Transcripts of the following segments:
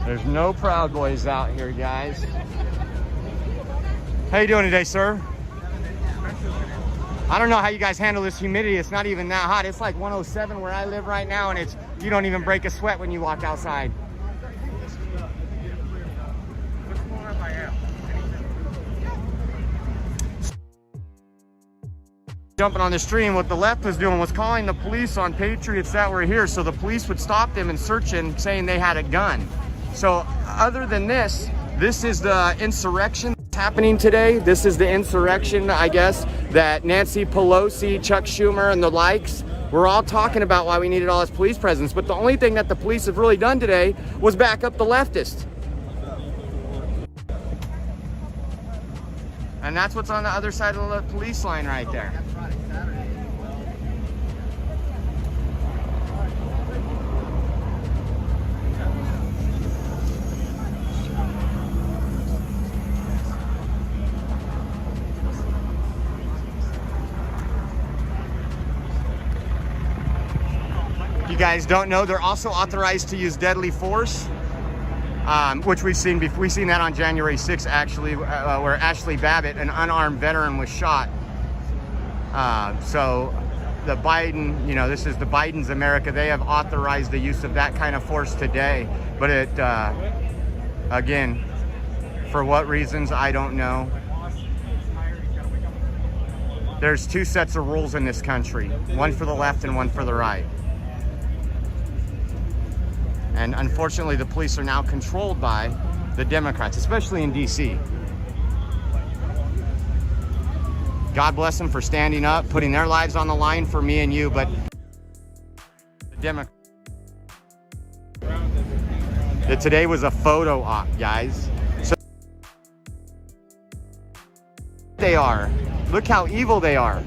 There's no Proud Boys out here, guys. How you doing today, sir? I don't know how you guys handle this humidity. It's not even that hot. It's like 107 where I live right now, and you don't even break a sweat when you walk outside. Jumping on the stream, what the left was doing was calling the police on patriots that were here, so the police would stop them and search him, saying they had a gun. So other than this is the insurrection that's happening today. This is the insurrection, I guess, that Nancy Pelosi, Chuck Schumer, and the likes were all talking about why we needed all this police presence. But the only thing that the police have really done today was back up the leftists. And that's what's on the other side of the police line right there. If you guys don't know, they're also authorized to use deadly force. Which we've seen before. We've seen that on January 6th, actually, where Ashley Babbitt, an unarmed veteran, was shot. So the Biden, this is the Biden's America. They have authorized the use of that kind of force today. But it, again, for what reasons, I don't know. There's two sets of rules in this country, one for the left and one for the right. And unfortunately, the police are now controlled by the Democrats, especially in DC. God bless them for standing up, putting their lives on the line for me and you, but the Democrats. Today was a photo op, guys. So they are. Look how evil they are.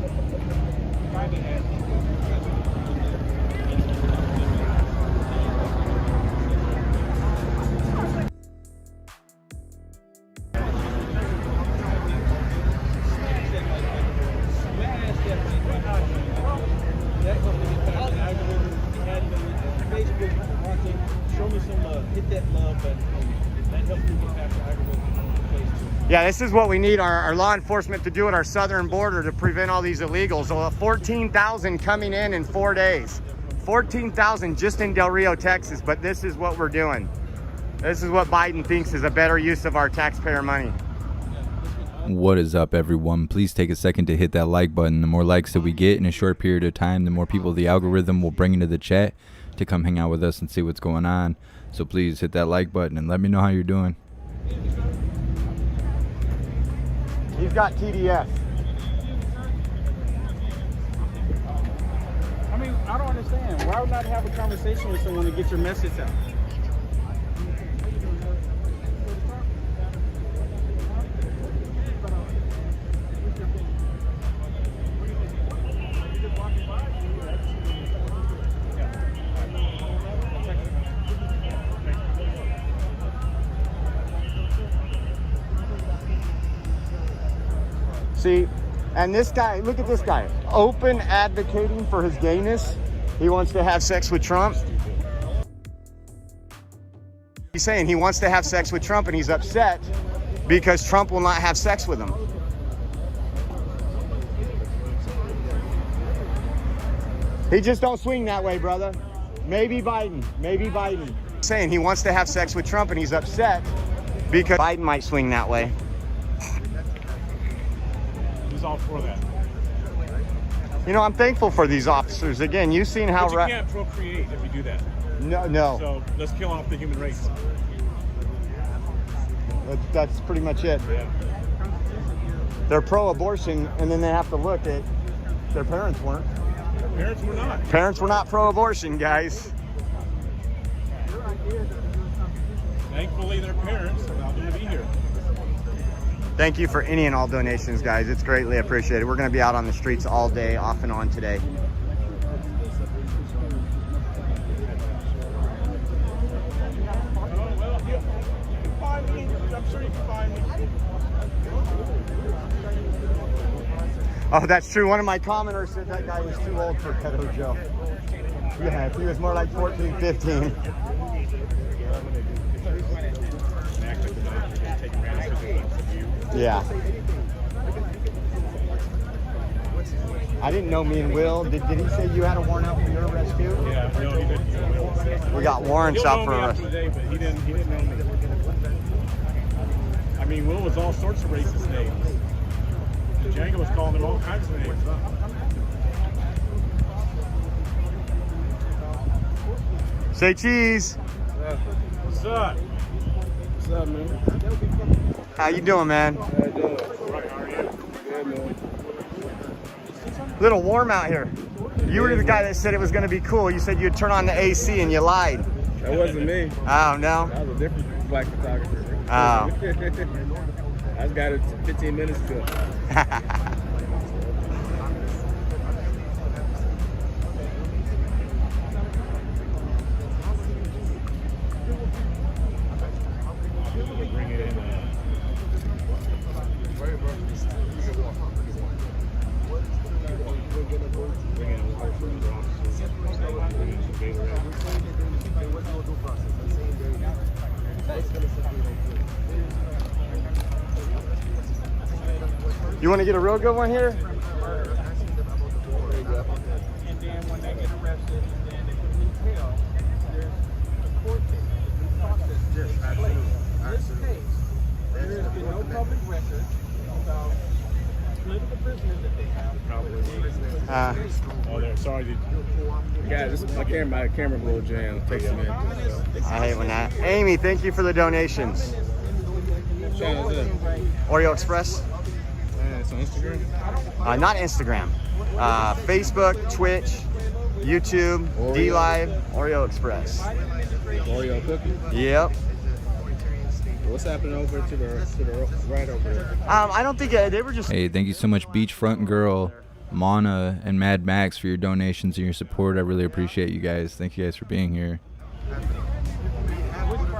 Yeah, this is what we need our law enforcement to do at our southern border to prevent all these illegals. So 14,000 coming in 4 days. 14,000 just in Del Rio, Texas, but this is what we're doing. This is what Biden thinks is a better use of our taxpayer money. What is up, everyone? Please take a second to hit that like button. The more likes that we get in a short period of time, the more people the algorithm will bring into the chat to come hang out with us and see what's going on. So please hit that like button and let me know how you're doing. He's got TDF. I mean, I don't understand. Why would not have a conversation with someone to get your message out? See, and this guy, look at this guy, open advocating for his gayness. He wants to have sex with Trump. He's saying he wants to have sex with Trump and he's upset because Trump will not have sex with him. He just don't swing that way, brother. Maybe Biden, maybe Biden. Saying he wants to have sex with Trump and he's upset because Biden might swing that way. All for that. I'm thankful for these officers. Again, you've seen how... But you can't procreate if you do that. No. So let's kill off the human race. That's pretty much it. Yeah. They're pro-abortion, and then they have to look at their parents weren't. Their parents were not. Parents were not pro-abortion, guys. Thankfully, their parents are not going to be here. Thank you for any and all donations, guys. It's greatly appreciated. We're going to be out on the streets all day, off and on today. Well, you can find me. I'm sure you can find me. Oh, that's true. One of my commenters said that guy was too old for Pedo Joe. Yeah, he was more like 14, 15. Yeah. I didn't know me and Will. Did he say you had a warrant out for your arrest too? Yeah, no, he didn't. We got warrants He'll out know for me arrest. after the day, but he didn't know me. I mean, Will was all sorts of racist names. Django was calling him all kinds of names. Say cheese. What's up? What's up, man? How you doing, man? How you doing? Right, how are you? Good, man. Little warm out here. You were the guy that said it was going to be cool. You said you'd turn on the AC and you lied. That wasn't me. Oh, no? That was a different black photographer. Oh. I just got it 15 minutes ago. Bring it in. You want to get a real good one here? And then when they get arrested, then they put in jail. There's a court case, the process. Yes, absolutely. In this case, there has been no public record about political prisoners that they have. Oh, there. Sorry. Yeah, this is my camera roll jam. Takes a minute. I hate when that. Amy, thank you for the donations. Channel is it? Oreo Express? It's on Instagram. Not Instagram. Facebook, Twitch, YouTube, D Live, Oreo Express. Oreo cookie. Yep. What's happening over to the right over there? I don't think they were just. Hey, thank you so much, Beachfront Girl, Mana, and Mad Max for your donations and your support. I really appreciate you guys. Thank you guys for being here.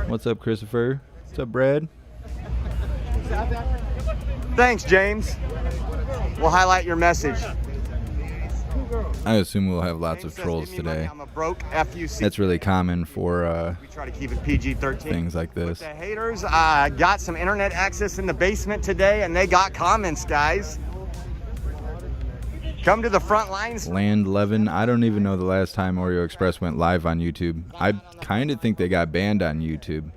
What's up, Christopher? What's up, Brad? Thanks, James. We'll highlight your message. I assume we'll have lots of trolls today. I'm a broke FUC. That's really common for We try to keep it PG-13. things like this. The haters got some internet access in the basement today, and they got comments, guys. Come to the front lines. Land Levin, I don't even know the last time Oreo Express went live on YouTube. I kind of think they got banned on YouTube.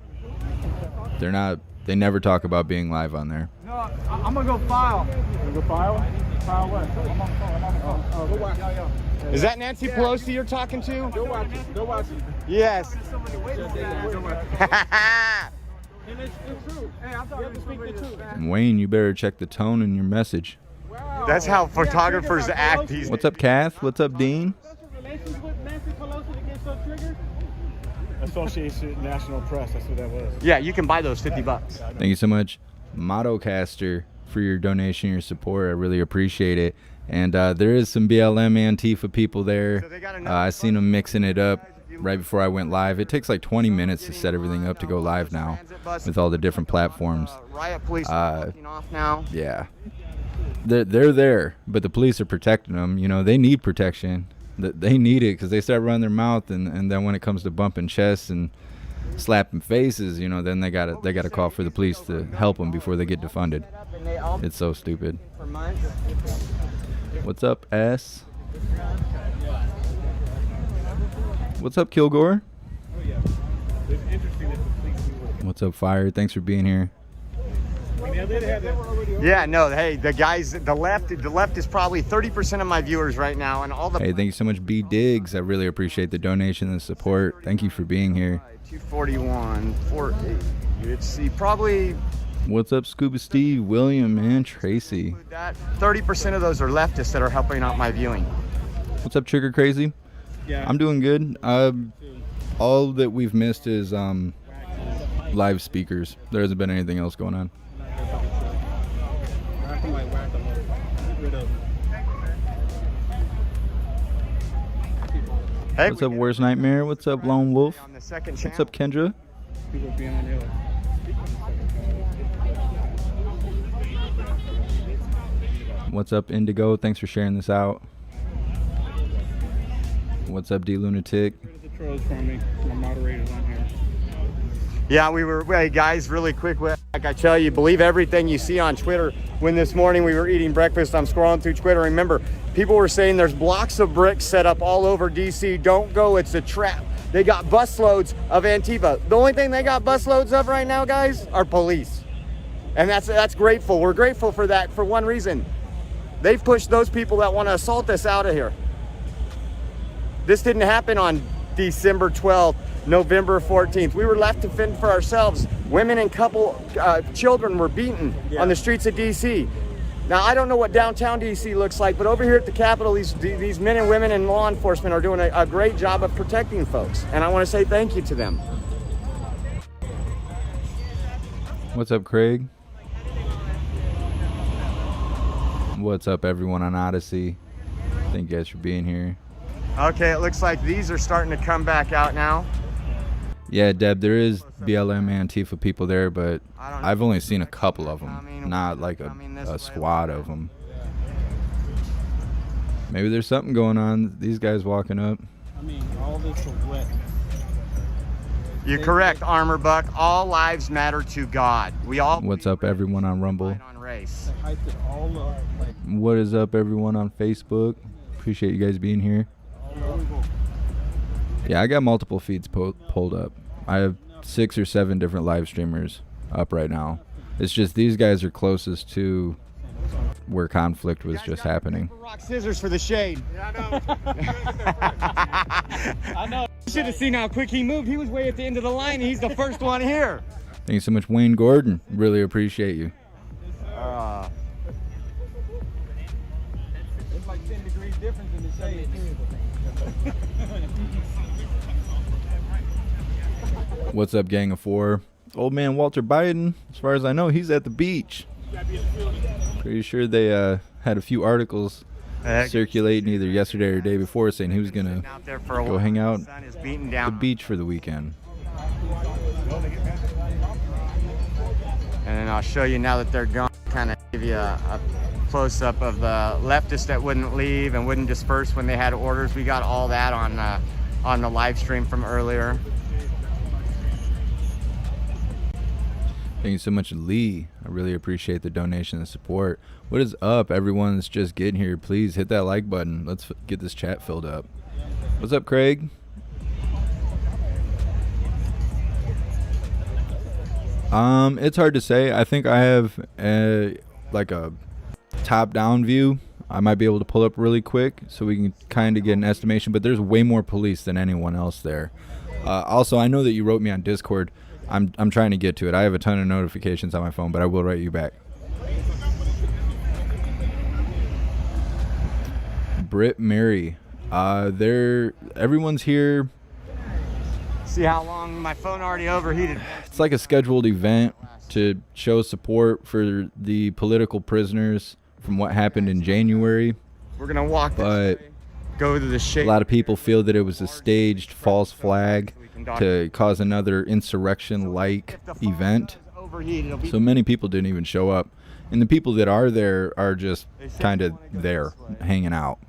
They never talk about being live on there. No, I'm gonna go file. You go file? File what? I'm on phone. Go watch. Is that Nancy Pelosi you're talking to? Go watch it. Go watch it. Yes. And it's true. Hey, I thought you had to speak the truth. Wayne, you better check the tone in your message. That's how photographers act. These. What's up, Kath? What's up, Dean? Relations with Nancy Pelosi to get so triggered? Association National Press. That's what that was. Yeah, you can buy those $50. Thank you so much, Mottocaster, for your donation, your support. I really appreciate it. And there is some BLM Antifa people there. I seen them mixing it up right before I went live. It takes like 20 minutes to set everything up to go live now with all the different platforms. Riot police are off now. Yeah. They're there, but the police are protecting them. You know, they need protection. They need it because they start running their mouth, and then when it comes to bumping chests and slapping faces, you know, then they gotta call for the police to help them before they get defunded. It's so stupid. What's up, S? What's up, Kilgore? What's up, Fire? Thanks for being here. Yeah, no, hey, the guys, the left is probably 30% of my viewers right now, and all the. Hey, thank you so much, B Diggs. I really appreciate the donation and the support. Thank you for being here. 241, 48. You'd see probably. What's up, Scuba Steve, William, and Tracy? 30% of those are leftists that are helping out my viewing. What's up, Trigger Crazy? Yeah. I'm doing good. All that we've missed is live speakers. There hasn't been anything else going on. Hey, What's up, Worst Nightmare? What's up, Lone Wolf? on the second What's channel. up, Kendra? People behind you. What's up, Indigo? Thanks for sharing this out. What's up, D Lunatic? The trolls from me. My moderators on here. Yeah, hey guys, really quick. Like I tell you, believe everything you see on Twitter. When this morning we were eating breakfast, I'm scrolling through Twitter. Remember, people were saying there's blocks of bricks set up all over DC. Don't go, it's a trap. They got busloads of Antifa. The only thing they got busloads of right now, guys, are police. And that's grateful. We're grateful for that for one reason. They've pushed those people that want to assault us out of here. This didn't happen on December 12th, November 14th. We were left to fend for ourselves. Women and children were beaten on the streets of DC. Now, I don't know what downtown DC looks like, but over here at the Capitol, these men and women in law enforcement are doing a great job of protecting folks. And I want to say thank you to them. What's up, Craig? What's up, everyone on Odyssey? Thank you guys for being here. Okay, it looks like these are starting to come back out now. Yeah, Deb, there is BLM Antifa people there, but I've only seen a couple of them, not like a squad of them. Maybe there's something going on. These guys walking up. I mean, all this is wet. You're correct, Armor Buck. All lives matter to God. We all. What's up, everyone on Rumble? On race. They hyped it all up. Like, What is up, everyone on Facebook? Appreciate you guys being here. Yeah, I got multiple feeds pulled up. I have 6 or 7 different live streamers up right now. It's just these guys are closest to where conflict was just happening. Paper, rock, scissors for the shade. yeah, I know. You should have seen how quick he moved. He was way at the end of the line, and he's the first one here. Thank you so much, Wayne Gordon. Really appreciate you. It's like 10 degrees difference in the shade. What's up, Gang of 4? Old man Walter Biden, as far as I know, he's at the beach. Pretty sure they had a few articles circulating either yesterday or the day before saying he was going to go hang out at the beach for the weekend. And then I'll show you now that they're gone, kind of give you a close-up of the leftists that wouldn't leave and wouldn't disperse when they had orders. We got all that on the live stream from earlier. Thank you so much, Lee. I really appreciate the donation and support. What is up, everyone that's just getting here? Please hit that like button. Let's get this chat filled up. What's up, Craig? It's hard to say. I think I have like a top-down view. I might be able to pull up really quick so we can kind of get an estimation, but there's way more police than anyone else there. Also, I know that you wrote me on Discord. I'm trying to get to it. I have a ton of notifications on my phone, but I will write you back. Britt Mary. Everyone's here. See how long my phone already overheated. It's like a scheduled event to show support for the political prisoners from what happened in January. We're gonna walk this way, go to the shade. A lot of people feel that it was a staged false flag to cause another insurrection-like event. So many people didn't even show up. And the people that are there are just kind of there, hanging out.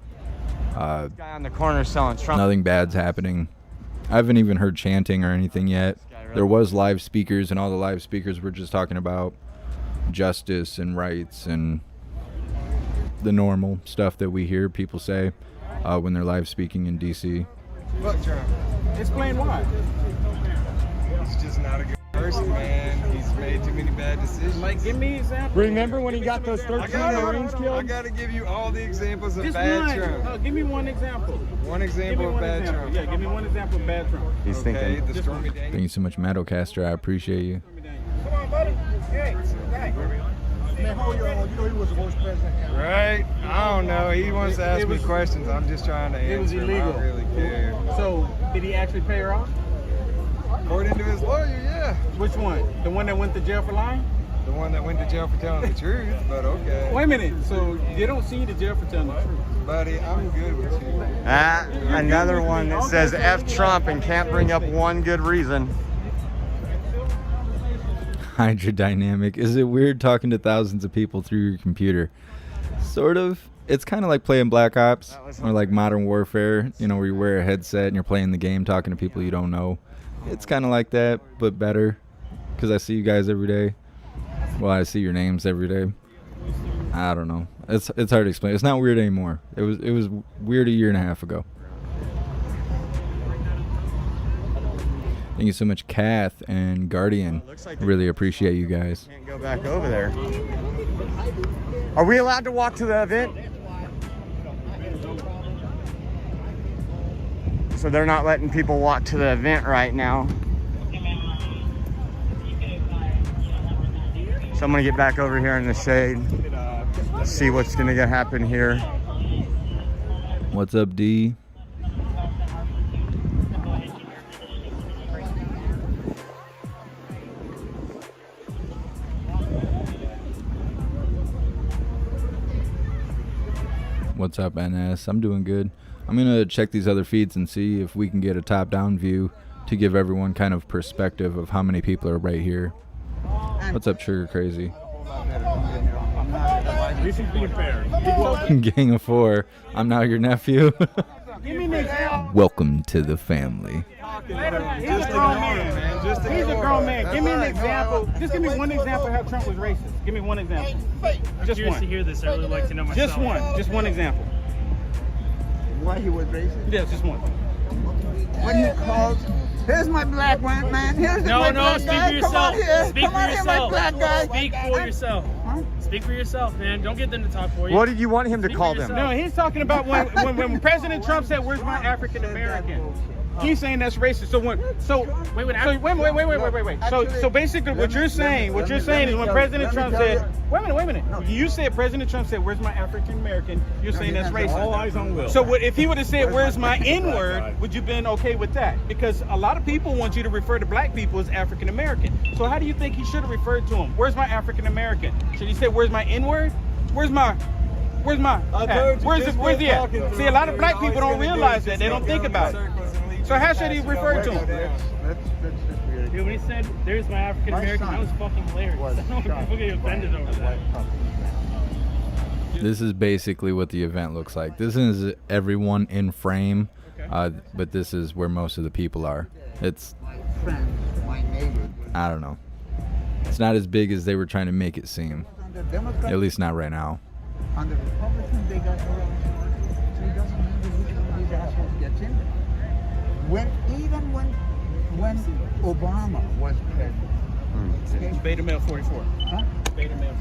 Guy on the corner selling Trump. Nothing bad's happening. I haven't even heard chanting or anything yet. There was live speakers, and all the live speakers were just talking about justice and rights and the normal stuff that we hear people say when they're live speaking in D.C. Look, Trump. Explain why. He's just not a good person, man. He's made too many bad decisions. Like, give me examples. Remember when he got those 13 Marines I killed? gotta give you all the examples of Just bad one. Trump. No, give me one example. One Give me example of one bad example. Trump. Yeah, give me one example of bad Trump. He's Okay, thinking. the Stormy Thank Daniels. you so much, Meadowcaster. I appreciate you. Come on, buddy. Hey, man, how you know he was the worst president ever. Right? I don't know. He wants to ask me questions. I'm just trying to answer. It was him. illegal. I don't really care. So, did he actually pay her off? According to his lawyer, yeah. Which one? The one that went to jail for lying? The one that went to jail for telling the truth, but okay. Wait a minute. So, you don't see the jail for telling the truth? Buddy, I'm good with you. Another one that says F Trump and can't bring up one good reason. Hydrodynamic. Is it weird talking to thousands of people through your computer? Sort of. It's kind of like playing Black Ops or like Modern Warfare, you know, where you wear a headset and you're playing the game talking to people you don't know. It's kind of like that, but better because I see you guys every day. Well, I see your names every day. I don't know. It's hard to explain. It's not weird anymore. It was weird a year and a half ago. Thank you so much, Kath and Guardian. Really appreciate you guys. Can't go back over there. Are we allowed to walk to the event? So they're not letting people walk to the event right now. So I'm gonna get back over here in the shade. See what's gonna happen here. What's up, D? What's up, NS? I'm doing good. I'm gonna check these other feeds and see if we can get a top-down view to give everyone kind of perspective of how many people are right here. What's up, Sugar Crazy? This is being fair. Gang of 4. I'm now your nephew. Give me an example. Welcome to the family. He's a grown man. He's a grown man. Give me an example. Just give me one example of how Trump was racist. Give me one example. Just Curious one. to hear this. I really like to know myself. Just one. Just one example. Why he was racist? Yeah, just one. When he called, here's my black man, here's my black Speak guy. for yourself. Speak Come for on here, my yourself. black guy. Speak for yourself. Huh? Speak for yourself, man. Don't get them to talk for you. What did you want him to Speak call for them? yourself. No, he's talking about when President Trump said, "Where's my African American?" He's saying that's racist. Wait. So basically, what you're saying is when President Trump said, wait a minute. You said President Trump said, "Where's my African American?" You're saying that's racist. All eyes on Will. So if he would have said, "Where's my N-word?" would you been okay with that? Because a lot of people want you to refer to black people as African American. So how do you think he should have referred to him? Where's my African American? Should he say, "Where's my N-word"? Where's the See, a lot of black people don't realize that. They don't think about it. So how should he refer to him? Dude, when he said, "There's my African American," that was fucking hilarious. I don't know if people get offended over that. This is basically what the event looks like. This is everyone in frame, but this is where most of the people are. It's, My neighbor. I don't know. It's not as big as they were trying to make it seem. On the Democrat, At least not right now. on the Republican, they got around. So he doesn't remember which one of these assholes gets in there. Even when Obama was president. Beta male 44. Huh? Beta male.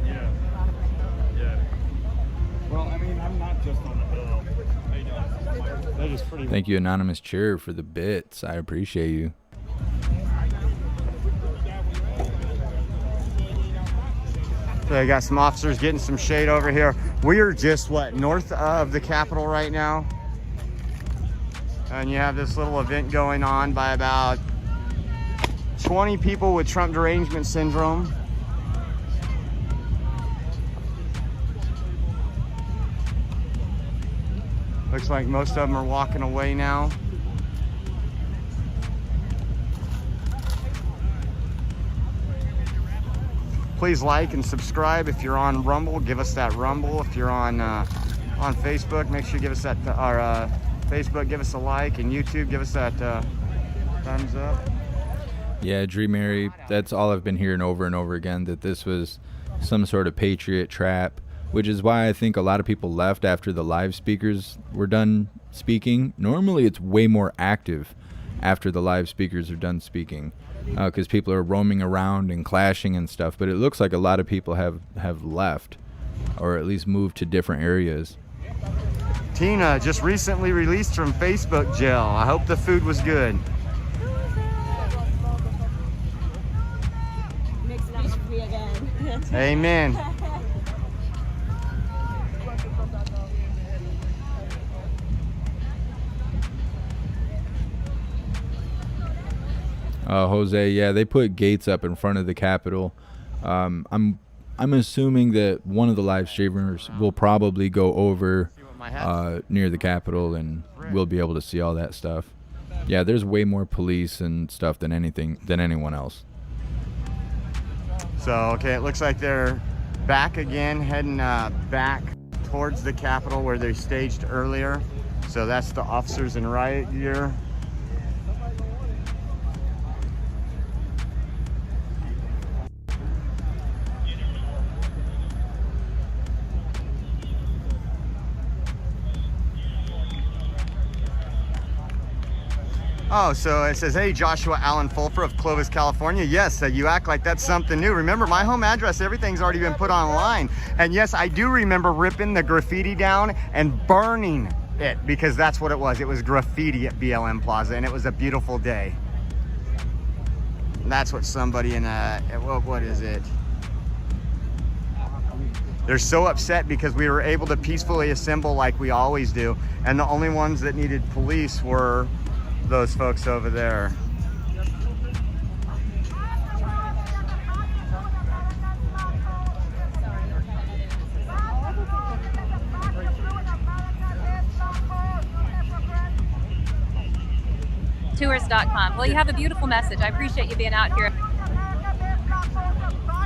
Yeah. Well, I mean, I'm not just on the bill. That is pretty. Thank you, Anonymous Cheer, for the bits. I appreciate you. So they got some officers getting some shade over here. We are just, north of the Capitol right now. And you have this little event going on by about 20 people with Trump derangement syndrome. Looks like most of them are walking away now. Please like and subscribe. If you're on Rumble, give us that Rumble. If you're on Facebook, make sure you give us that, Facebook, give us a like, and YouTube, give us that thumbs up. Yeah, Dream Mary, that's all I've been hearing over and over again, that this was some sort of patriot trap, which is why I think a lot of people left after the live speakers were done speaking. Normally it's way more active after the live speakers are done speaking, because people are roaming around and clashing and stuff, but it looks like a lot of people have left, or at least moved to different areas. Tina just recently released from Facebook jail. I hope the food was good. Makes it easy for me again. Amen. Jose, yeah, they put gates up in front of the Capitol. I'm assuming that one of the live streamers will probably go over near the Capitol, and we'll be able to see all that stuff. Yeah, there's way more police and stuff than anyone else. So, okay, it looks like they're back again, heading back towards the Capitol where they staged earlier. So that's the officers in riot gear. Oh, so it says, hey, Joshua Allen Fulfer of Clovis, California. Yes, you act like that's something new. Remember, my home address, everything's already been put online. And yes, I do remember ripping the graffiti down and burning it, because that's what it was. It was graffiti at BLM Plaza, and it was a beautiful day. And that's what somebody in what is it? They're so upset because we were able to peacefully assemble like we always do. And the only ones that needed police were those folks over there. Tours.com. Well, you have a beautiful message. I appreciate you being out here.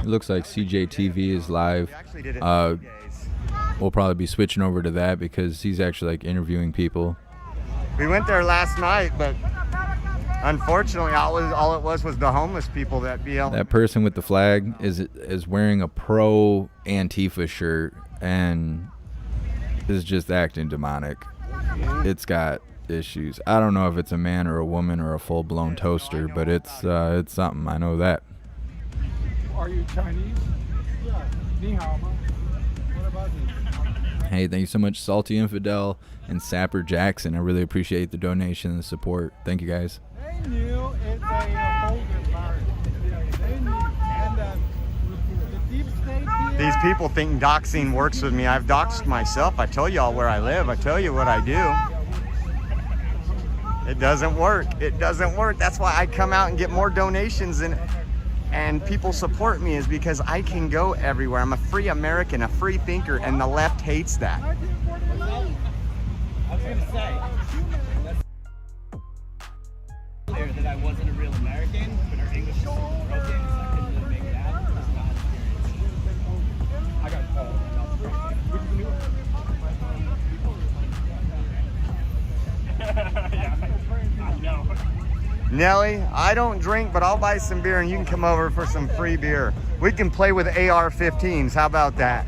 It looks like CJTV is live. We actually did it in 2 days. We'll probably be switching over to that because he's actually like interviewing people. We went there last night, but unfortunately, all it was the homeless people that BLM. That person with the flag is wearing a pro Antifa shirt and is just acting demonic. It's got issues. I don't know if it's a man or a woman or a full-blown toaster, but it's something. I know that. Are you Chinese? Yeah. Ni hao ma. What about you? Hey, thank you so much, Salty Infidel and Sapper Jackson. I really appreciate the donation and the support. Thank you, guys. They knew it's a folder virus. They knew. And the deep state here. These people think doxing works with me. I've doxed myself. I tell y'all where I live. I tell you what I do. It doesn't work. It doesn't work. That's why I come out and get more donations and people support me, is because I can go everywhere. I'm a free American, a free thinker, and the left hates that. I was gonna say clear that I wasn't a real American, but her English is so broken, so I couldn't really make it out. It was a bad experience. I got called. Yeah, I know. Nelly, I don't drink, but I'll buy some beer and you can come over for some free beer. We can play with AR-15s. How about that?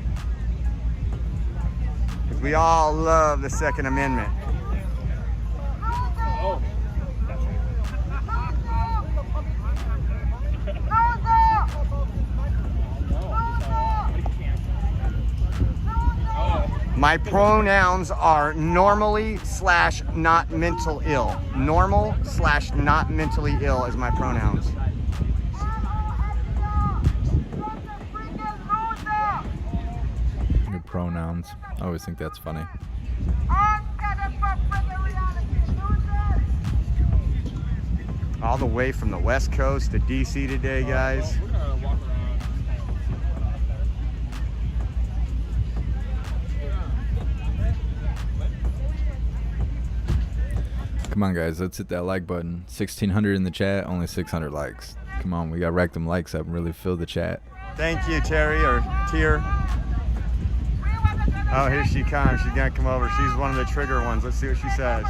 Because we all love the Second Amendment. Oh, that's My pronouns are normally / not mental ill. Normal / not mentally ill is my pronouns. Your pronouns. I always think that's funny. All the way from the West Coast to DC today, guys. We're gonna walk around. Come on, guys. Let's hit that like button. 1,600 in the chat. Only 600 likes. Come on. We got to rack them likes up and really fill the chat. Thank you, Terry, or Tier. Oh, here she comes. She's gonna come over. She's one of the trigger ones. Let's see what she says.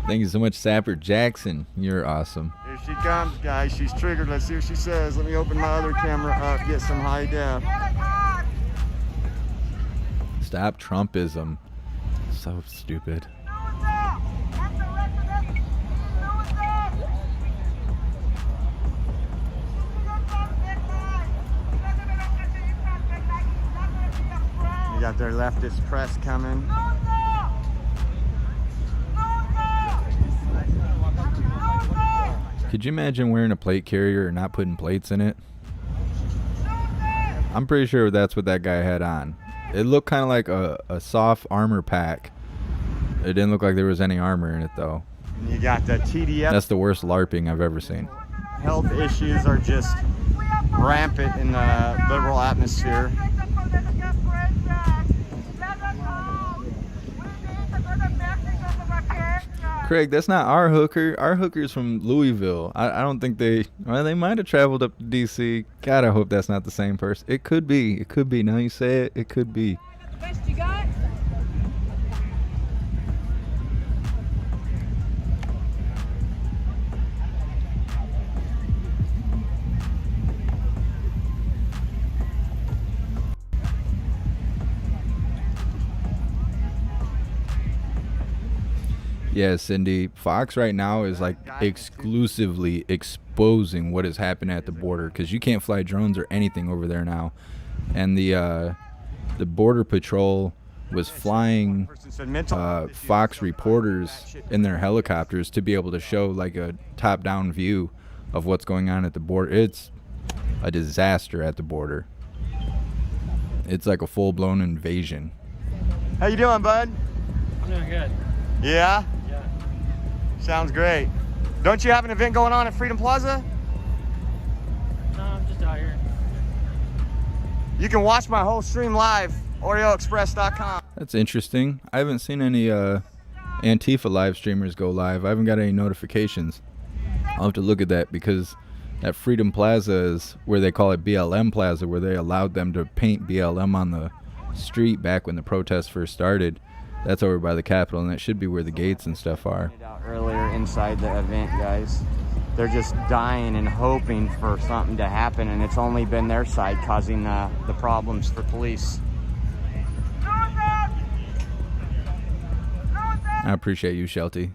Thank you so much, Sapper Jackson. You're awesome. Here she comes, guys. She's triggered. Let's see what she says. Let me open my other camera up, get some high def. Stop Trumpism. So stupid. You got their leftist press coming. Could you imagine wearing a plate carrier and not putting plates in it? I'm pretty sure that's what that guy had on. It looked kind of like a soft armor pack. It didn't look like there was any armor in it, though. And you got the TDF. That's the worst LARPing I've ever seen. Health issues are just rampant in the liberal atmosphere. Craig, that's not our hooker. Our hooker's from Louisville. I don't think they might have traveled up to DC. God, I hope that's not the same person. It could be. It could be. Now you say it, it could be. The best you got? Yeah, Cindy, Fox right now is like exclusively exposing what is happening at the border, because you can't fly drones or anything over there now. And the Border Patrol was flying Fox reporters in their helicopters to be able to show like a top-down view of what's going on at the border. It's a disaster at the border. It's like a full-blown invasion. How you doing, bud? I'm doing good. Yeah? Yeah. Sounds great. Don't you have an event going on at Freedom Plaza? No, I'm just out here. You can watch my whole stream live, OreoExpress.com. That's interesting. I haven't seen any Antifa live streamers go live. I haven't got any notifications. I'll have to look at that, because at Freedom Plaza is where they call it BLM Plaza, where they allowed them to paint BLM on the street back when the protests first started. That's over by the Capitol, and that should be where the gates and stuff are. Earlier inside the event, guys, they're just dying and hoping for something to happen, and it's only been their side causing the problems for police. I appreciate you, Shelty.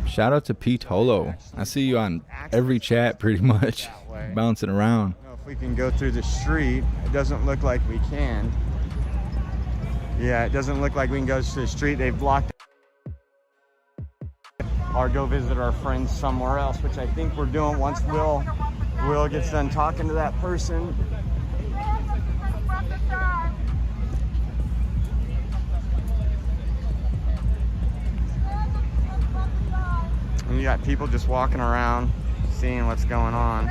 Shout out to Pete Holo. I see you on every chat pretty much, bouncing around. If we can go through the street, it doesn't look like we can. Yeah, it doesn't look like we can go to the street. They've blocked it. Or go visit our friends somewhere else, which I think we're doing once Will gets done talking to that person. And you got people just walking around, seeing what's going on.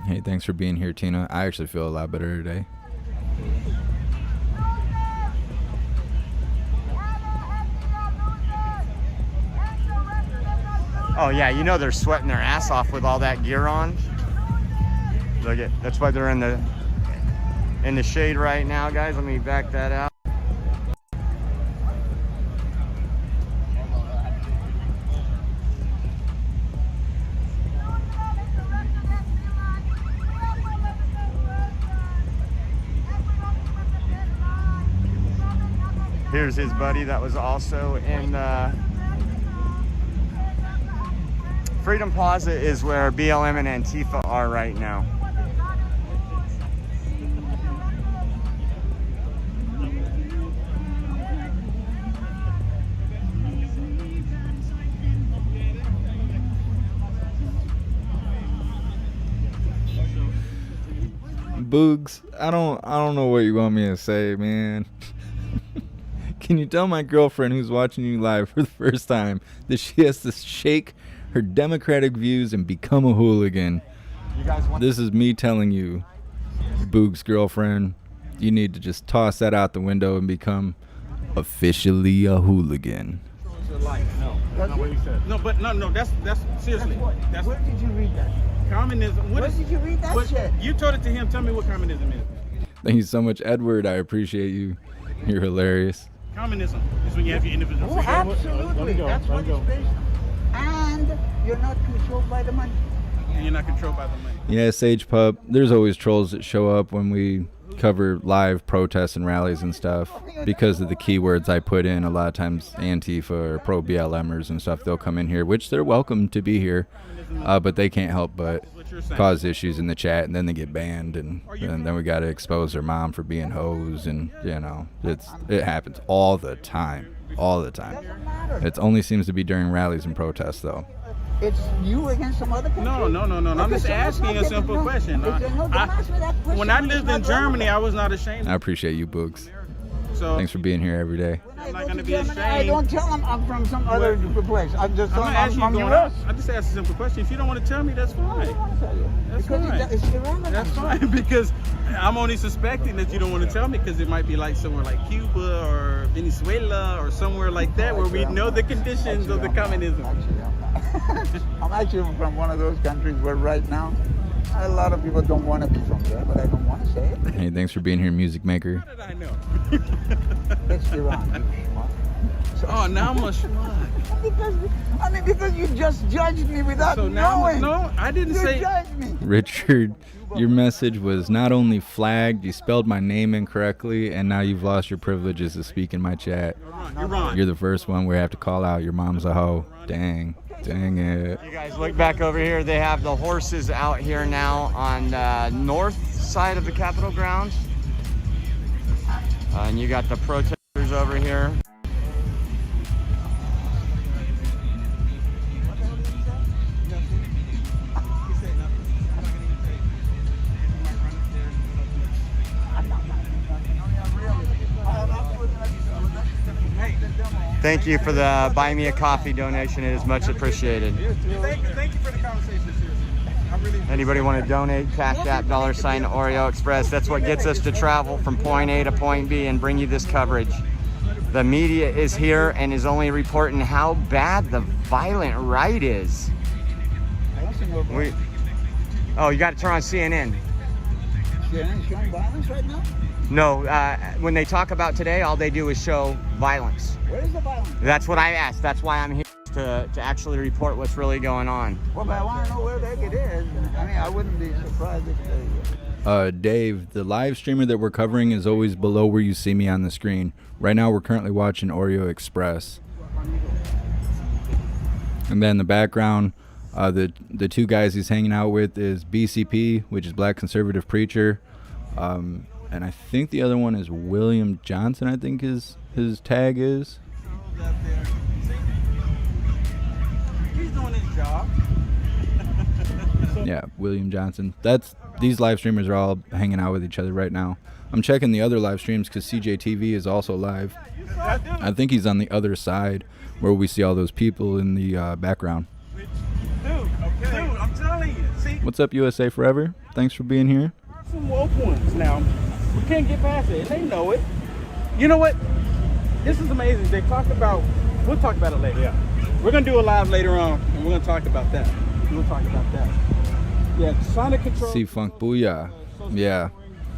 Hey, thanks for being here, Tina. I actually feel a lot better today. Oh yeah, you know they're sweating their ass off with all that gear on. Look at, that's why they're in the shade right now, guys. Let me back that out. Here's his buddy that was also in Freedom Plaza is where BLM and Antifa are right now. Boogs, I don't know what you want me to say, man. Can you tell my girlfriend who's watching you live for the first time that she has to shake her democratic views and become a hooligan? This is me telling you, Boog's girlfriend, you need to just toss that out the window and become officially a hooligan. No, that's not what he said. No, but no, that's seriously. That's Where did you read that? communism. Where did you read that shit? You told it to him. Tell me what communism is. Thank you so much, Edward. I appreciate you. You're hilarious. Communism is when you have your individual Oh, freedom. absolutely. That's what it's based on. And you're not controlled by the money. And you're not controlled by the money. Yeah, Sage Pup, there's always trolls that show up when we cover live protests and rallies and stuff because of the keywords I put in. A lot of times Antifa or pro-BLMers and stuff, they'll come in here, which they're welcome to be here, but they can't help but cause issues in the chat, and then they get banned, and then we got to expose their mom for being hoes, and you know, it happens all the time. It only seems to be during rallies and protests, though. It's you against some other country? No. I'm just asking a simple question. When I lived in Germany, I was not ashamed. I appreciate you, Boogs. So Thanks for being here every day. I'm not going to be ashamed. I don't tell them I'm from some other place. I'm just I'm telling not asking them you I'm going from up. US. I just asked a simple question. If you don't want to tell me, that's I don't fine. want to tell you. That's Because fine. it's irrelevant. That's fine because I'm only suspecting that you don't want to tell me because it might be like somewhere like Cuba or Venezuela or somewhere like that where we know the conditions of the communism. I'm actually from one of those countries where right now a lot of people don't want to be from there, but I don't want to say it. Hey, thanks for being here, Music Maker. How did I know? It's Iran. You schmuck. Oh, now I'm a schmuck. Because you just judged me without So now knowing. no, I didn't You say. judged me. Richard, your message was not only flagged, you spelled my name incorrectly, and now you've lost your privileges to speak in my chat. You're wrong. You're the first one we have to call out. Your mom's a hoe. Dang it. You guys look back over here. They have the horses out here now on north side of the Capitol grounds. And you got the protesters over here. Thank you for the Buy Me a Coffee donation. It is much appreciated. Thank you for the conversation, seriously. I really. Anybody want to donate? Cash App, $sign Oreo Express. That's what gets us to travel from point A to point B and bring you this coverage. The media is here and is only reporting how bad the violent right is. Oh, you got to turn on CNN. CNN showing violence right now? No, when they talk about today, all they do is show violence. Where is the violence? That's what I asked. That's why I'm here to actually report what's really going on. Well, but I want to know where the heck it is. I mean, I wouldn't be surprised if Dave, the live streamer that we're covering is always below where you see me on the screen. Right now, we're currently watching Oreo Express. And then in the background, the two guys he's hanging out with is BCP, which is Black Conservative Preacher. And I think the other one is William Johnson, I think his tag is. He's doing his job. Yeah, William Johnson. These live streamers are all hanging out with each other right now. I'm checking the other live streams because CJTV is also live. I think he's on the other side where we see all those people in the background. Dude, I'm telling you. See, What's up, USA Forever? Thanks for being here. some woke ones now. We can't get past it, and they know it. You know what? This is amazing. They talk about. We'll talk about it later. Yeah. We're gonna do a live later on, and we're gonna talk about that. Yeah, Sonic Control. C-Funk Booyah. Yeah,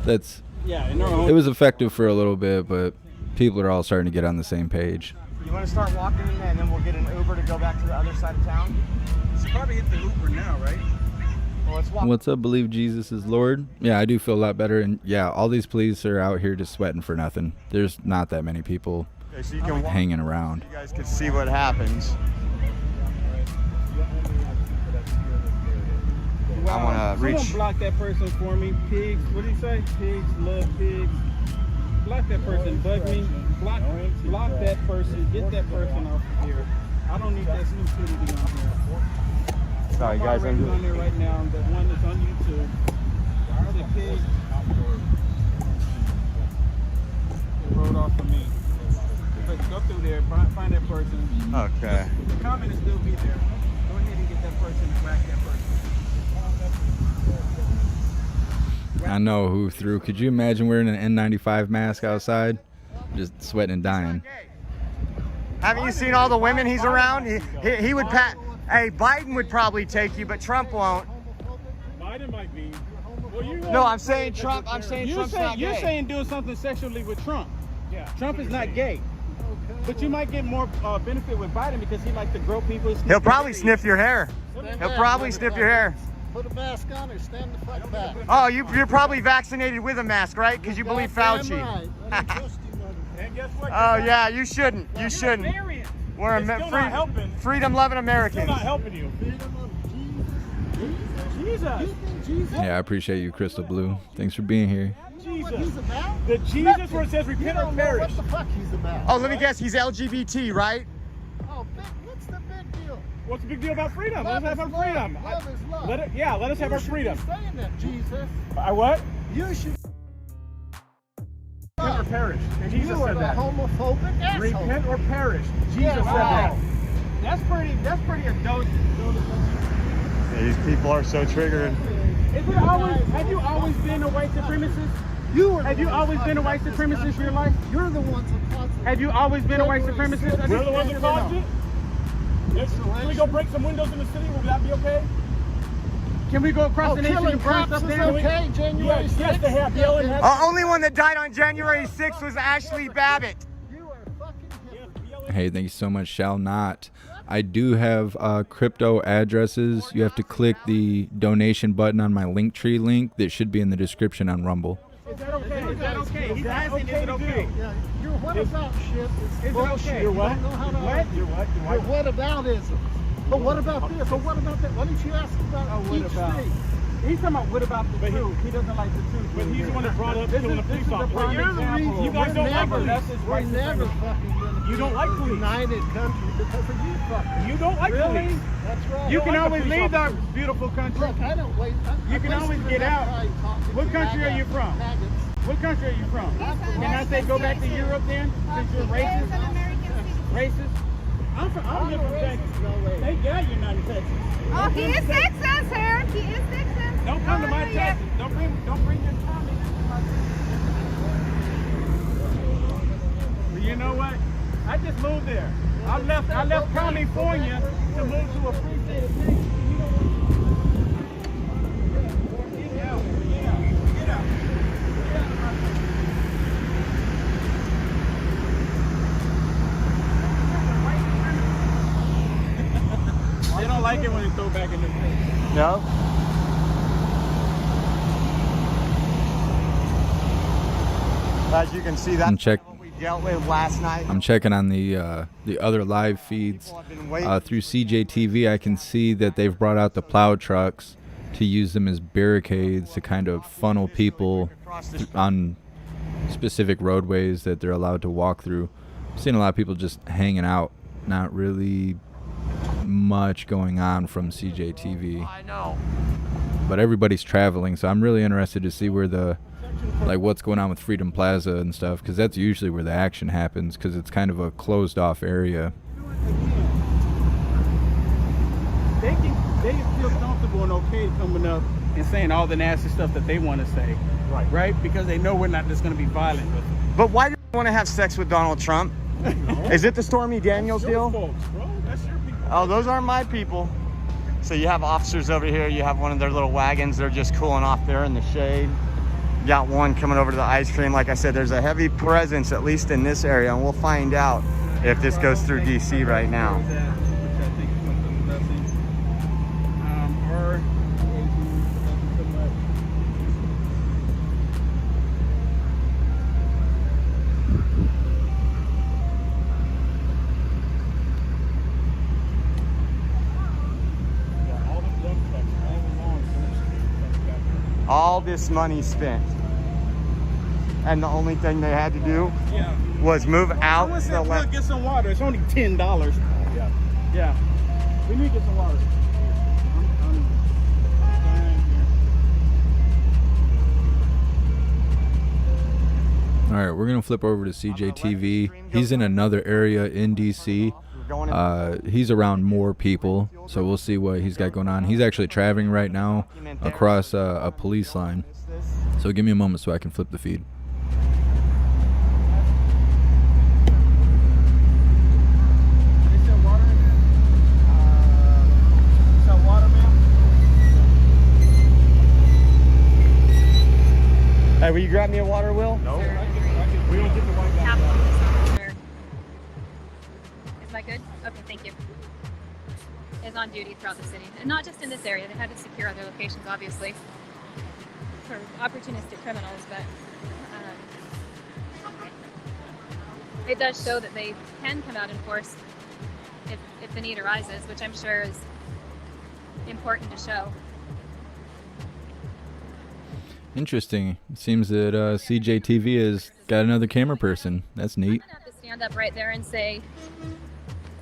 that's. Yeah, in their own. It was effective for a little bit, but people are all starting to get on the same page. You want to start walking and then we'll get an Uber to go back to the other side of town? You should probably hit the Uber now, right? Well, let's walk. What's up, believe Jesus is Lord? Yeah, I do feel a lot better. And yeah, all these police are out here just sweating for nothing. There's not that many people Okay, so you can walk. hanging around. You guys can see what happens. I want to reach. Someone block that person for me. Pigs. What did he say? Pigs love pigs. Block that person. Bug me. Block that person. Get that person off of here. I don't need that stupidity on here. Sorry, guys. I'm on there right now. The one that's on YouTube. The pig. It rode off of me. Let's go through there. Find that person. Okay. The comment will still be there. Go ahead and get that person and whack that person. I know who threw. Could you imagine wearing an N95 mask outside? Just sweating and dying. Haven't you seen all the women he's around? He would pat. Hey, Biden would probably take you, but Trump won't. Biden might be. Well, No, I'm saying Trump. I'm saying Trump's not you're gay. saying doing something sexually with Trump. Yeah. Trump is not gay. But you might get more benefit with Biden because he likes to grow people. He'll probably sniff your hair. He'll probably sniff your hair. Put a mask on or stand the fuck back. Oh, you're probably vaccinated with a mask, right? Because you believe Fauci. Right. I don't trust you, And guess what? Oh yeah, you shouldn't. You shouldn't. We're freedom-loving Americans. Still not helping you. Jesus. Yeah, I appreciate you, Crystal Blue. Thanks for being here. Jesus. The Jesus where it says repent or perish. What the fuck he's about? Oh, let me guess. He's LGBT, right? Oh, what's the big deal? What's the big deal about freedom? Love Let's have is our freedom. love. Love is love. Let us have our freedom. You should be saying that, Jesus. I what? You should. Repent or perish. Jesus You are said the that. homophobic asshole. Repent or perish. Jesus Yeah, said right. that. That's pretty adult. These people are so triggered. Have you always been a white supremacist? Have you always been a white supremacist in your life? You're the ones who caused it. Have you always been a white supremacist? We're the ones who caused it? Can we go break some windows in the city? Will that be okay? Can we go across the nation killing and burn cops stuff is down? okay, January Yes, 6th. they have yelling. The only one that died on January 6th was Ashley Babbitt. You are fucking hypocrite. Hey, thank you so much. Shall not. I do have crypto addresses. You have to click the donation button on my Linktree link that should be in the description on Rumble. Is that okay? Is that okay? He's asking, is it okay? Yeah, your what about shit is bullshit. okay? Your what? You don't know how to What? argue. Your what? Your Your what about ism. But what about this? Or what about that? Why don't you ask about what each about? thing? He's talking about what about the truth? He doesn't like the truth. But he's the one that brought up killing the police officer. Well, you're the reason. You guys don't like him. That's his We're right. never fucking gonna be You don't like a police. united country because of you fuckers. You don't like Really? police. That's right. You can Like always the police leave our officers. beautiful country. Look, I don't wait. You can always get out. What country are you from? What country are you from? Can I say go back to Europe then? Since you're racist? Racist? I'm here from Texas. They got you not in Texas. Oh, he is Texas, sir. He is Texas. Don't come to my Texas. Don't bring your Tommy into my Texas. Well, you know what? I just moved there. I left California to move to a free state of Texas. You know what? Get out. Get out. Get out. Get out of my face. They don't like it when they throw back in their face. No. As you can see, that's what we dealt with last night. I'm checking on the other live feeds through CJTV. I can see that they've brought out the plow trucks to use them as barricades to kind of funnel people on specific roadways that they're allowed to walk through. I've seen a lot of people just hanging out, not really much going on from CJTV. I know. But everybody's traveling, so I'm really interested to see where what's going on with Freedom Plaza and stuff, because that's usually where the action happens, because it's kind of a closed off area. They feel comfortable and okay coming up and saying all the nasty stuff that they want to say, right? Because they know we're not just going to be violent with them. But why do you want to have sex with Donald Trump? Is it the Stormy Daniels deal? Folks, bro. That's your people. Oh, those aren't my people. So you have officers over here. You have one of their little wagons. They're just cooling off there in the shade. Got one coming over to the ice cream. Like I said, there's a heavy presence, at least in this area, and we'll find out if this goes through DC right now. Which I think is something nothing. Or so much. Yeah, all the dump trucks, all the lawn trucks. All this money spent, and the only thing they had to do was move out Someone the said, left. "Look, get some water. It's only $10." Yeah. We need to get some water. All right, we're going to flip over to CJTV. He's in another area in DC. He's around more people, so we'll see what he's got going on. He's actually traveling right now across a police line. So give me a moment so I can flip the feed. Hey, will you grab me a water, Will? No. We don't get the white guy. Capitol Police Officer. Is that good? Okay, thank you. Is on duty throughout the city. And not just in this area. They had to secure other locations, obviously, for opportunistic criminals, but it does show that they can come out in force if the need arises, which I'm sure is important to show. Interesting. It seems that CJTV has got another camera person. That's neat. I'm gonna have to stand up right there and say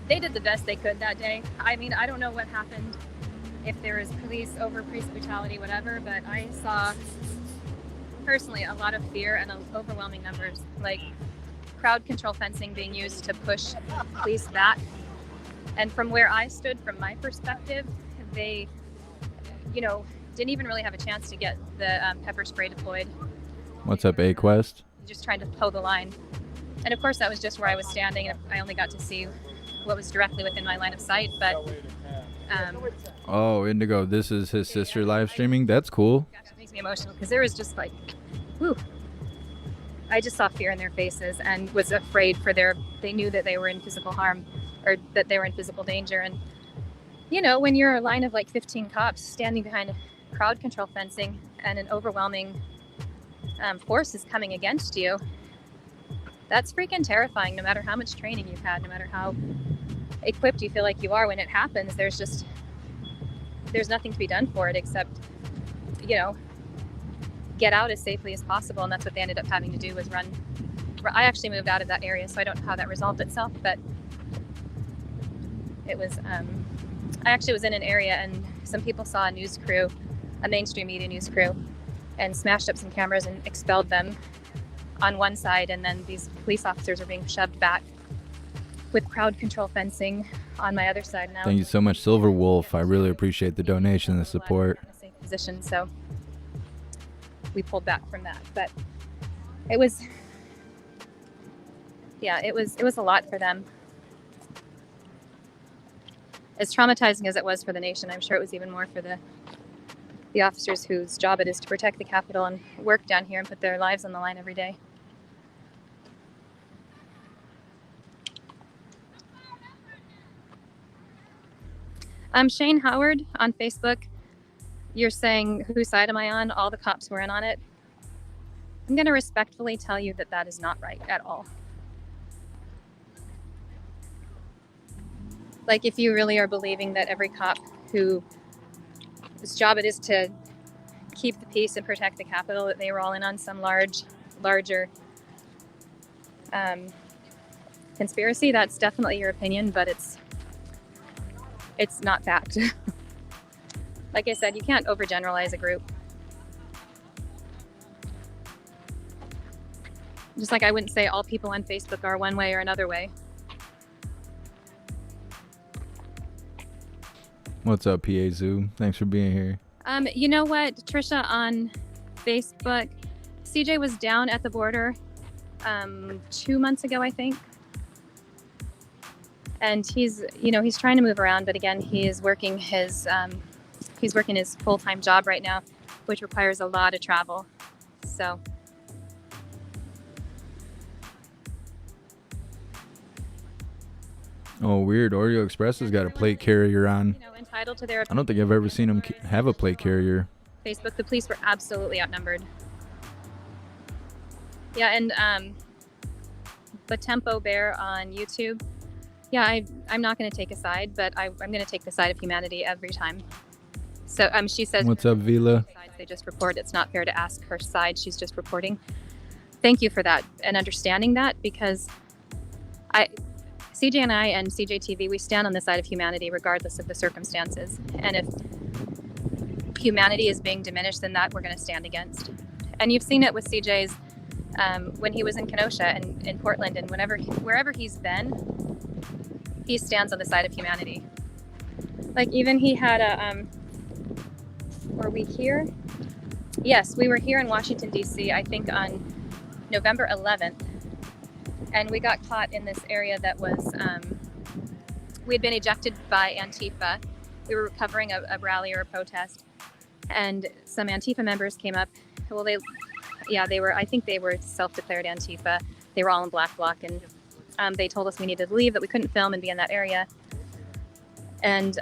they did the best they could that day. I mean, I don't know what happened, if there was police brutality, whatever, but I saw personally a lot of fear and overwhelming numbers, like crowd control fencing being used to push police back. And from where I stood, from my perspective, they, didn't even really have a chance to get the pepper spray deployed. What's up, A-Quest? Just trying to toe the line. And of course, that was just where I was standing, and I only got to see what was directly within my line of sight. But oh, Indigo, this is his sister live streaming. That's cool. gosh, it makes me emotional because there was just like, whew. I just saw fear in their faces and was afraid for they knew that they were in physical harm or that they were in physical danger. And, you know, when you're a line of like 15 cops standing behind crowd control fencing and an overwhelming force is coming against you, that's freaking terrifying. No matter how much training you've had, no matter how equipped you feel like you are, when it happens, there's nothing to be done for it except, you know, get out as safely as possible. And that's what they ended up having to do, was run. I actually moved out of that area, so I don't know how that resolved itself, but it was, I actually was in an area and some people saw a news crew, a mainstream media news crew, and smashed up some cameras and expelled them on one side, and then these police officers are being shoved back with crowd control fencing on my other side now. Thank you so much, Silver Wolf. I really appreciate the donation and the support. In a safe position, so we pulled back from that. But it was, yeah, it was a lot for them. As traumatizing as it was for the nation, I'm sure it was even more for the officers whose job it is to protect the Capitol and work down here and put their lives on the line every day. Shane Howard on Facebook, you're saying, whose side am I on? All the cops were in on it. I'm going to respectfully tell you that that is not right at all. Like, if you really are believing that every cop whose job it is to keep the peace and protect the Capitol, that they were all in on some larger conspiracy, that's definitely your opinion, but it's not fact. Like I said, you can't overgeneralize a group. Just like I wouldn't say all people on Facebook are one way or another way. What's up, PA Zoo? Thanks for being here. You know what, Trisha, on Facebook, CJ was down at the border 2 months ago, I think. And he's trying to move around, but again, he's working his full-time job right now, which requires a lot of travel. So. Oh, weird. Oreo Express has got a plate carrier on. Entitled to their. I don't think I've ever seen him have a plate carrier. Facebook, the police were absolutely outnumbered. Yeah, and the Tempo Bear on YouTube. Yeah, I'm not going to take a side, but I'm going to take the side of humanity every time. So she says. What's up, Vila? They just report. It's not fair to ask her side. She's just reporting. Thank you for that and understanding that, because CJ and I and CJTV, we stand on the side of humanity regardless of the circumstances. And if humanity is being diminished, then that we're going to stand against. And you've seen it with CJ's when he was in Kenosha and in Portland, and wherever he's been, he stands on the side of humanity. Like, even he had were we here? Yes, we were here in Washington, D.C., I think on November 11th. And we got caught in this area that was, we had been ejected by Antifa. We were covering a rally or a protest. And some Antifa members came up. Well, I think they were self-declared Antifa. They were all in black bloc, and they told us we needed to leave, that we couldn't film and be in that area. And,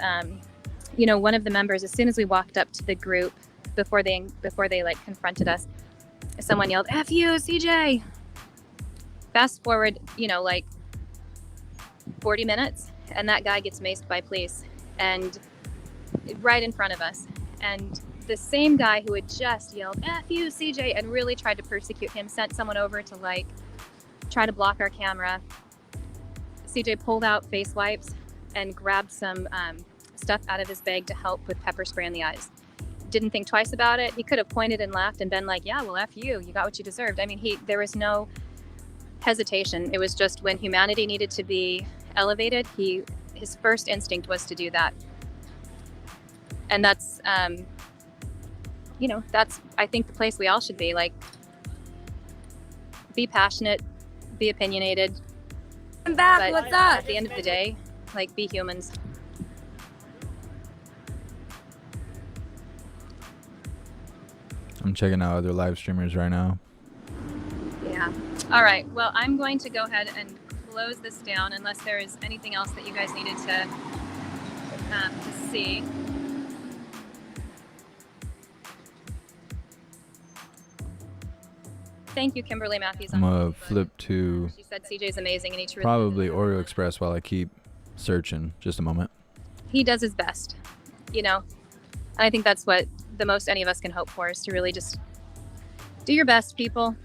one of the members, as soon as we walked up to the group, before they like confronted us, someone yelled, "F you, CJ!" Fast forward, like 40 minutes, and that guy gets maced by police, and right in front of us. And the same guy who had just yelled, "F you, CJ," and really tried to persecute him, sent someone over to try to block our camera. CJ pulled out face wipes and grabbed some stuff out of his bag to help with pepper spray in the eyes. Didn't think twice about it. He could have pointed and laughed and been like, "Yeah, well, F you. You got what you deserved." I mean, there was no hesitation. It was just when humanity needed to be elevated, his first instinct was to do that. And that's that's, I think, the place we all should be. Like, be passionate, be opinionated. I'm back. But What's up? at the end of the day, be humans. I'm checking out other live streamers right now. Yeah. Yeah. All right. Well, I'm going to go ahead and close this down unless there is anything else that you guys needed to see. Thank you, Kimberly Matthews. I'm gonna flip to She said CJ's amazing and he truly probably Oreo Express while I keep searching. Just a moment. he does his best, you know. I think that's what the most any of us can hope for, is to really just do your best, people.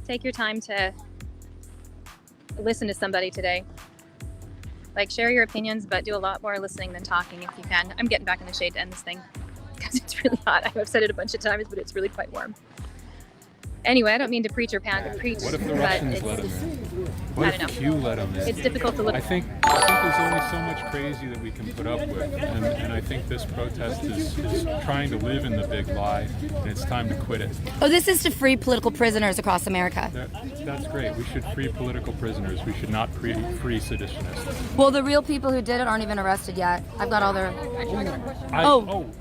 Take your time to listen to somebody today. Like, share your opinions, but do a lot more listening than talking if you can. I'm getting back in the shade to end this thing because it's really hot. I've said it a bunch of times, but it's really quite warm. Anyway, I don't mean to preach or preach, What if the but Russians let him in? What I if don't know. Q let him in? It's difficult to look. I think there's only so much crazy that we can put up with, and I think this protest is trying to live in the big lie, and it's time to quit it. Oh, this is to free political prisoners across America. That's great. We should free political prisoners. We should not free seditionists. Well, the real people who did it aren't even arrested yet. I've got all their...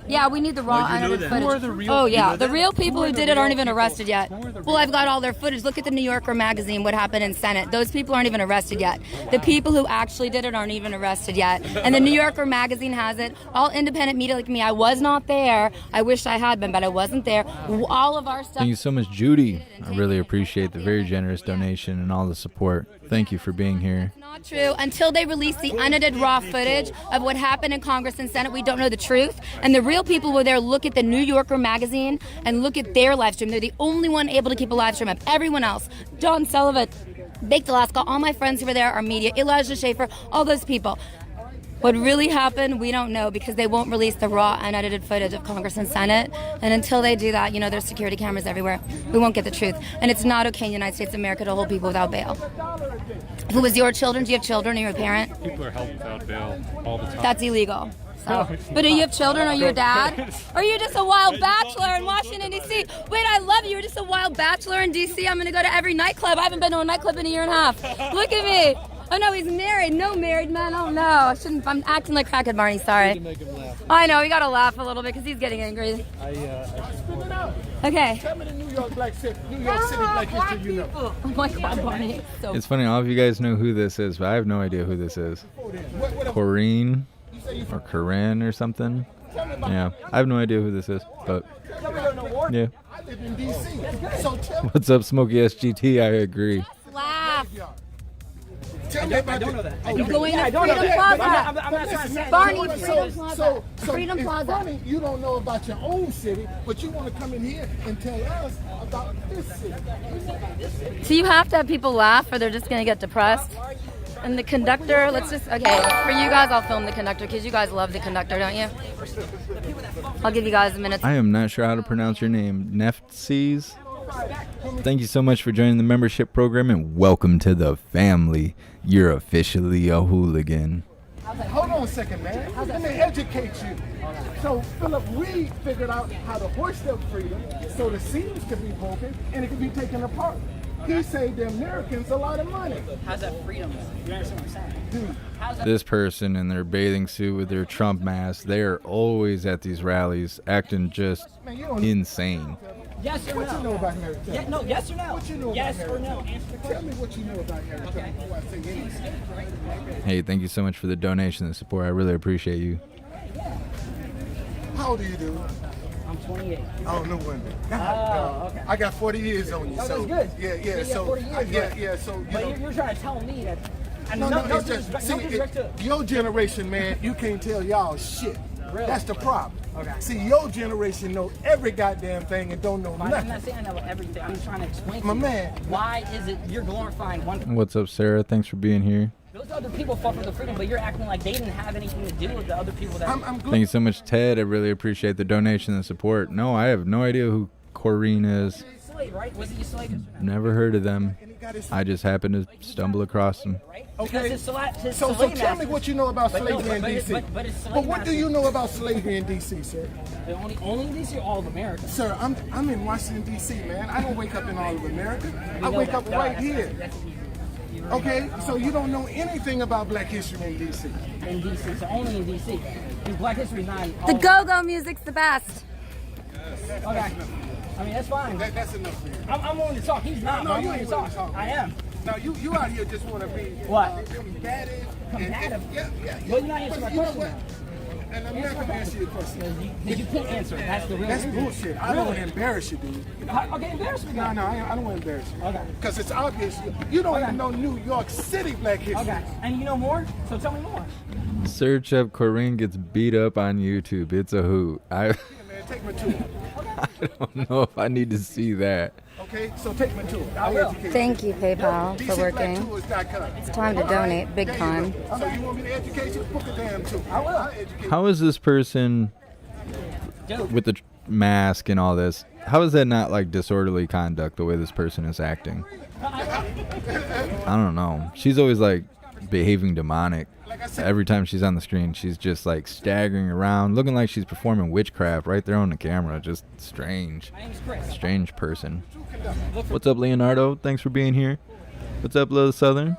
yeah, we need the raw unedited footage. Who are the real? Oh, yeah, the real people who did it aren't even arrested yet. Well, I've got all their footage. Look at the New Yorker magazine, what happened in Senate. Those people aren't even arrested yet. The people who actually did it aren't even arrested yet. And the New Yorker magazine has it. All independent media like me, I was not there. I wish I had been, but I wasn't there. All of our stuff... Thank you so much, Judy. I really appreciate the very generous donation and all the support. Thank you for being here. Not true. Until they release the unedited raw footage of what happened in Congress and Senate, we don't know the truth. And the real people were there. Look at the New Yorker magazine and look at their live stream. They're the only one able to keep a live stream up. Everyone else, Don Sullivan, Baked Alaska, all my friends who were there, our media, Elijah Schaefer, all those people. What really happened, we don't know, because they won't release the raw, unedited footage of Congress and Senate. And until they do that, you know, there's security cameras everywhere. We won't get the truth. And it's not okay in the United States of America to hold people without bail. If it was your children, do you have children? Are you a parent? People are held without bail all the time. That's illegal. So. But do you have children? Are you a dad? Or are you just a wild bachelor in Washington, D.C.? Wait, I love you. You're just a wild bachelor in D.C. I'm going to go to every nightclub. I haven't been to a nightclub in a year and a half. Look at me. Oh, no, he's married. No married man. Oh, no. I shouldn't. I'm acting like Crackhead Barney. Sorry. I know. We got to laugh a little bit because he's getting angry. Okay. Tell me the New York City Black history you know. Oh, my God, Barney. So It's funny, all of you guys know who this is, but I have no idea who this is. Corinne or Corinne or something. Yeah, I have no idea who this is, but yeah. I live in D.C. So tell me. What's up, Smokey SGT? I agree. laugh. Tell me about that. You're going to Freedom Plaza. I'm not trying to say Barney, Freedom Plaza. So Freedom it's Plaza. funny you don't know about your own city, but you want to come in here and tell us about this city. So you have to have people laugh or they're just going to get depressed. And the conductor, let's just, okay, for you guys, I'll film the conductor because you guys love the conductor, don't you? I'll give you guys a minute. I am not sure how to pronounce your name. Neftsees? Thank you so much for joining the membership program and welcome to the family. You're officially a hooligan. Hold on a second, man. Let me educate you. So, Philip, we figured out how to hoist up freedom so the seams could be broken and it could be taken apart. He saved the Americans a lot of money. How's that freedom? You understand what I'm saying? How's that? This person in their bathing suit with their Trump mask, they are always at these rallies acting just insane. Yes or What you no? know about Harry Tubman? No, yes or no? What you know Yes about or Harry no? Tubman? Answer the Tell question. me what you know about Harry Tubman before I say anything. Hey, thank you so much for the donation and support. I really appreciate you. How old are you, dude? I'm 28. Oh, no wonder. Oh, okay. I got 40 years on you. Oh, So that's good. Yeah. So you got 40 years, yeah. So you But know. you're trying to tell me that. I No, no, it's just disrespect, no disrespect to. your generation, man. You can't tell y'all shit. Really? That's the problem. Okay. See, your generation know every goddamn thing and don't know I'm nothing. not saying I know everything. I'm trying to explain to My you. man. Why is it you're glorifying one? What's up, Sarah? Thanks for being here. Those other people fought for the freedom, but you're acting like they didn't have anything to do with the other people that. I'm Thank you so much, Ted. I really appreciate the donation and support. No, I have no idea who Corinne is. Slave, right? Was he a slave? Yes or no? Never heard of them. I just happened to stumble across them. Right? Okay. Because his So slave tell me masters- what you know about But no, slavery in but- D.C. but his slave But what do you masters- know about slavery in D.C., sir? Only in DC or all of America? Sir, I'm in Washington, D.C., man. I don't wake up in all of America. I wake up right here. Okay, so you don't know anything about Black history in D.C. In DC, so only in DC. Because Black History is not. in The all- go-go music's the best. Okay. I mean, that's fine. That's enough for you. I'm willing to talk. He's not. No, but I'm you willing ain't to willing talk. to talk. I am. Now you out here just want to be What? combative. Combative? Yeah. Well, you're not answering my You know question. what? And I'm not going to answer your question. You can't answer. That's the real That's reason. bullshit. I don't want to embarrass you, dude. Okay, embarrass me. No, I don't want to embarrass you. Okay. Because it's obvious. You don't even know New York City Black history. Okay. And you know more? So tell me more. Search up Corinne gets beat up on YouTube. It's a hoot. Yeah, man, take me to it. I don't know if I need to see that. Okay, so take me to it. I'll educate you. Thank you, PayPal, for working. DCBlackTours.com. It's time to donate, big time. So you want me to educate you? Book a damn tour. I'll educate How is this person with the mask and all this? How is that not like disorderly conduct the way this person is acting? I don't know. She's always like behaving demonic. Every time she's on the screen, she's just like staggering around, looking like she's performing witchcraft right there on the camera. Just strange. Strange person. What's up, Leonardo? Thanks for being here. What's up, Little Southern?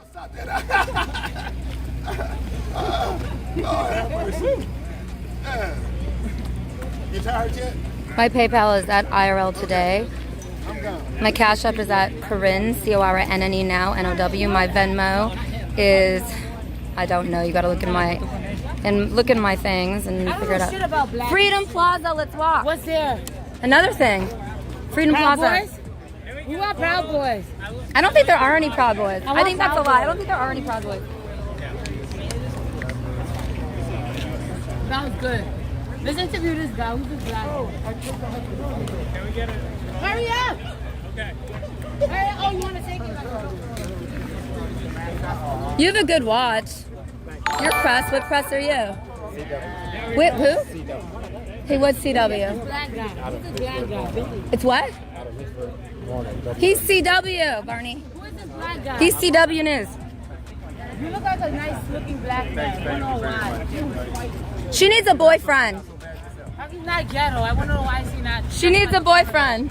You tired yet? My PayPal is at IRL today. I'm gone. My Cash App is at Corinne, CORINNE now, NOW. My Venmo is, I don't know. You got to look in my things and figure it out. Freedom Plaza, let's walk. What's there? Another thing. Freedom Proud Plaza. Boys? We want Proud Boys. I don't think there are any Proud Boys. I want think that's a Proud lie. I Boys. don't think there are any Proud Boys. That was good. Let's interview this guy. Who's this guy? Can we get it? Hurry up! Okay. Hurry up. Oh, you want to take it? You have a good watch. Your press. What press are you? Wait, who? Hey, what's CW? Black guy. Who's the black guy? It's what? He's CW, Barney. Who is this black guy? He's CW News. You look like a nice looking black guy. I don't know why. She needs a boyfriend. He's not ghetto. I want to know why is he not. She needs a boyfriend.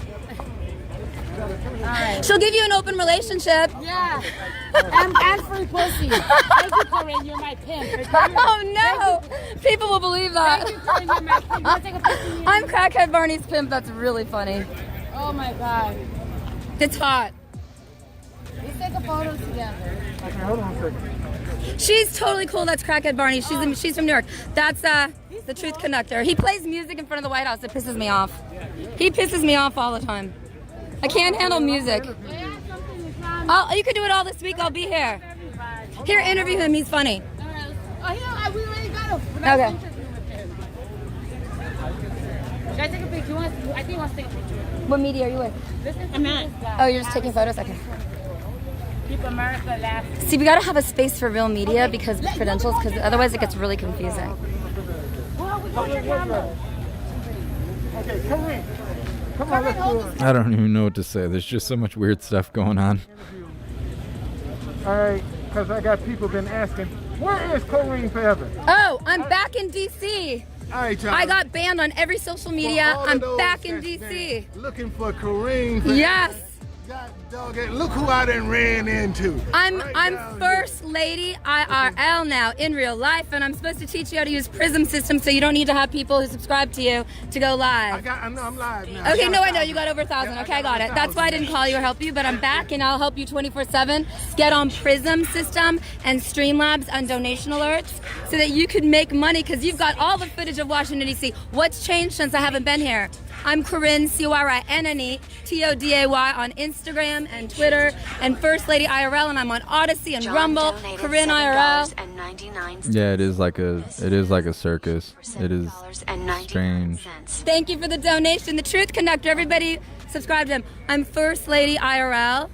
Alright. She'll give you an open relationship. Yeah. And free pussy. Thank you, Corinne. You're my pimp. Oh no! People will believe that. Thank you, Corinne. You're my pimp. You want to take a picture of me? I'm Crackhead Barney's pimp. That's really funny. Oh my God. It's hot. Let's take a photo together. Okay, hold on a second. She's totally cool. That's Crackhead Barney. She's from New York. That's the Truth Conductor. He plays music in front of the White House. It pisses me off. He pisses me off all the time. I can't handle music. Oh, you could do it all this week. I'll be here. Here, interview him. He's funny. Oh, we already got him. Okay. Should I take a picture? I think he wants to take a picture. What media are you with? I'm not. Oh, you're just taking photos? Okay. Keep America laughing. See, we gotta have a space for real media because credentials, because otherwise it gets really confusing. Well, we got your camera. Okay, Corinne. Come on, let's do it. I don't even know what to say. There's just so much weird stuff going on. All right, because I got people been asking, where is Corinne Forever? Oh, I'm back in DC. All right, y'all. I got banned on every social media. For all of I'm those back in that's DC. been looking for Corinne Forever. Yes. God dog it. Look who I done ran into. I'm Right down First Lady IRL now in real life, and I'm supposed to teach you how to use Prism system so you don't need to have people who subscribe to you to go live. I know I'm live now. Okay, no, I know you got over 1,000. Okay, I got it. That's why I didn't call you or help you, but I'm back and I'll help you 24/7. Get on Prism system and Streamlabs and donation alerts so that you can make money because you've got all the footage of Washington D.C. What's changed since I haven't been here? I'm Corinne, CORINNE, TODAY on Instagram and Twitter, and First Lady IRL, and I'm on Odyssey and Rumble. Corinne IRL. Yeah, it is like a circus. It is strange. Thank you for the donation. The Truth Conductor, everybody subscribe to him. I'm First Lady IRL,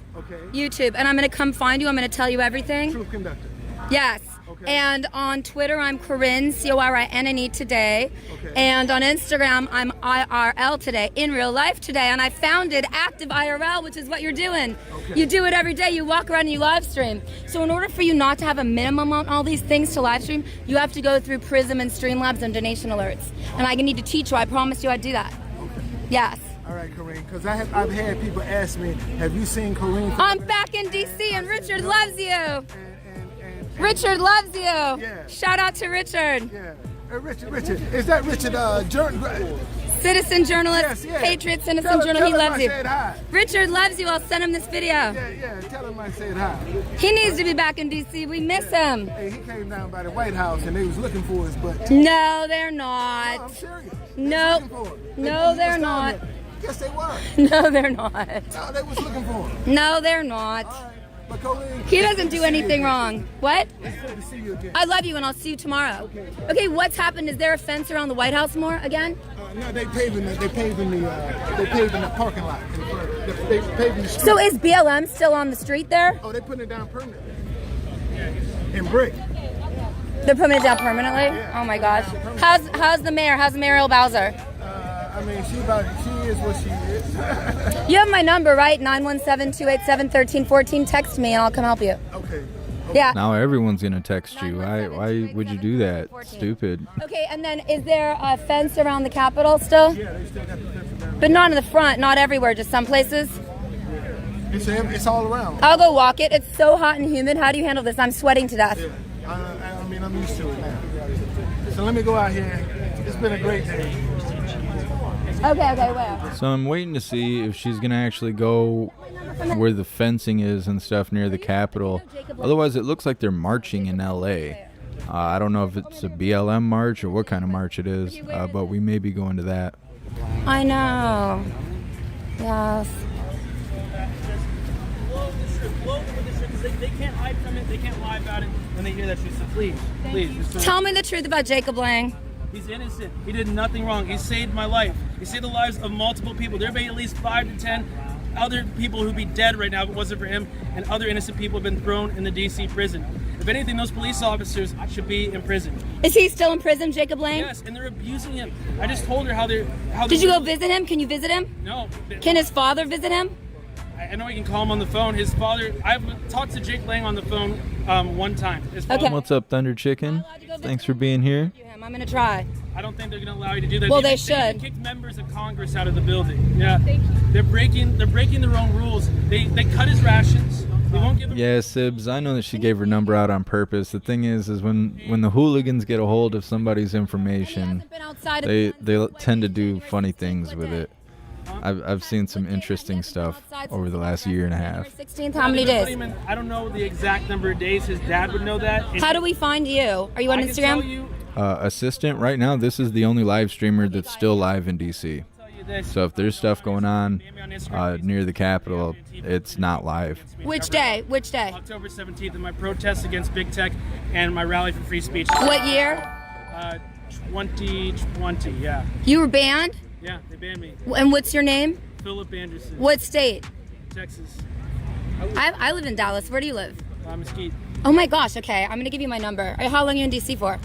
YouTube, and I'm going to come find you. I'm going to tell you everything. Truth Conductor. Yes. And on Twitter, I'm Corinne, CORINNE today. And on Instagram, I'm IRL today, in real life today. And I founded Active IRL, which is what you're doing. You do it every day. You walk around and you live stream. So in order for you not to have a minimum on all these things to live stream, you have to go through Prism and Streamlabs and donation alerts. And I need to teach you. I promised you I'd do that. Yes. All right, Corinne, because I've had people ask me, have you seen Corinne? I'm back in DC and Richard loves you. Richard loves you. Yeah. Shout out to Richard. Yeah. Richard. Is that Richard Jordan? Citizen journalist, Yes, yeah. patriot, citizen Tell him journalist. He I loves you. said hi. Richard loves you. I'll send him this video. Yeah, tell him I said hi. He needs to be back in D.C. We miss him. Hey, he came down by the White House and they was looking for his butt. No, they're No, not. I'm serious. No. Looking for him. No, He they're was down not. there. Yes, they were. No, they're not. No, they was looking for him. No, they're not. All right. But Colleen, He doesn't it's good do to see anything you wrong. again. What? It's good to see you again. I love you and I'll see you tomorrow. Okay, what's happened? Is there a fence around the White House more again? No, they paving the parking lot. They paving the street. So is BLM still on the street there? Oh, they putting it down permanently. In brick. They're putting it down permanently? Oh my gosh. How's the mayor? How's Mariel Bowser? I mean, she is what she is. You have my number, right? 917-287-1314. Text me and I'll come help you. Okay. Yeah. Now everyone's gonna text you. Why would you do that? Stupid. Okay, and then is there a fence around the Capitol still? Yeah, they still got the fence around. But not in the front, not everywhere, just some places? It's all around. I'll go walk it. It's so hot and humid. How do you handle this? I'm sweating to death. Yeah. I mean, I'm used to it now. So let me go out here. It's been a great day. Okay, where? So I'm waiting to see if she's gonna actually go where the fencing is and stuff near the Capitol. Otherwise, it looks like they're marching in LA. I don't know if it's a BLM march or what kind of march it is, but we may be going to that. I know. Yes. They can't hide from it. They can't lie about it when they hear that truth. So please. Tell me the truth about Jacob Lang. He's innocent. He did nothing wrong. He saved my life. He saved the lives of multiple people. There may be at least 5 to 10 other people who'd be dead right now if it wasn't for him, and other innocent people have been thrown in the DC prison. If anything, those police officers should be in prison. Is he still in prison, Jacob Lang? Yes, and they're abusing him. I just told her how they're. Did you go visit him? Can you visit him? No. Can his father visit him? I know I can call him on the phone. His father. I've talked to Jake Lang on the phone one time. His father, Okay. What's up, Thunder Chicken? Thanks for being here. I'm gonna try. I don't think they're going to allow you to do that. Well, they should. Kicked members of Congress out of the building. Yeah. They're breaking their own rules. They cut his rations. They won't give him. Yeah, Sibs, I know that she gave her number out on purpose. The thing is when the hooligans get a hold of somebody's information, they tend to do funny things with it. I've seen some interesting stuff over the last year and a half. 16th, how many days? I don't know the exact number of days. His dad would know that. How do we find you? Are you on I can tell Instagram? you, Assistant, right now, this is the only live streamer that's still live in DC. this. So if there's stuff going on near the Capitol, it's not live. Which day? Which day? October 17th, in my protest against big tech and my rally for free speech. What year? 2020, yeah. You were banned? Yeah, they banned me. And what's your name? Philip Anderson. What state? Texas. I live in Dallas. Where do you live? Mesquite. Oh my gosh, okay. I'm gonna give you my number. How long are you in DC for?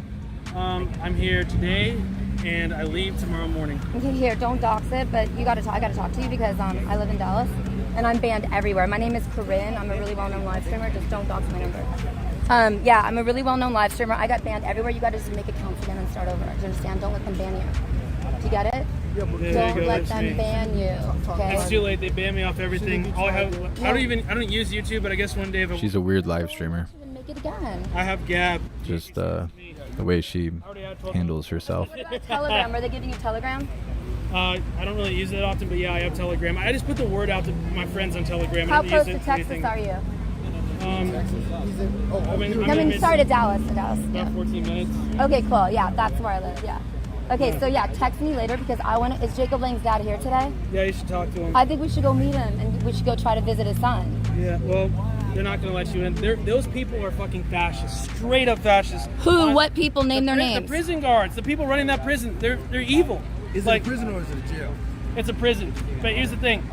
I'm here today, and I leave tomorrow morning. Okay, here, don't dox it, but I gotta talk to you because I live in Dallas and I'm banned everywhere. My name is Corinne. I'm a really well-known live streamer. Just don't dox my number. Yeah, I'm a really well-known live streamer. I got banned everywhere. You gotta just make accounts again and start over. Do you understand? Don't let them ban you. Do you get it? Don't let them ban you. Okay. It's too late. They banned me off everything. I don't use YouTube, but I guess one day if She's a weird live streamer. Make it again. I have Gab. Just the way she handles herself. What about Telegram? Are they giving you Telegram? I don't really use it often, but yeah, I have Telegram. I just put the word out to my friends on Telegram. How I don't close use to it for Texas anything. are you? I'm sorry, to Dallas. about Yeah. 14 minutes. Okay, cool. Yeah, that's where I live. Yeah. Okay, so yeah, text me later because I want to. Is Jacob Lang's dad here today? Yeah, you should talk to him. I think we should go meet him and we should go try to visit his son. Yeah, well, they're not going to let you in. Those people are fucking fascists. Straight up fascists. Who? What people? Name their The names. prison guards. The people running that prison. They're evil. Is it a prison or is it a jail? It's a prison. But here's the thing.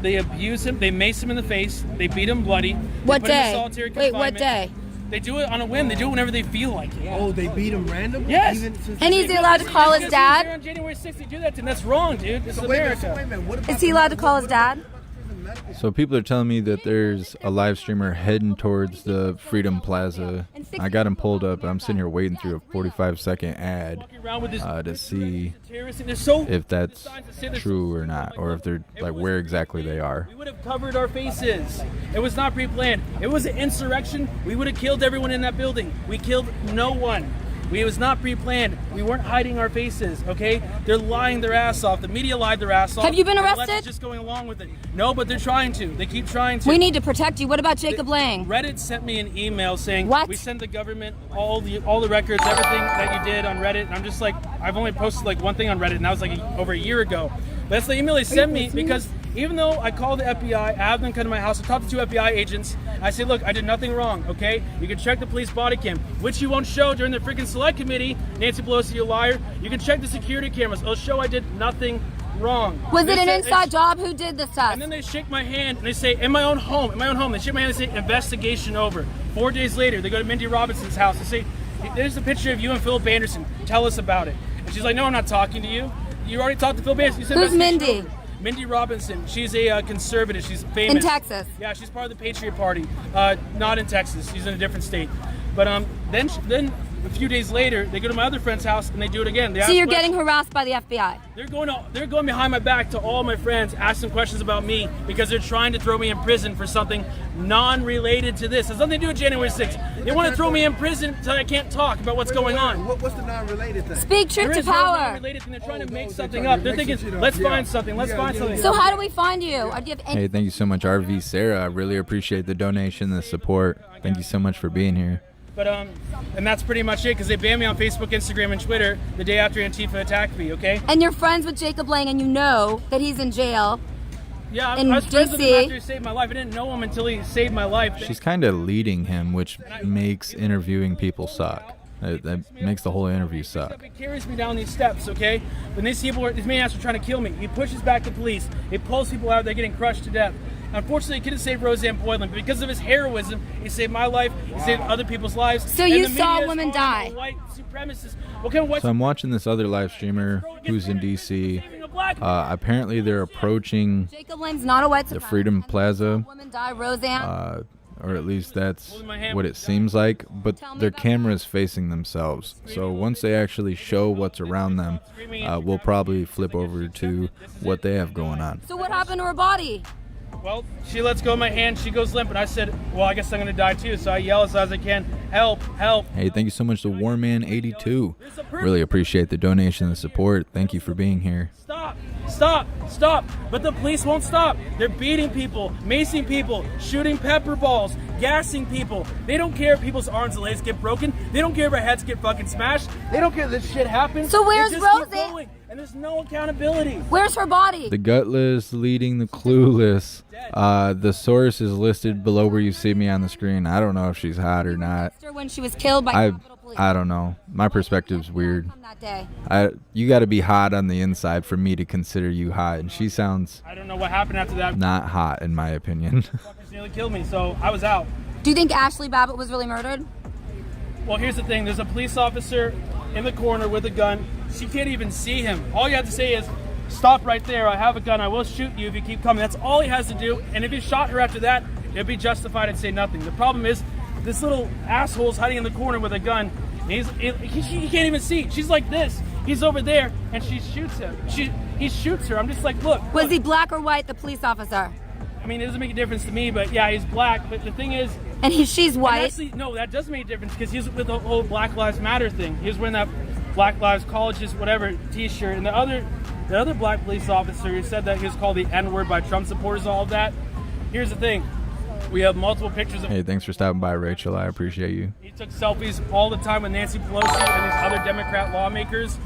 They abuse him. They mace him in the face. They beat him bloody. What put him in day? solitary Wait, what confinement. day? They do it on a whim. They do it whenever they feel like it. Oh, they beat him randomly? Yes. And he's allowed to call his Because he was dad? there on January 6th, they do that to him. That's wrong, dude. This is America. Wait a minute. What about Is he allowed to call his dad? So people are telling me that there's a live streamer heading towards the Freedom Plaza. I got him pulled up, and I'm sitting here waiting through a 45-second ad to see if that's true or not, or if they're like where exactly they are. We would have covered our faces. It was not pre-planned. It was an insurrection. We would have killed everyone in that building. We killed no one. It was not pre-planned. We weren't hiding our faces, okay? They're lying their ass off. The media lied their ass off. Have you been and the arrested? left's just going along with it. No, but they're trying to. They keep trying to. We need to protect you. What about Jacob Lang? Reddit sent me an email saying, What? we sent the government all the records, everything that you did on Reddit. And I'm just like, I've only posted like one thing on Reddit, and that was like over a year ago. But that's the email they sent me, because even though I called the FBI, I have them come to my house, I talked to 2 FBI agents. I say, look, I did nothing wrong, okay? You can check the police body cam, which you won't show during the freaking select committee. Nancy Pelosi, you liar. You can check the security cameras. It'll show I did nothing wrong. Was They it an say- inside job? Who did this to us? And then they shake my hand and they say, in my own home, they shake my hand and say, investigation over. 4 days later, they go to Mindy Robinson's house and say, there's a picture of you and Philip Anderson. Tell us about it. And she's like, no, I'm not talking to you. You already talked to Philip Anderson. You said Who's investigation Mindy? over. Mindy Robinson. She's a conservative. She's famous. In Texas. Yeah, she's part of the Patriot Party. Not in Texas. She's in a different state. But then a few days later, they go to my other friend's house and they do it again. They So ask you're questions. getting harassed by the FBI. They're going behind my back to all my friends, asking questions about me, because they're trying to throw me in prison for something non-related to this. It has nothing to do with January 6th. They want to throw me in prison so I can't talk about what's going on. What's the non-related thing? Speak truth There to is no power. non-related thing. They're trying to make something up. They're thinking, let's find something. Let's find something. So how do we find you? Or do you have any- Hey, thank you so much, RV Sarah. I really appreciate the donation, the support. Thank you so much for being here. But and that's pretty much it, because they banned me on Facebook, Instagram, and Twitter the day after Antifa attacked me. Okay? And you're friends with Jacob Lang, and you know that he's in jail. Yeah, In I was friends with him DC. after he saved my life. I didn't know him until he saved my life. She's kind of leading him, which makes interviewing people suck. That makes the whole interview suck. He carries me down these steps, okay? When these maniacs are trying to kill me, he pushes back the police. He pulls people out. They're getting crushed to death. Unfortunately, he couldn't save Roseanne Boylan, but because of his heroism, he saved my life. He saved other people's lives. So And you the saw media is women calling him die. a white supremacist. What kind of white So I'm watching this other live streamer who's in DC. Apparently they're approaching Jacob Lang's not a white the supremacist. Freedom Plaza, Women die, Roseanne. or at least that's what it seems like, but their camera is facing themselves. So once they actually show what's around them, we'll probably flip over to what they have going on. So what happened to her body? Well, she lets go of my hand. She goes limp, and I said, well, I guess I'm going to die too. So I yell as loud as I can, help, help. Hey, thank you so much to Warman82. Really appreciate the donation and the support. Thank you for being here. Stop, stop, stop. But the police won't stop. They're beating people, macing people, shooting pepper balls, gassing people. They don't care if people's arms and legs get broken. They don't care if our heads get fucking smashed. They don't care if this shit happens. So where's They just keep Rosie? going, and there's no accountability. Where's her body? The gutless leading the clueless. The source is listed below where you see me on the screen. I don't know if she's hot or not. When she was killed by Capitol Police. I don't know. My perspective's weird. That day. You got to be hot on the inside for me to consider you hot, and she sounds I don't know what happened after that. not hot in my opinion. Fuckers nearly killed me, so I was out. Do you think Ashley Babbitt was really murdered? Well, here's the thing. There's a police officer in the corner with a gun. She can't even see him. All you have to say is, stop right there. I have a gun. I will shoot you if you keep coming. That's all he has to do. And if he shot her after that, it'd be justified and say nothing. The problem is, this little asshole's hiding in the corner with a gun. And he can't even see. She's like this. He's over there, and she shoots him. He shoots her. I'm just like, look. Was he black or white, the police officer? I mean, it doesn't make a difference to me, but yeah, he's black. But the thing is, and she's white. Actually, no, that does make a difference, because he's with the whole Black Lives Matter thing. He was wearing that Black Lives Colleges whatever T-shirt, and the other black police officer who said that he was called the N-word by Trump supporters, all of that. Here's the thing: we have multiple pictures of. Hey, thanks for stopping by, Rachel. I appreciate you. He took selfies all the time with Nancy Pelosi and these other Democrat lawmakers.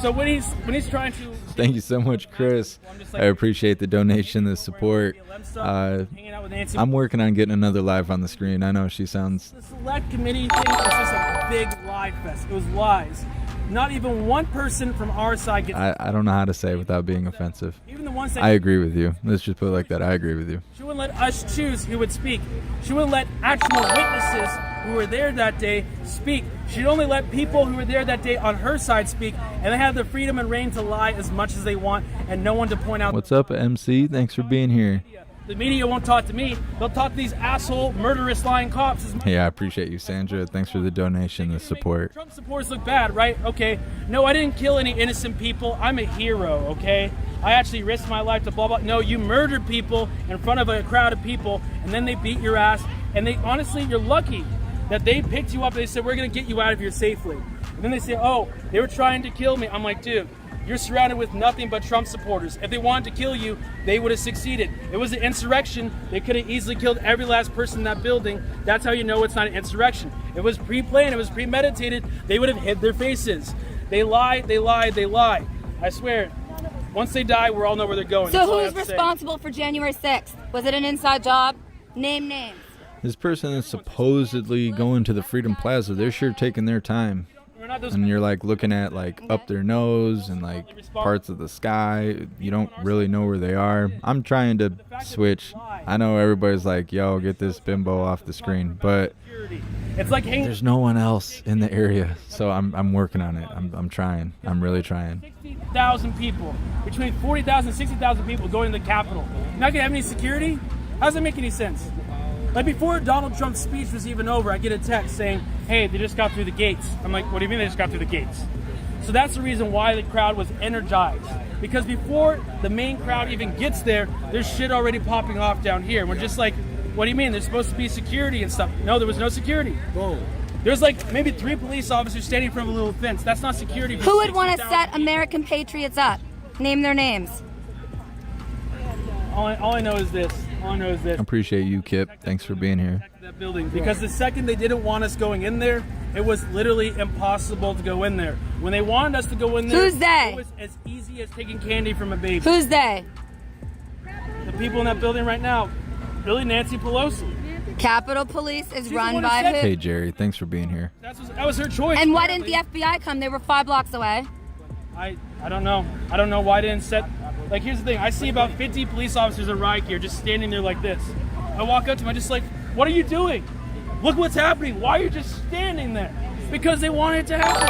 So when he's trying to. Thank you so much, Chris. I appreciate the donation, the support. I'm working on getting another live on the screen. I know she sounds. The select committee thing was just a big lie fest. It was lies. Not even one person from our side gets. I don't know how to say it without being offensive. Even the ones that. I agree with you. Let's just put it like that. I agree with you. She wouldn't let us choose who would speak. She wouldn't let actual witnesses who were there that day speak. She'd only let people who were there that day on her side speak, and they have the freedom and reign to lie as much as they want, and no one to point out. What's up, MC? Thanks for being here. The media won't talk to me. They'll talk to these asshole, murderous, lying cops. Hey, I appreciate you, Sandra. Thanks for the donation, the support. Trump supporters look bad, right? Okay. No, I didn't kill any innocent people. I'm a hero, okay? I actually risked my life to blah, blah. No, you murdered people in front of a crowd of people, and then they beat your ass. And they honestly, you're lucky that they picked you up. They said, we're going to get you out of here safely. And then they say, oh, they were trying to kill me. I'm like, dude, you're surrounded with nothing but Trump supporters. If they wanted to kill you, they would have succeeded. It was an insurrection. They could have easily killed every last person in that building. That's how you know it's not an insurrection. It was pre-planned. It was premeditated. They would have hid their faces. They lie, they lie, they lie. I swear, once they die, we all know where they're going. So who's responsible for January 6th? Was it an inside job? Name names. This person is supposedly going to the Freedom Plaza. They're sure taking their time. And you're like looking at like up their nose and like parts of the sky. You don't really know where they are. I'm trying to switch. I know everybody's like, yo, get this bimbo off the screen, but it's like there's no one else in the area. So I'm working on it. I'm trying. I'm really trying. 60,000 people, between 40,000 and 60,000 people going to the Capitol. You're not gonna have any security? How does that make any sense? Like before Donald Trump's speech was even over, I get a text saying, hey, they just got through the gates. I'm like, what do you mean they just got through the gates? So that's the reason why the crowd was energized. Because before the main crowd even gets there, there's shit already popping off down here. And we're just like, what do you mean? There's supposed to be security and stuff. No, there was no security. Whoa. There's like maybe 3 police officers standing in front of a little fence. That's not security. Who would want to set American patriots up? Name their names. All I know is this. I appreciate you, Kip. Thanks for being here. That building, because the second they didn't want us going in there, it was literally impossible to go in there. When they wanted us to go in there, who's they? It was as easy as taking candy from a baby. Who's they? The people in that building right now. Really, Nancy Pelosi. Capitol Police is run by who? Hey, Jerry. Thanks for being here. That was her choice. And why didn't the FBI come? They were 5 blocks away. I don't know. I don't know why they didn't set. Like, here's the thing. I see about 50 police officers in riot gear just standing there like this. I walk up to them. I'm just like, what are you doing? Look what's happening. Why are you just standing there? Because they want it to happen.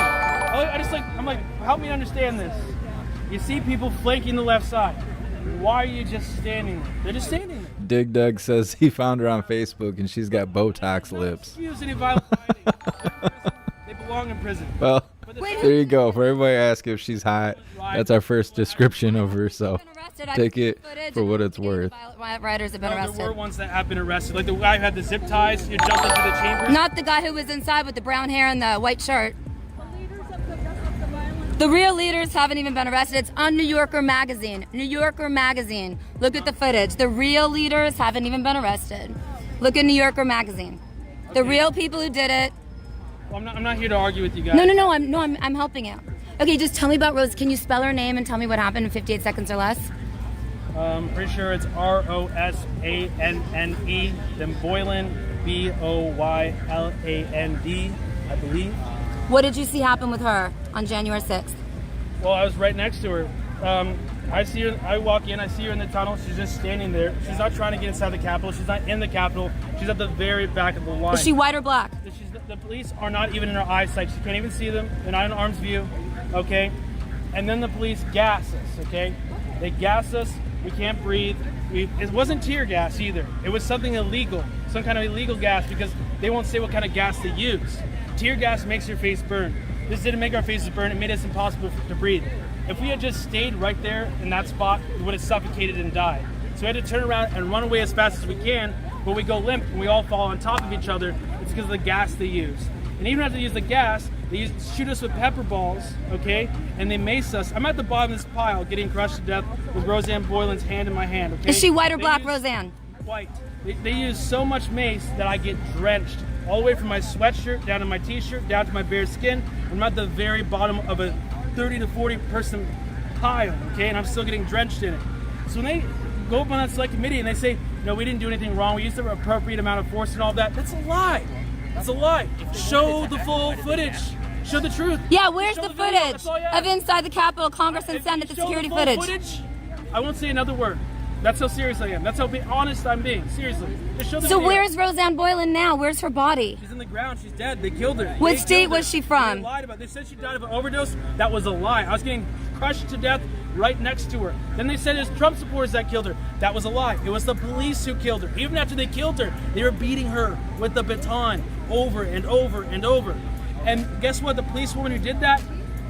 I'm like, help me understand this. You see people flanking the left side. Why are you just standing there? They're just standing there. Dig Dug says he found her on Facebook and she's got Botox lips. They belong in prison. Well, there you go. For everybody asking if she's hot, that's our first description of her. So take it for what it's worth. Riot riders have been arrested. There were ones that have been arrested. Like the guy who had the zip ties, you jumped into the chambers. Not the guy who was inside with the brown hair and the white shirt. The real leaders haven't even been arrested. It's on New Yorker magazine. New Yorker magazine. Look at the footage. The real leaders haven't even been arrested. Look at New Yorker magazine. The real people who did it. Well, I'm not here to argue with you guys. No. I'm helping you. Okay, just tell me about Rose. Can you spell her name and tell me what happened in 58 seconds or less? Pretty sure it's Rosanne, then Boylan, Boyland, I believe. What did you see happen with her on January 6th? Well, I was right next to her. I see her. I walk in. I see her in the tunnel. She's just standing there. She's not trying to get inside the Capitol. She's not in the Capitol. She's at the very back of the line. Is she white or black? The police are not even in her eyesight. She can't even see them. They're not in arm's view. Okay. And then the police gas us. Okay. They gas us. We can't breathe. It wasn't tear gas either. It was something illegal, some kind of illegal gas, because they won't say what kind of gas they use. Tear gas makes your face burn. This didn't make our faces burn. It made us impossible to breathe. If we had just stayed right there in that spot, we would have suffocated and died. So we had to turn around and run away as fast as we can, but we go limp and we all fall on top of each other. It's because of the gas they use. And even after they use the gas, they shoot us with pepper balls, okay? And they mace us. I'm at the bottom of this pile getting crushed to death with Rosanne Boylan's hand in my hand, okay? Is she white or black, Rosanne? White. They use so much mace that I get drenched all the way from my sweatshirt down to my t-shirt, down to my bare skin. I'm at the very bottom of a 30 to 40 person pile, okay? And I'm still getting drenched in it. So when they go up on that select committee and they say, no, we didn't do anything wrong, we used the appropriate amount of force and all that, that's a lie. That's a lie. Show the full footage. Show the truth. Yeah, where's the footage of inside the Capitol, Congress, and Senate, the security footage? I won't say another word. That's how serious I am. That's how honest I'm being. Seriously. Just show the So video. where's Rosanne Boylan now? Where's her body? She's in the ground. She's dead. They killed her. What state was she from? They lied about it. They said she died of an overdose. That was a lie. I was getting crushed to death right next to her. Then they said it was Trump supporters that killed her. That was a lie. It was the police who killed her. Even after they killed her, they were beating her with the baton over and over and over. And guess what? The police woman who did that,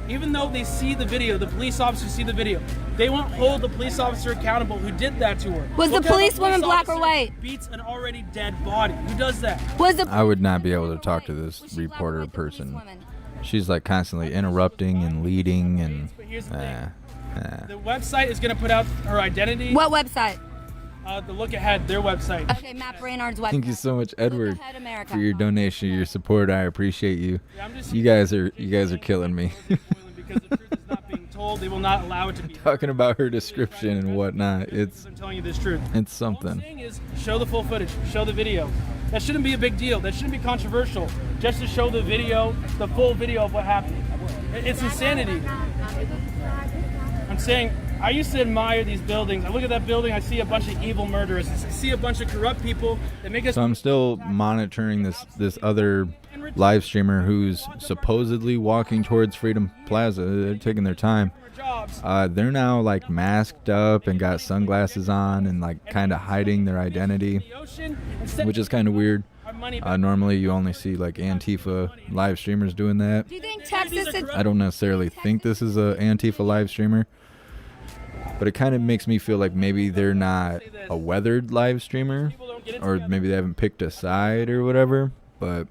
even though they see the video, the police officers see the video, they won't hold the police officer accountable who did that to her. Was the police woman black or white? Beats an already dead body. Who does that? I would not be able to talk to this reporter person. She's like constantly interrupting and leading and. But here's the thing. The website is going to put out her identity. What website? The Look Ahead, their website. Okay, Matt Brainard's website. Thank you so much, Edward, Look Ahead America. for your donation, your support. I appreciate you. Yeah, I'm just You guys are killing me. because the truth is not being told. They will not allow it to be. Talking about her description and whatnot, I'm telling you this truth. it's All I'm something. saying is show the full footage, show the video. That shouldn't be a big deal. That shouldn't be controversial. Just to show the video, the full video of what happened. It's insanity. I'm saying, I used to admire these buildings. I look at that building, I see a bunch of evil murderers. I see a bunch of corrupt people that make us. So I'm still monitoring this other live streamer who's supposedly walking towards Freedom Plaza. They're taking their time. They're now like masked up and got sunglasses on and like kind of hiding their identity, which is kind of weird. Normally you only see like Antifa live streamers doing that. Do you think Texas is... I don't necessarily think this is a Antifa live streamer, but it kind of makes me feel like maybe they're not a weathered live streamer, or maybe they haven't picked a side or whatever. But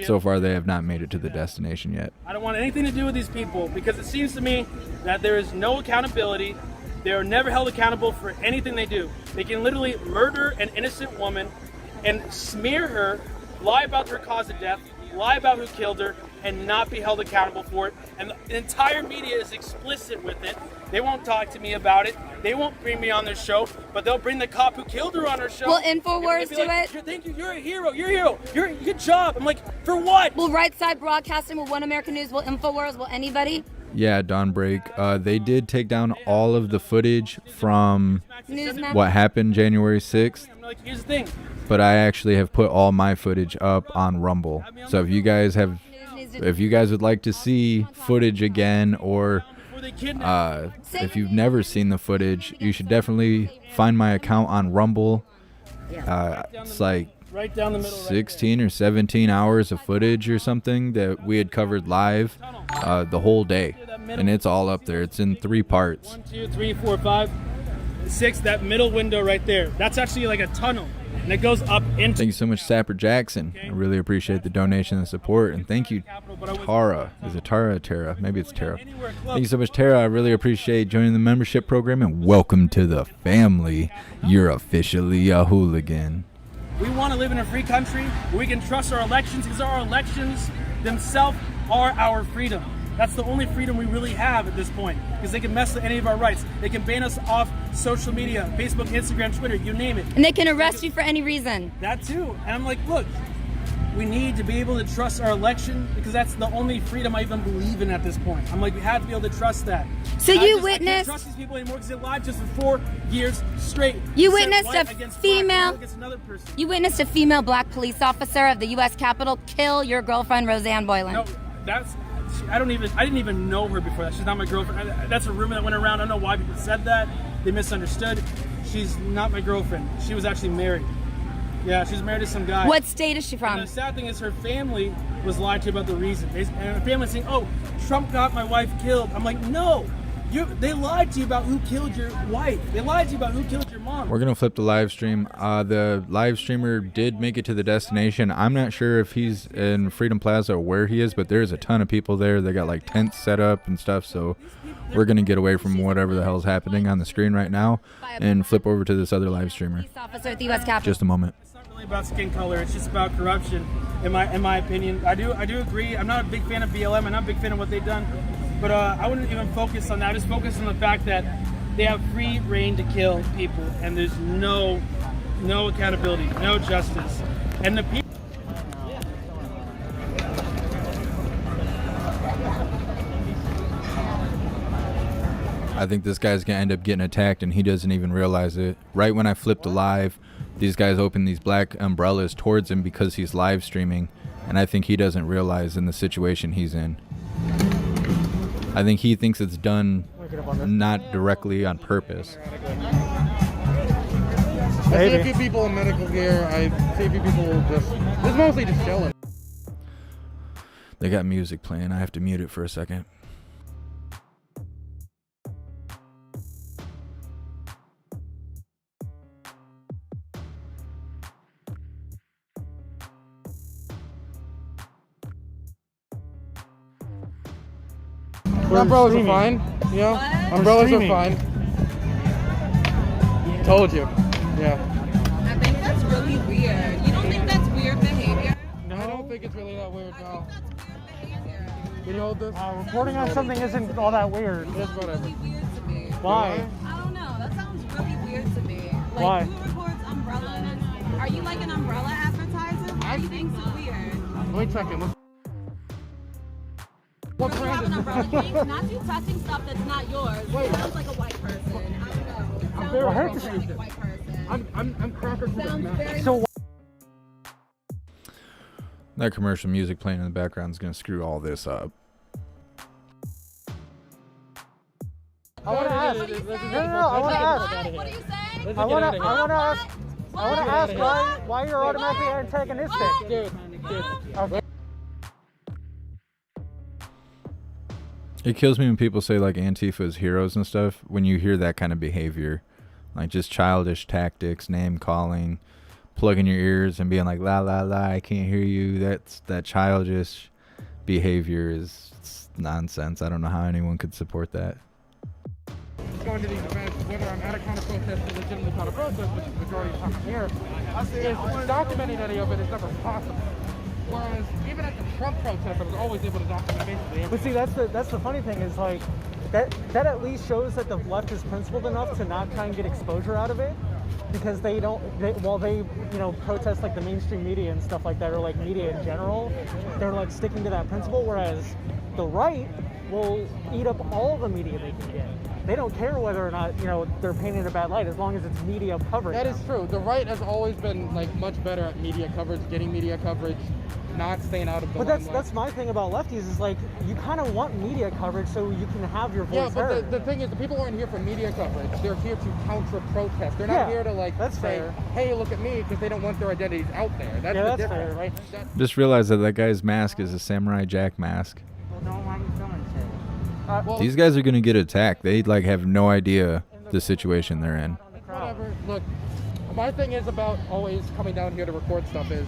so far they have not made it to the destination yet. I don't want anything to do with these people because it seems to me that there is no accountability. They are never held accountable for anything they do. They can literally murder an innocent woman and smear her, lie about her cause of death, lie about who killed her, and not be held accountable for it. And the entire media is explicit with it. They won't talk to me about it. They won't bring me on their show, but they'll bring the cop who killed her on her show. Will InfoWars do it? Thank you. You're a hero. You're a hero. Good job. I'm like, for what? Will Right Side Broadcasting, will One American News, will InfoWars, will anybody? Yeah, Dawnbreak. They did take down all of the footage from Newsmax? what happened January 6th. I'm like, here's the thing. But I actually have put all my footage up on Rumble. So if you guys would like to see footage again, or if you've never seen the footage, you should definitely find my account on Rumble. It's like Right down the middle, 16 or 17 hours of footage or something that we had covered live the whole day. And it's all up there. It's in 3 parts. 1, 2, 3, 4, 5, 6. That middle window right there. That's actually like a tunnel. And it goes up into... Thank you so much, Sapper Jackson. I really appreciate the donation and support. And thank you, Tara. Is it Tara or Tara? Maybe it's Tara. Thank you so much, Tara. I really appreciate joining the membership program. And welcome to the family. You're officially a hooligan. We want to live in a free country where we can trust our elections, because our elections themselves are our freedom. That's the only freedom we really have at this point, because they can mess with any of our rights. They can ban us off social media, Facebook, Instagram, Twitter, you name it. And they can arrest you for any reason. That too. And I'm like, look, we need to be able to trust our election, because that's the only freedom I even believe in at this point. I'm like, we have to be able to trust that. So you witnessed... I can't trust these people anymore because they lied just for 4 years straight. You witnessed a female... You witnessed a female black police officer of the U.S. Capitol kill your girlfriend, Roseanne Boylan. No, that's... I didn't even know her before that. She's not my girlfriend. That's a rumor that went around. I don't know why people said that. They misunderstood. She's not my girlfriend. She was actually married. Yeah, she's married to some guy. What state is she from? And the sad thing is her family was lied to about the reason. And her family saying, oh, Trump got my wife killed. I'm like, no. They lied to you about who killed your wife. They lied to you about who killed your mom. We're going to flip the live stream. The live streamer did make it to the destination. I'm not sure if he's in Freedom Plaza or where he is, but there's a ton of people there. They got like tents set up and stuff. So we're going to get away from whatever the hell's happening on the screen right now and flip over to this other live streamer. Officer at the U.S. Capitol. Just a moment. It's not really about skin color. It's just about corruption, in my opinion. I do agree. I'm not a big fan of BLM. I'm not a big fan of what they've done. But I wouldn't even focus on that. I just focus on the fact that they have free reign to kill people, and there's no accountability, no justice. And the people... I think this guy's going to end up getting attacked, and he doesn't even realize it. Right when I flipped the live, these guys open these black umbrellas towards him because he's live streaming, and I think he doesn't realize in the situation he's in. I think he thinks it's done not directly on purpose. I see a few people in medical gear. I see a few people it's mostly just chilling. They got music playing. I have to mute it for a second. Umbrellas are fine. You know, umbrellas are fine. Told you. Yeah. I think that's really weird. You don't think that's weird behavior? No, I don't think it's really that weird. No. Can you hold this? Reporting on something isn't all that weird. It's whatever. Why? I don't know. That sounds really weird to me. Like, Why? who records umbrellas? Are you like an umbrella advertiser? Why do you think so weird? Wait a second. What You brand have is an it? umbrella case, not you touching stuff that's not yours. Wait. Sounds like a white person. I don't know. It sounds very like confused. a white person. I'm cracker for Sounds this very So That commercial music playing in the background is going to screw all this up. I want to ask. No, I want to ask. What are you saying? I want to ask. I want to ask why you're automatically antagonistic. Dude. Okay. It kills me when people say like Antifa is heroes and stuff. When you hear that kind of behavior, like just childish tactics, name calling, plugging your ears and being like la la la, I can't hear you. That childish behavior is nonsense. I don't know how anyone could support that. Going to these events, whether I'm at a counter protest or legitimately counter protest, which is the majority of the time here, is documenting any of it is never possible. Whereas even at the Trump protest, I was always able to document basically But see, that's the funny thing is like that at least shows that the left is principled enough to not try and get exposure out of it, because they protest like the mainstream media and stuff like that, or like media in general, they're like sticking to that principle, whereas the right will eat up all the media they can get. They don't care whether or not, they're painted in a bad light, as long as it's media coverage. That is true. The right has always been like much better at media coverage, getting media coverage, not staying out of the But limelight. that's my thing about lefties is like you kind of want media coverage so you can have your voice but heard. the thing is, the people aren't here for media coverage. They're here to counter protest. They're not here to that's say, fair. hey, look at me, because they don't want their identities out there. That's the difference, fair. right? Just realize that guy's mask is a Samurai Jack mask. These guys are gonna get attacked. They like have no idea the situation they're in. Whatever. Look, my thing is about always coming down here to record stuff is,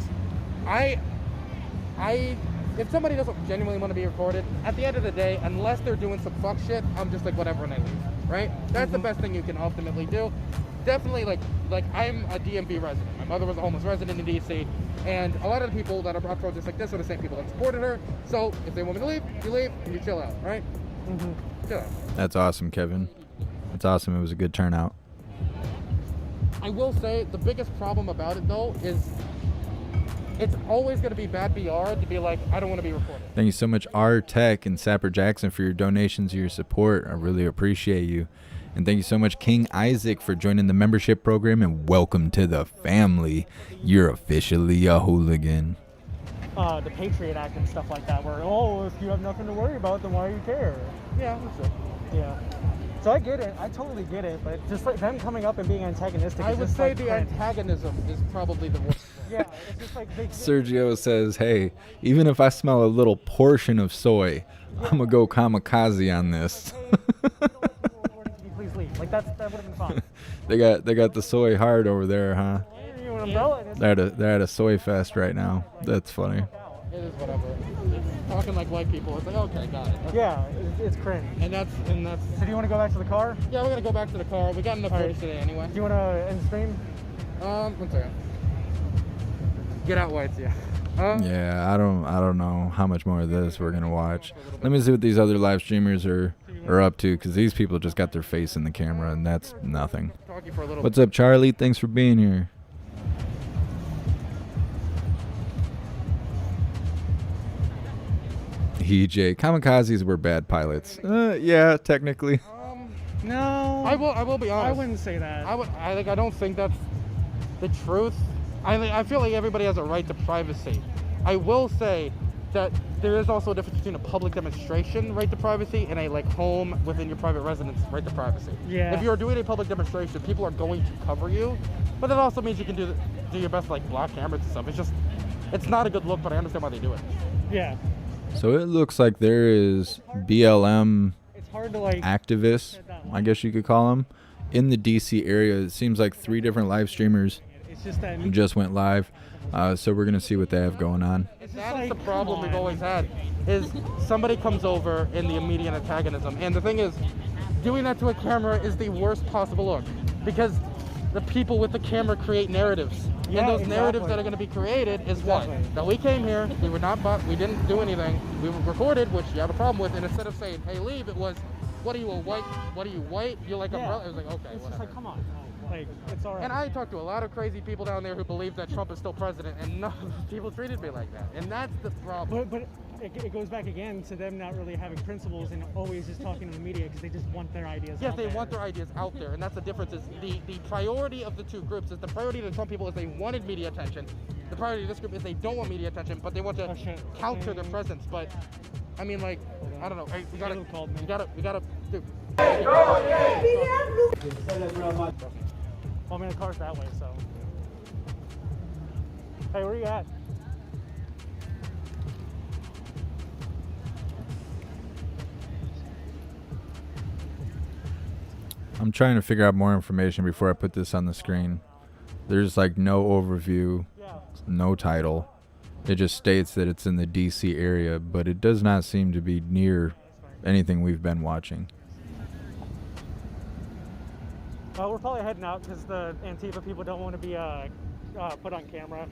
if somebody doesn't genuinely want to be recorded, at the end of the day, unless they're doing some fuck shit, I'm just like whatever and I leave. Right? That's the best thing you can ultimately do. Definitely, like I'm a DMV resident. My mother was a homeless resident in DC, and a lot of the people that are brought projects like this are the same people that supported her. So if they want me to leave, you leave and you chill out, right? Chill out. That's awesome, Kevin. That's awesome. It was a good turnout. I will say the biggest problem about it though is it's always going to be bad PR to be like, I don't want to be recorded. Thank you so much, R Tech and Sapper Jackson, for your donations, your support. I really appreciate you. And thank you so much, King Isaac, for joining the membership program, and welcome to the family. You're officially a hooligan. The Patriot Act and stuff like that, where, if you have nothing to worry about, then why do you care? Yeah, that's it. Yeah. So I get it. I totally get it. But just like them coming up and being antagonistic. I is would just say like the cringe. antagonism is probably the worst. Yeah, it's just like Sergio says, hey, even if I smell a little portion of soy, I'm going to go kamikaze on this. Please leave. Like that would have been fun. They got the soy hard over there, huh? You want an umbrella? They're at a soy fest right now. That's funny. It is whatever. It's talking like white people. It's like, okay, got it. Okay. Yeah, it's cringe. And that's. So do you want to go back to the car? Yeah, we're gonna go back to the car. We got enough All right. footage today anyway. Do you want to end stream? 1 second. Get out, whites. Yeah. Yeah, I don't know how much more of this we're gonna watch. Let me see what these other live streamers are up to, because these people just got their face in the camera and that's nothing. What's up, Charlie? Thanks for being here. EJ, kamikazes were bad pilots. Yeah, technically. No. I will be honest. I wouldn't say that. I don't think that's the truth. I feel like everybody has a right to privacy. I will say that there is also a difference between a public demonstration right to privacy and a home within your private residence right to privacy. Yeah. If you're doing a public demonstration, people are going to cover you, but that also means you can do your best block cameras and stuff. It's not a good look, but I understand why they do it. Yeah. So it looks like there is BLM It's hard to activists, I guess you could call them, in the DC area. It seems like 3 different live streamers It's just that just went live. So we're going to see what they have going on. It's That is like, the problem come we've on. always had, is somebody comes over in the immediate antagonism. And the thing is, doing that to a camera is the worst possible look, because the people with the camera create narratives. Yeah, and those narratives exactly. that are going to be created is what? Exactly. That we came here, we didn't do anything, we recorded, which you have a problem with, and instead of saying, hey, leave, it was, what are you, a white, what are you, white? You're like umbrella. It was like, okay, It's just whatever. like, come on. Like, it's all right. And I talked to a lot of crazy people down there who believe that Trump is still president, and none of those people treated me like that. And that's the problem. But it goes back again to them not really having principles and always just talking to the media because they just want their ideas Yes, out they there. want their ideas out there, and that's the difference. Is the priority of the two groups is the priority of the Trump people is they wanted media attention. The priority of this group is they don't want media attention, but they want to counter their presence. But I mean, like, I don't know. Hey, we gotta, do. Well, I mean, the car's that way, so. Hey, where you at? I'm trying to figure out more information before I put this on the screen. There's like no overview, no title. It just states that it's in the DC area, but it does not seem to be near anything we've been watching. We're probably heading out because the Antifa people don't want to be put on camera.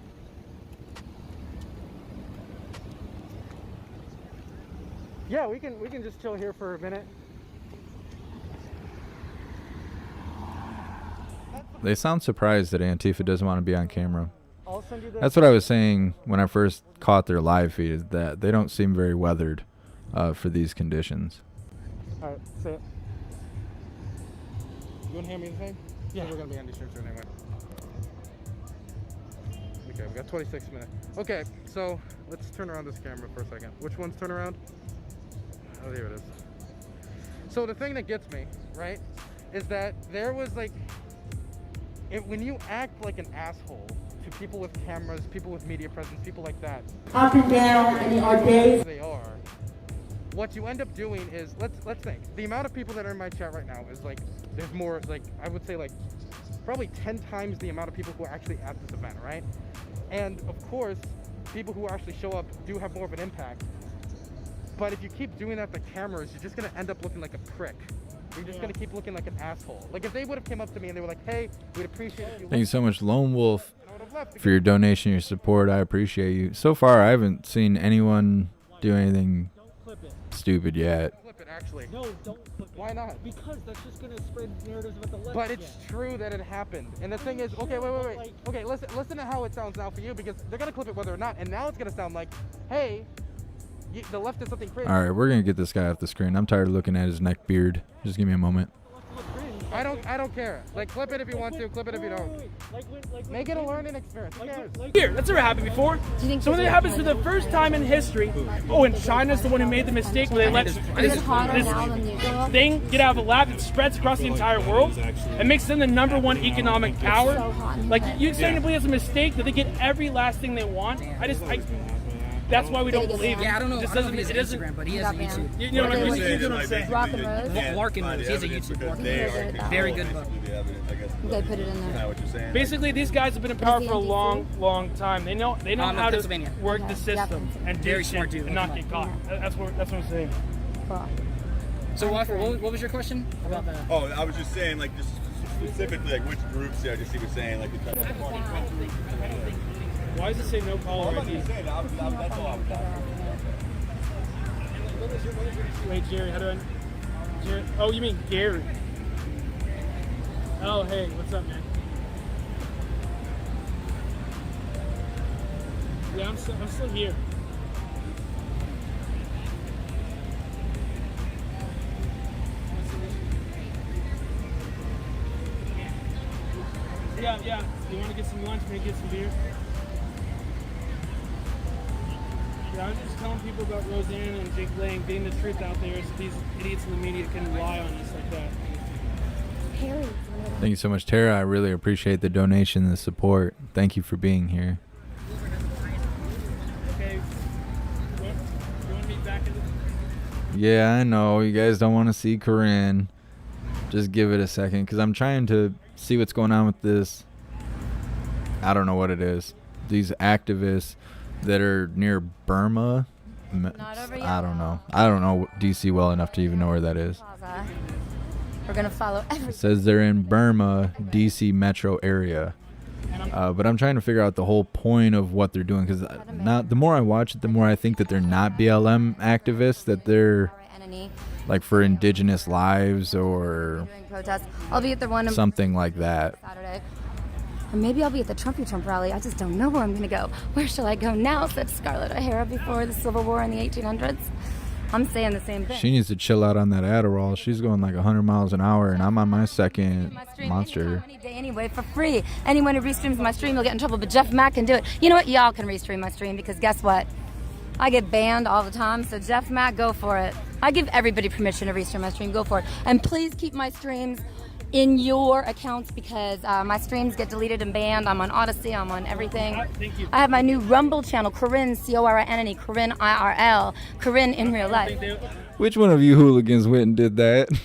Yeah, we can just chill here for a minute. They sound surprised that Antifa doesn't want to be on camera. I'll send you the. That's what I was saying when I first caught their live feed, is that they don't seem very weathered for these conditions. All right, see it. You want to hand me the thing? Yeah, we're gonna be on these shirts anyway. Okay, we got 26 minutes. Okay, so let's turn around this camera for a second. Which one's turn around? Oh, there it is. So the thing that gets me, right, is that there was like, when you act like an asshole to people with cameras, people with media presence, people like that, up and down in our days. They are. What you end up doing is, let's think. The amount of people that are in my chat right now is like, there's more, like, I would say like, probably 10 times the amount of people who are actually at this event, right? And of course, people who actually show up do have more of an impact. But if you keep doing that to cameras, you're just gonna end up looking like a prick. You're just gonna keep looking like an asshole. Like if they would have came up to me and they were like, hey, we'd appreciate you. Thank you so much, Lone Wolf, for your donation, your support. I appreciate you. So far, I haven't seen anyone do anything stupid yet. Flip it, actually. No, don't flip it. Why not? Because that's just gonna spread narratives about the left. But it's true that it happened. And the thing is, okay, wait. Okay, listen to how it sounds now for you, because they're gonna clip it whether or not, and now it's gonna sound like, hey, the left did something crazy. All right, we're gonna get this guy off the screen. I'm tired of looking at his neck beard. Just give me a moment. I don't care. Like, clip it if you want to, clip it if you don't. Make it a learning experience. Who cares? Here, that's never happened before. So when it happens for the first time in history, and China's the one who made the mistake where they let this thing get out of a lab that spreads across the entire world and makes them the #1 economic power. Like, you saying to believe it's a mistake that they get every last thing they want? That's why we don't believe it. Yeah, I don't know. It just I don't know doesn't. if It it's doesn't. Instagram, but he has a YouTube. You know what I mean? You know what I'm saying? Rock and Rose. Larkin Rose. He has a YouTube. Very good book. Okay, put it in there. Basically, these guys have been in power for a long time. They know how to Pennsylvania. work the system and do Very shit smart dude. and not get caught. That's what I'm saying. So, Waffle, what was your question about that? Oh, I was just saying, like, just specifically, like, which groups there, just he was saying, like, Why does it say no caller ID? that's all I was asking. Wait, Jerry, how do I... Jerry? Oh, you mean Gary. Oh, hey, what's up, man? Yeah, I'm still here. Yeah. You want to get some lunch, maybe get some beer? Yeah, I was just telling people about Roseanne and Jake Lang, getting the truth out there so these idiots in the media can lie on us like that. Thank you so much, Tara. I really appreciate the donation and the support. Thank you for being here. Okay, you want to meet back at the... Yeah, I know. You guys don't want to see Corinne. Just give it a second, because I'm trying to see what's going on with this. I don't know what it is. These activists that are near Burma. I don't know. I don't know DC well enough to even know where that is. We're gonna follow everything. It says they're in Burma, DC metro area. But I'm trying to figure out the whole point of what they're doing, because the more I watch it, the more I think that they're not BLM activists, that they're like for indigenous lives or I'll be at the one something like that. Saturday. Or maybe I'll be at the Trump rally. I just don't know where I'm going to go. Where shall I go now? Said Scarlett O'Hara before the Civil War in the 1800s. I'm saying the same thing. She needs to chill out on that Adderall. She's going like 100 miles an hour, and I'm on my second monster. Any day anyway, for free. Anyone who restreams my stream will get in trouble, but Jeff Mack can do it. You know what? Y'all can restream my stream, because guess what? I get banned all the time, so Jeff Mack, go for it. I give everybody permission to restream my stream. Go for it. And please keep my streams in your accounts, because my streams get deleted and banned. I'm on Odyssey, I'm on everything. I have my new Rumble channel, Corinne, C-O-R-I-N-N-E, Corinne IRL, Corinne in real life. Which one of you hooligans went and did that? To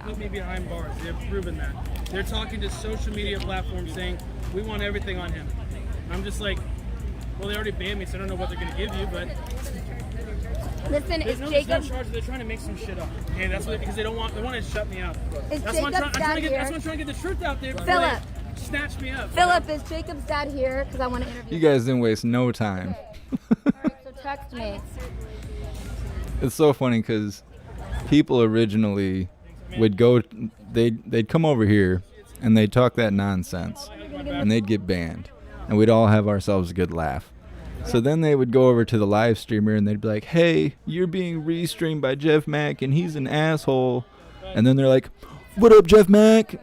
put me behind bars. They've proven that. They're talking to social media platforms saying, we want everything on him. I'm just like, well, they already banned me, so I don't know what they're going to give you, but... Listen, there's is no Jacob... charge. They're trying to make some shit up. And that's what, because they want to shut me up. Is that's Jacob's why I'm trying to here? that's why I'm trying to get the truth out there. Philip. Snatch me up. Philip, is Jacob's dad here? Because I want to interview You guys didn't waste no time. Alright, so text me. It's so funny because people originally would go, they'd come over here and they'd talk that nonsense and they'd get banned, and we'd all have ourselves a good laugh. So then they would go over to the live streamer and they'd be like, hey, you're being restreamed by Jeff Mack and he's an asshole. And then they're like, what up, Jeff Mack?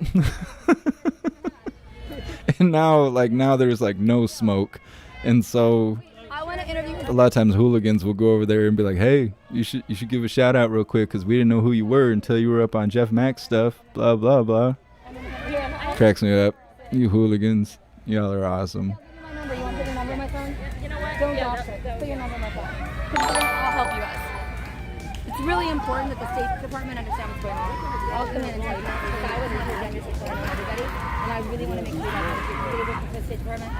And now there's like no smoke. And so I want to interview a lot of times hooligans will go over there and be like, hey, you should give a shout out real quick, because we didn't know who you were until you were up on Jeff Mack's stuff, blah, blah, blah. Cracks me up. You hooligans. Y'all are awesome. My number. You want to put your number in my phone? You know what? Don't dox it. Put your number in my phone. I'll help you guys. It's really important that the State Department understand what's going on. I'll come in and tell you that, because I was not against State Department, everybody, and I really want to make sure that the State Department.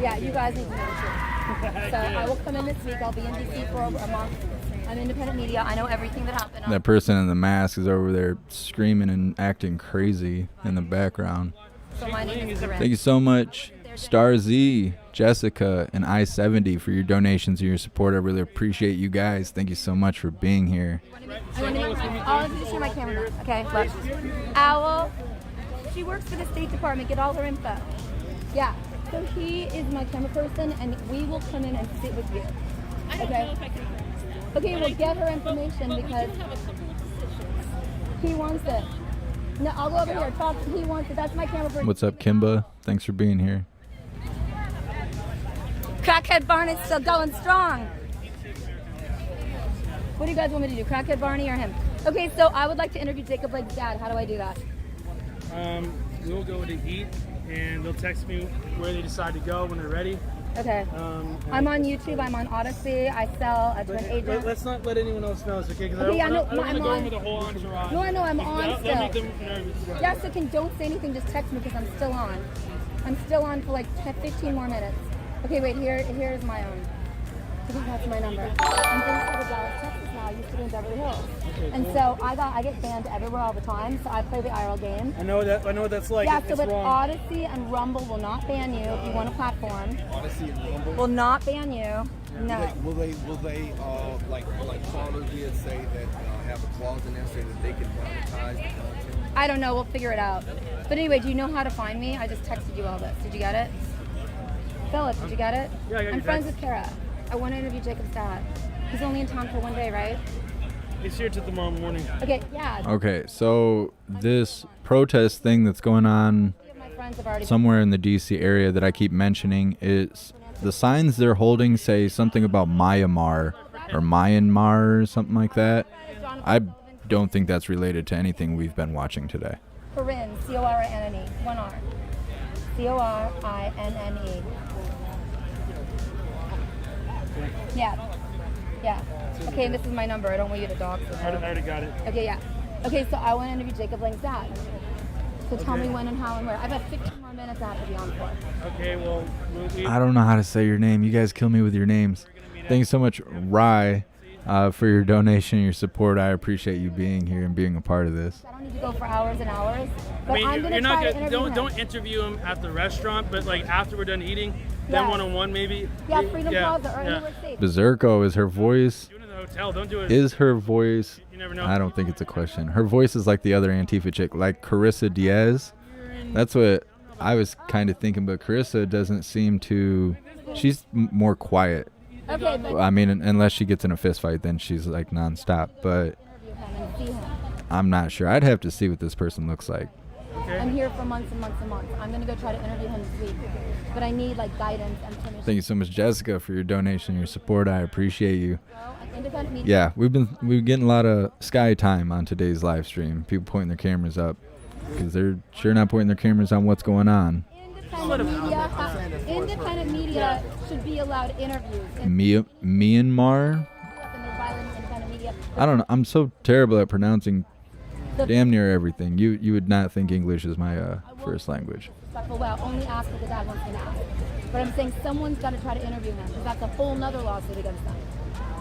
Yeah, you guys need to know the truth. So I will come in this week. I'll be in DC for over a month. I'm independent media. I know everything that happened. That person in the mask is over there screaming and acting crazy in the background. So my name is Corinne. Thank you so much, Star Z, Jessica, and I-70 for your donations and your support. I really appreciate you guys. Thank you so much for being here. I'll just share my camera now. Okay, look. Owl. She works for the State Department. Get all her info. Yeah. So he is my camera person, and we will come in and sit with you. Okay. Okay, we'll get her information because he wants it. No, I'll go over here. Talk. He wants it. That's my camera person. What's up, Kimba? Thanks for being here. Crackhead Barney's still going strong. What do you guys want me to do? Crackhead Barney or him? Okay, so I would like to interview Jacob Blake's dad. How do I do that? We'll go to eat, and they'll text me where they decide to go when they're ready. Okay. I'm on YouTube. I'm on Odyssey. I sell to an agent. Let's not let anyone else know, okay? Because Okay, I don't want to I'm go on. over the whole entourage. No, I know. I'm on That'll still. make them nervous. Yeah, so don't say anything. Just text me because I'm still on. I'm still on for like 15 more minutes. Okay, wait. Here's my own. I think that's my number. I'm based out of Dallas, Texas now. I used to be in Beverly Hills. Okay, And cool. so I get banned everywhere all the time. So I play the IRL game. I know what that's like. Yeah, It's so but wrong. Odyssey and Rumble will not ban you if you want a platform. Odyssey and Rumble Will not ban you. No. Will they like Carter did say that have a clause in there saying that they can monetize the content? I don't know. We'll figure it out. But anyway, do you know how to find me? I just texted you all this. Did you get it? Philip, did you get it? Yeah, I got I'm your friends text. with Kara. I want to interview Jacob's dad. He's only in town for one day, right? He's here till tomorrow morning. Okay, yeah. Okay, so this protest thing that's going on My friends have already somewhere in the DC area that I keep mentioning is the signs they're holding say something about Myanmar or Myanmar or something like that. I don't think that's related to anything we've been watching today. Corinne, C-O-R-I-N-N-E, one R. C-O-R-I-N-N-E. Yeah. Yeah. Okay, and this is my number. I don't want you to dox it. I already got it. Okay, yeah. Okay, so I want to interview Jacob Blake's dad. So tell me when and how and where. I've got 15 more minutes I have to be on for. Okay, well, I don't know how to say your name. You guys kill me with your names. Thanks so much, Rye, for your donation and your support. I appreciate you being here and being a part of this. I don't need to go for hours and hours. But I mean, I'm you're not try to gonna, interview him. don't interview him at the restaurant, but like after we're done eating, then one-on-one maybe. Yeah, Freedom Plaza or anywhere safe. Berserko, is her voice? Do it in the hotel. Don't do it. Is her voice? You never know. I don't think it's a question. Her voice is like the other Antifa chick, like Carissa Diaz. That's what I was kind of thinking, but Carissa doesn't seem to. She's more quiet. Okay, but I mean, unless she gets in a fist fight, then she's like nonstop. But I'm not sure. I'd have to see what this person looks like. I'm here for months and months and months. I'm going to go try to interview him this week. But I need like guidance and permission. Thank you so much, Jessica, for your donation, your support. I appreciate you. Independent media. Yeah, we've been getting a lot of sky time on today's live stream. People pointing their cameras up because they're sure not pointing their cameras on what's going on. Independent media should be allowed interviews. Myanmar? I don't know. I'm so terrible at pronouncing damn near everything. You would not think English is my first language. Well, only ask what the dad wants me to ask. But I'm saying someone's got to try to interview him because that's a whole nother lawsuit against them.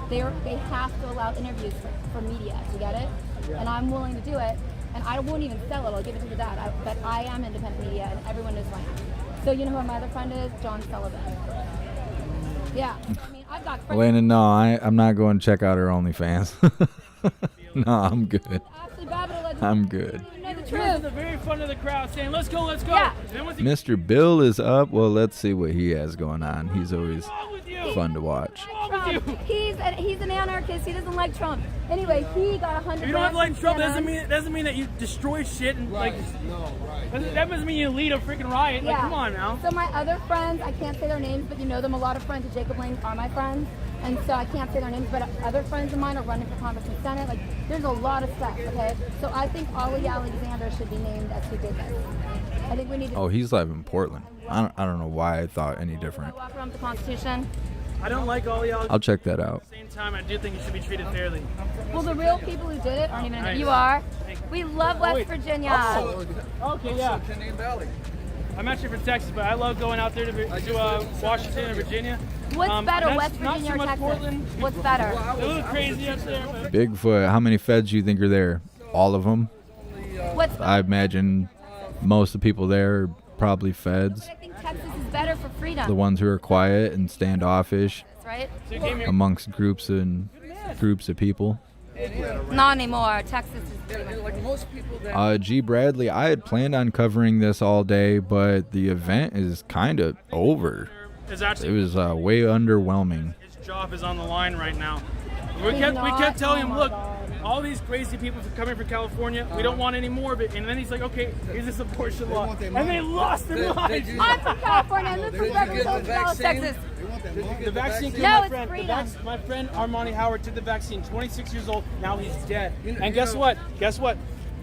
They have to allow interviews for media. You get it? And I'm willing to do it. And I won't even sell it. I'll give it to the dad. But I am independent media, and everyone knows who I am. So you know who my other friend is? John Sullivan. Yeah. I mean, I've got friends. Elena, no, I'm not going to check out her OnlyFans. No, I'm good. I'm good. At the very front of the crowd saying, let's go, let's go. Yeah. Mr. Bill is up. Well, let's see what he has going on. He's always fun to watch. He's an anarchist. He doesn't like Trump. Anyway, he got 100. If you don't have like Trump, doesn't mean that you destroy shit and like. That doesn't mean you lead a freaking riot. Yeah. Like, come on now. So my other friends, I can't say their names, but you know them. A lot of friends of Jacob Lane are my friends, and so I can't say their names. But other friends of mine are running for Congress and Senate. Like, there's a lot of stuff. Okay, so I think Ollie Alexander should be named as who did this. I think we need to. Oh, he's live in Portland. I don't know why I thought any different. Walk around the Constitution. I don't like all y'all. I'll check that out. At the same time, I do think you should be treated fairly. Well, the real people who did it aren't even. Nice. You are. We love West Virginia. Okay, yeah. I'm actually from Texas, but I love going out there to Washington and Virginia. What's better, that's West Virginia not so or much Texas? Portland. What's better? It's a little crazy up there. But Bigfoot, how many feds do you think are there? All of them? What's I imagine most of the people there are probably feds. I think Texas is better for freedom. The ones who are quiet and standoffish Right? amongst groups of people. Not anymore. Texas is Like most people G. Bradley, I had planned on covering this all day, but the event is kind of over. It was way underwhelming. his job is on the line right now. We kept telling him, look, all these crazy people coming from California, we don't want any more of it. And then he's like, okay, here's this abortion law. And they lost their lives. I'm from California. I live from Dallas, Texas. The vaccine killed No, my it's friend. freedom. My friend Armani Howard took the vaccine, 26 years old. Now he's dead. And guess what?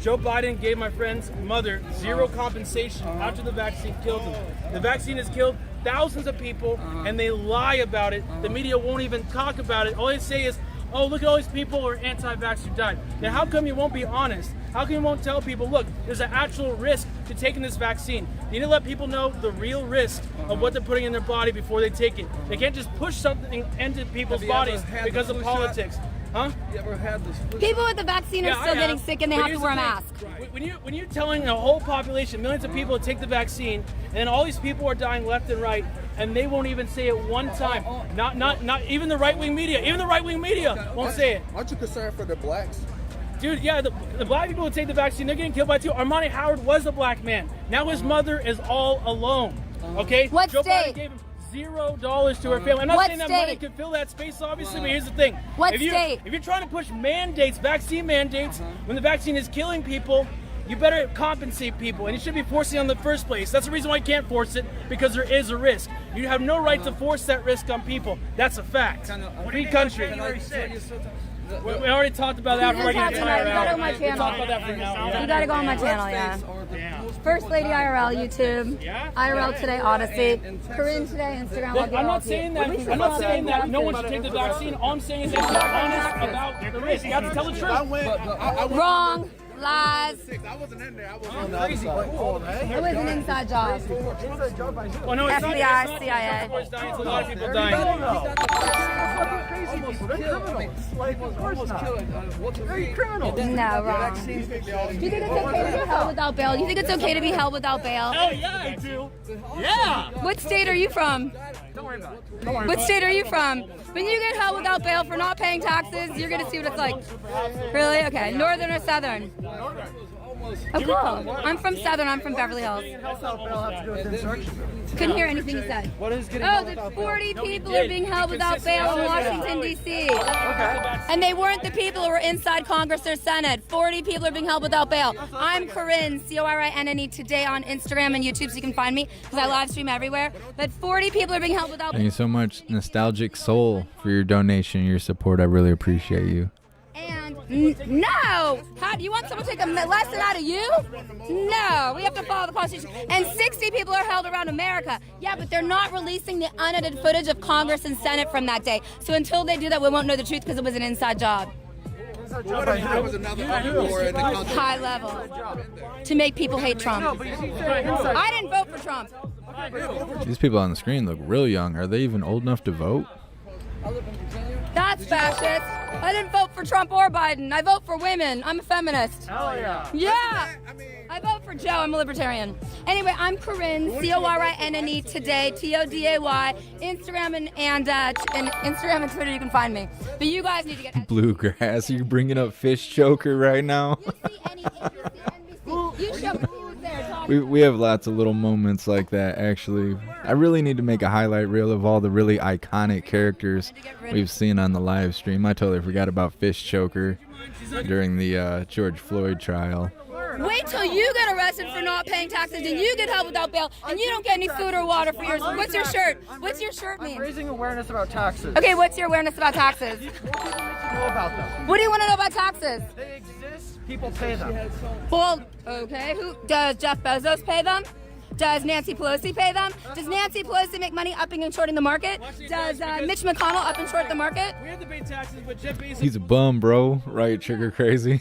Joe Biden gave my friend's mother zero compensation after the vaccine killed him. The vaccine has killed thousands of people, and they lie about it. The media won't even talk about it. All they say is, oh, look at all these people who are anti-vax who died. Now, how come you won't be honest? How come you won't tell people, look, there's an actual risk to taking this vaccine? You need to let people know the real risk of what they're putting in their body before they take it. They can't just push something into people's bodies because of politics. Huh? You ever had this flu People with the vaccine are still getting sick and they have to wear a mask. When you're telling a whole population, millions of people to take the vaccine, and then all these people are dying left and right, and they won't even say it one time. Not even the right-wing media. Even the right-wing media won't say it. Aren't you concerned for the blacks? Dude, yeah, the black people who take the vaccine, they're getting killed by it too. Armani Howard was a black man. Now his mother is all alone. Okay? What Joe state? Biden gave him $0 to her family. I'm not What saying that state? money could fill that space, obviously, but here's the thing. What If state? you're trying to push mandates, vaccine mandates, when the vaccine is killing people, you better compensate people, and you should be forcing it in the first place. That's the reason why you can't force it, because there is a risk. You have no right to force that risk on people. That's a fact. Free country. We already talked about that for like an entire You gotta go hour. on my We'll channel. talk about that for an hour. You gotta go on my channel, yeah. First Lady IRL YouTube, IRL Today Odyssey, Corinne Today Instagram. I'll get I'm all not to you. saying that. I'm not saying that no one should take the vaccine. All I'm saying is that you're honest about the risk. You have to tell the truth. Wrong. Lies. I wasn't in there. I was on the other side. It was an inside job. Oh, no, it's not. FBI, CIA. It's a lot of people dying. No, wrong. Do you think it's okay to be held without bail? You think it's okay to be held without bail? Hell yeah, I do. Yeah. What state are you from? Don't worry about it. What state are you from? When you get held without bail for not paying taxes, you're gonna see what it's like. Really? Okay. Northern or Southern? Oh, cool. I'm from Southern. I'm from Beverly Hills. Couldn't hear anything you said. What is getting Oh, there's 40 people are being held without bail in Washington, D.C. Okay. And they weren't the people who were inside Congress or Senate. 40 people are being held without bail. I'm Corinne, Corinne, today on Instagram and YouTube, so you can find me because I live stream everywhere. But 40 people are being held without bail. Thank you so much, Nostalgic Soul, for your donation, your support. I really appreciate you. And no! How do you want someone to take a lesson out of you? No, we have to follow the Constitution. And 60 people are held around America. Yeah, but they're not releasing the unedited footage of Congress and Senate from that day. So until they do that, we won't know the truth because it was an inside job. What if there was another uproar in the country? High level. To make people hate Trump. I didn't vote for Trump. These people on the screen look real young. Are they even old enough to vote? That's fascist. I didn't vote for Trump or Biden. I vote for women. I'm a feminist. Hell yeah. Yeah. I vote for Joe. I'm a libertarian. Anyway, I'm Corinne, Corinne today, Today. Instagram and Instagram and Twitter, you can find me. But you guys need to get Bluegrass. Are you bringing up Fish Choker right now? You show me who's there talking. We have lots of little moments like that, actually. I really need to make a highlight reel of all the really iconic characters we've seen on the live stream. I totally forgot about Fish Choker during the George Floyd trial. Wait till you get arrested for not paying taxes and you get held without bail and you don't get any food or water for yours. What's your shirt? What's your shirt mean? Raising awareness about taxes. Okay, what's your awareness about taxes? Know about them. What do you want to know about taxes? They exist. People pay them. Well, okay. Who does Jeff Bezos pay them? Does Nancy Pelosi pay them? Does Nancy Pelosi make money upping and shorting the market? Does Mitch McConnell up and short the market? We have to pay taxes, but Jeff Bezos. He's a bum, bro. Right, Trigger Crazy?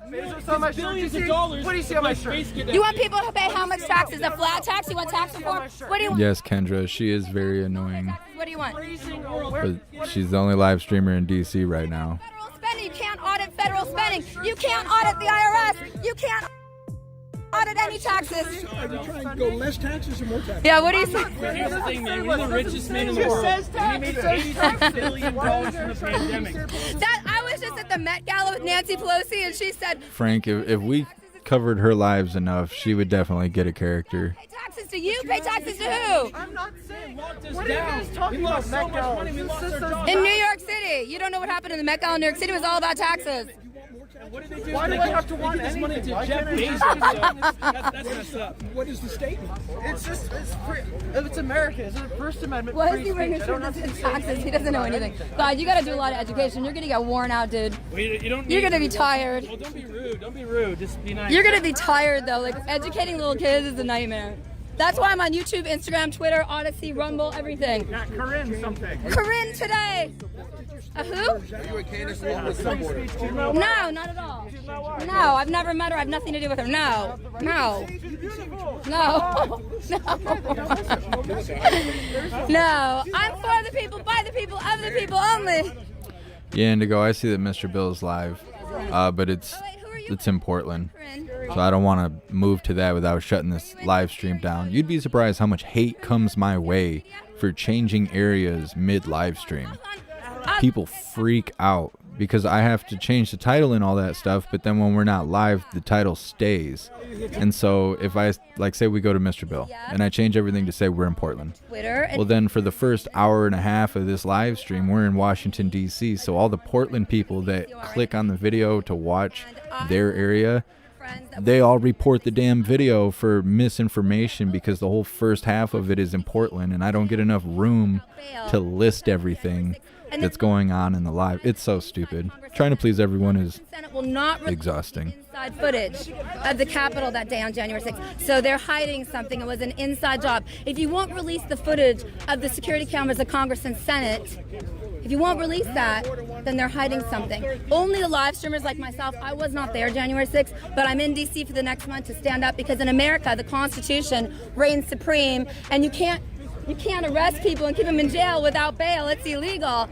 Bezos on my shirt. Billions of dollars. What do you see on my shirt? You want people to pay how much taxes? A flat tax? You want tax reform? What do you want? Yes, Kendra. She is very annoying. What do you want? But she's the only live streamer in DC right now. Federal spending. You can't audit federal spending. You can't audit the IRS. You can't audit any taxes. Are you trying to go less taxes or more taxes? Yeah, what do you say? Here's the thing, man. We're the richest man in the world. And he made $86 billion from the pandemic. I was just at the Met Gala with Nancy Pelosi, and she said, Frank, if we covered her lives enough, she would definitely get a character. pay taxes to you? Pay taxes to who? I'm not saying. Locked us What are you down. guys talking We lost about? so much money. We lost our jobs. In New York City. You don't know what happened in the Met Gala in New York City. It was all about taxes. What did they do? Why do I have to want They give this money anything? to Why Jeff can't I- Bezos. That's messed up. What is the statement? It's just, it's free. If it's America, it's a First Amendment. Why is free he wearing a speech. I shirt don't that have says to taxes? He doesn't know anything. God, you gotta do a lot of education. You're gonna get worn out, dude. Well, you don't You're need- gonna be tired. Well, don't be rude. Don't be rude. Just be nice. You're gonna be tired though. Like educating little kids is a nightmare. That's why I'm on YouTube, Instagram, Twitter, Odyssey, Rumble, everything. Yeah, Corinne something. Corinne today. A who? Are you a Candace Owens supporter? No, not at all. No, I've never met her. I have nothing to do with her. No. No. No. No. I'm for the people, by the people, of the people only. Yeah, Indigo, I see that Mr. Bill's live, but it's in Portland, so I don't want to move to that without shutting this live stream down. You'd be surprised how much hate comes my way for changing areas mid-live stream. People freak out because I have to change the title and all that stuff, but then when we're not live, the title stays. And so if I, like, say we go to Mr. Bill, and I change everything to say we're in Portland. Twitter. Well, then for the first hour and a half of this live stream, we're in Washington, D.C., so all the Portland people that click on the video to watch their area, they all report the damn video for misinformation because the whole first half of it is in Portland, and I don't get enough room to list everything that's going on in the live. It's so stupid. Trying to please everyone is Senate will not exhausting. Inside footage of the Capitol that day on January 6th. So they're hiding something. It was an inside job. If you won't release the footage of the security cameras of Congress and Senate, if you won't release that, then they're hiding something. Only the live streamers like myself, I was not there January 6th, but I'm in DC for the next month to stand up because in America, the Constitution reigns supreme, and you can't arrest people and keep them in jail without bail. It's illegal.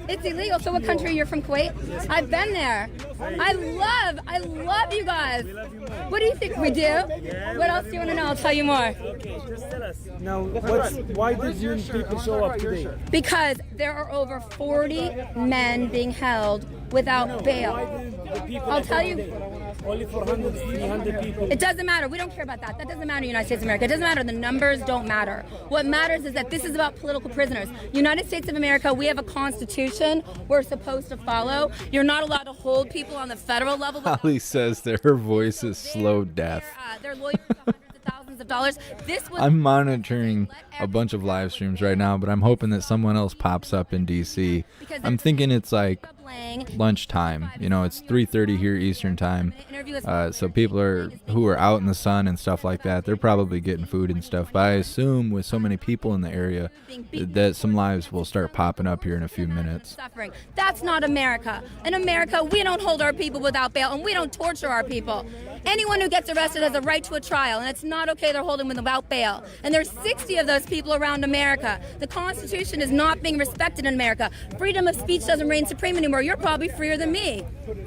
It's illegal. So what country? You're from Kuwait? I've been there. I love you guys. What do you think we do? What else do you want to know? I'll tell you more. Okay, just tell us. Now, why did you people show up today? Because there are over 40 men being held without bail. I'll tell you. Only 400, 300 people. It doesn't matter. We don't care about that. That doesn't matter in the United States of America. It doesn't matter. The numbers don't matter. What matters is that this is about political prisoners. United States of America, we have a constitution we're supposed to follow. You're not allowed to hold people on the federal level. Holly says that her voice is slow death. They're lawyers for hundreds of thousands of dollars. I'm monitoring a bunch of live streams right now, but I'm hoping that someone else pops up in DC. I'm thinking it's like lunchtime. You know, it's 3:30 here Eastern time. So people who are out in the sun and stuff like that, they're probably getting food and stuff. But I assume with so many people in the area that some lives will start popping up here in a few minutes. Suffering. That's not America. In America, we don't hold our people without bail, and we don't torture our people. Anyone who gets arrested has a right to a trial, and it's not okay they're holding them without bail. And there's 60 of those people around America. The Constitution is not being respected in America. Freedom of speech doesn't reign supreme anymore. You're probably freer than me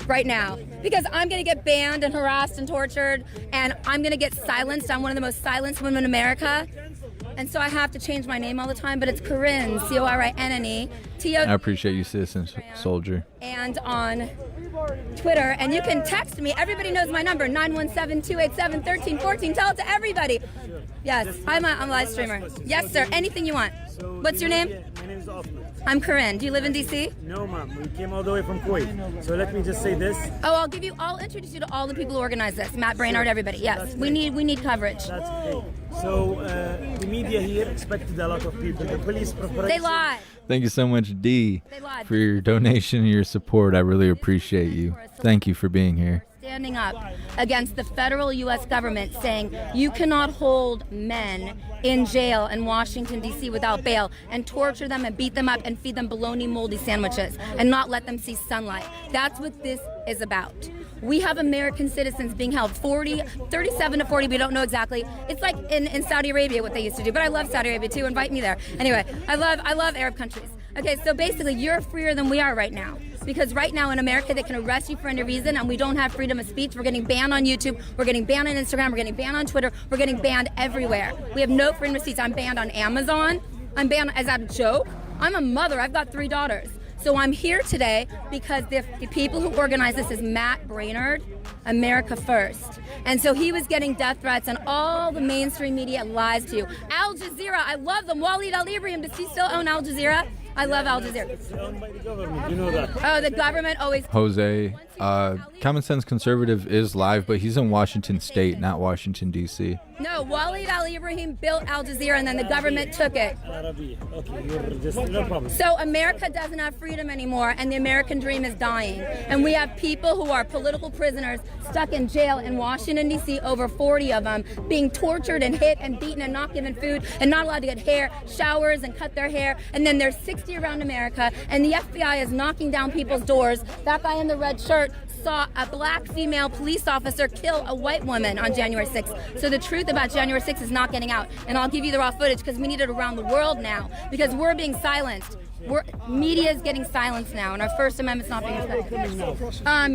right now because I'm going to get banned and harassed and tortured, and I'm going to get silenced. I'm one of the most silenced women in America. And so I have to change my name all the time, but it's Corinne, Corinne, I appreciate you, citizen soldier. And on Twitter, and you can text me. Everybody knows my number, 917-287-1314. Tell it to everybody. Yes, I'm a live streamer. Yes, sir. Anything you want. What's your name? My name is Osman. I'm Corinne. Do you live in DC? No, ma'am. We came all the way from Kuwait. So let me just say this. Oh, I'll introduce you to all the people who organize this. Matt Brainard, everybody. Yes, we need coverage. That's great. So the media here expected a lot of people. The police preparation. They lie. Thank you so much, D, for your donation and your support. I really appreciate you. Thank you for being here. Standing up against the federal U.S. government saying you cannot hold men in jail in Washington, D.C. without bail and torture them and beat them up and feed them bologna moldy sandwiches and not let them see sunlight. That's what this is about. We have American citizens being held 37 to 40, we don't know exactly. It's like in Saudi Arabia what they used to do, but I love Saudi Arabia too, invite me there. Anyway, I love Arab countries. Okay, so basically you're freer than we are right now. Because right now in America, they can arrest you for any reason, and we don't have freedom of speech. We're getting banned on YouTube. We're getting banned on Instagram. We're getting banned on Twitter. We're getting banned everywhere. We have no freedom of speech. I'm banned on Amazon. I'm banned, as a joke. I'm a mother. I've got 3 daughters. So I'm here today because the people who organize this is Matt Brainard, America First. And so he was getting death threats, and all the mainstream media lies to you. Al Jazeera, I love them. Waleed Al-Ibrahim, does he still own Al Jazeera? I love Al Jazeera. It's owned by the government. You know that. Oh, the government always. Jose, Common Sense Conservative is live, but he's in Washington State, not Washington, D.C. No, Waleed Al-Ibrahim built Al Jazeera, and then the government took it. Okay, you're just, no problem. So America doesn't have freedom anymore, and the American dream is dying. And we have people who are political prisoners stuck in jail in Washington, D.C., over 40 of them, being tortured and hit and beaten and not given food and not allowed to get hair, showers and cut their hair. And then there's 60 around America, and the FBI is knocking down people's doors. That guy in the red shirt saw a black female police officer kill a white woman on January 6th. So the truth about January 6th is not getting out. And I'll give you the raw footage because we need it around the world now because we're being silenced. Media is getting silenced now, and our First Amendment's not being respected.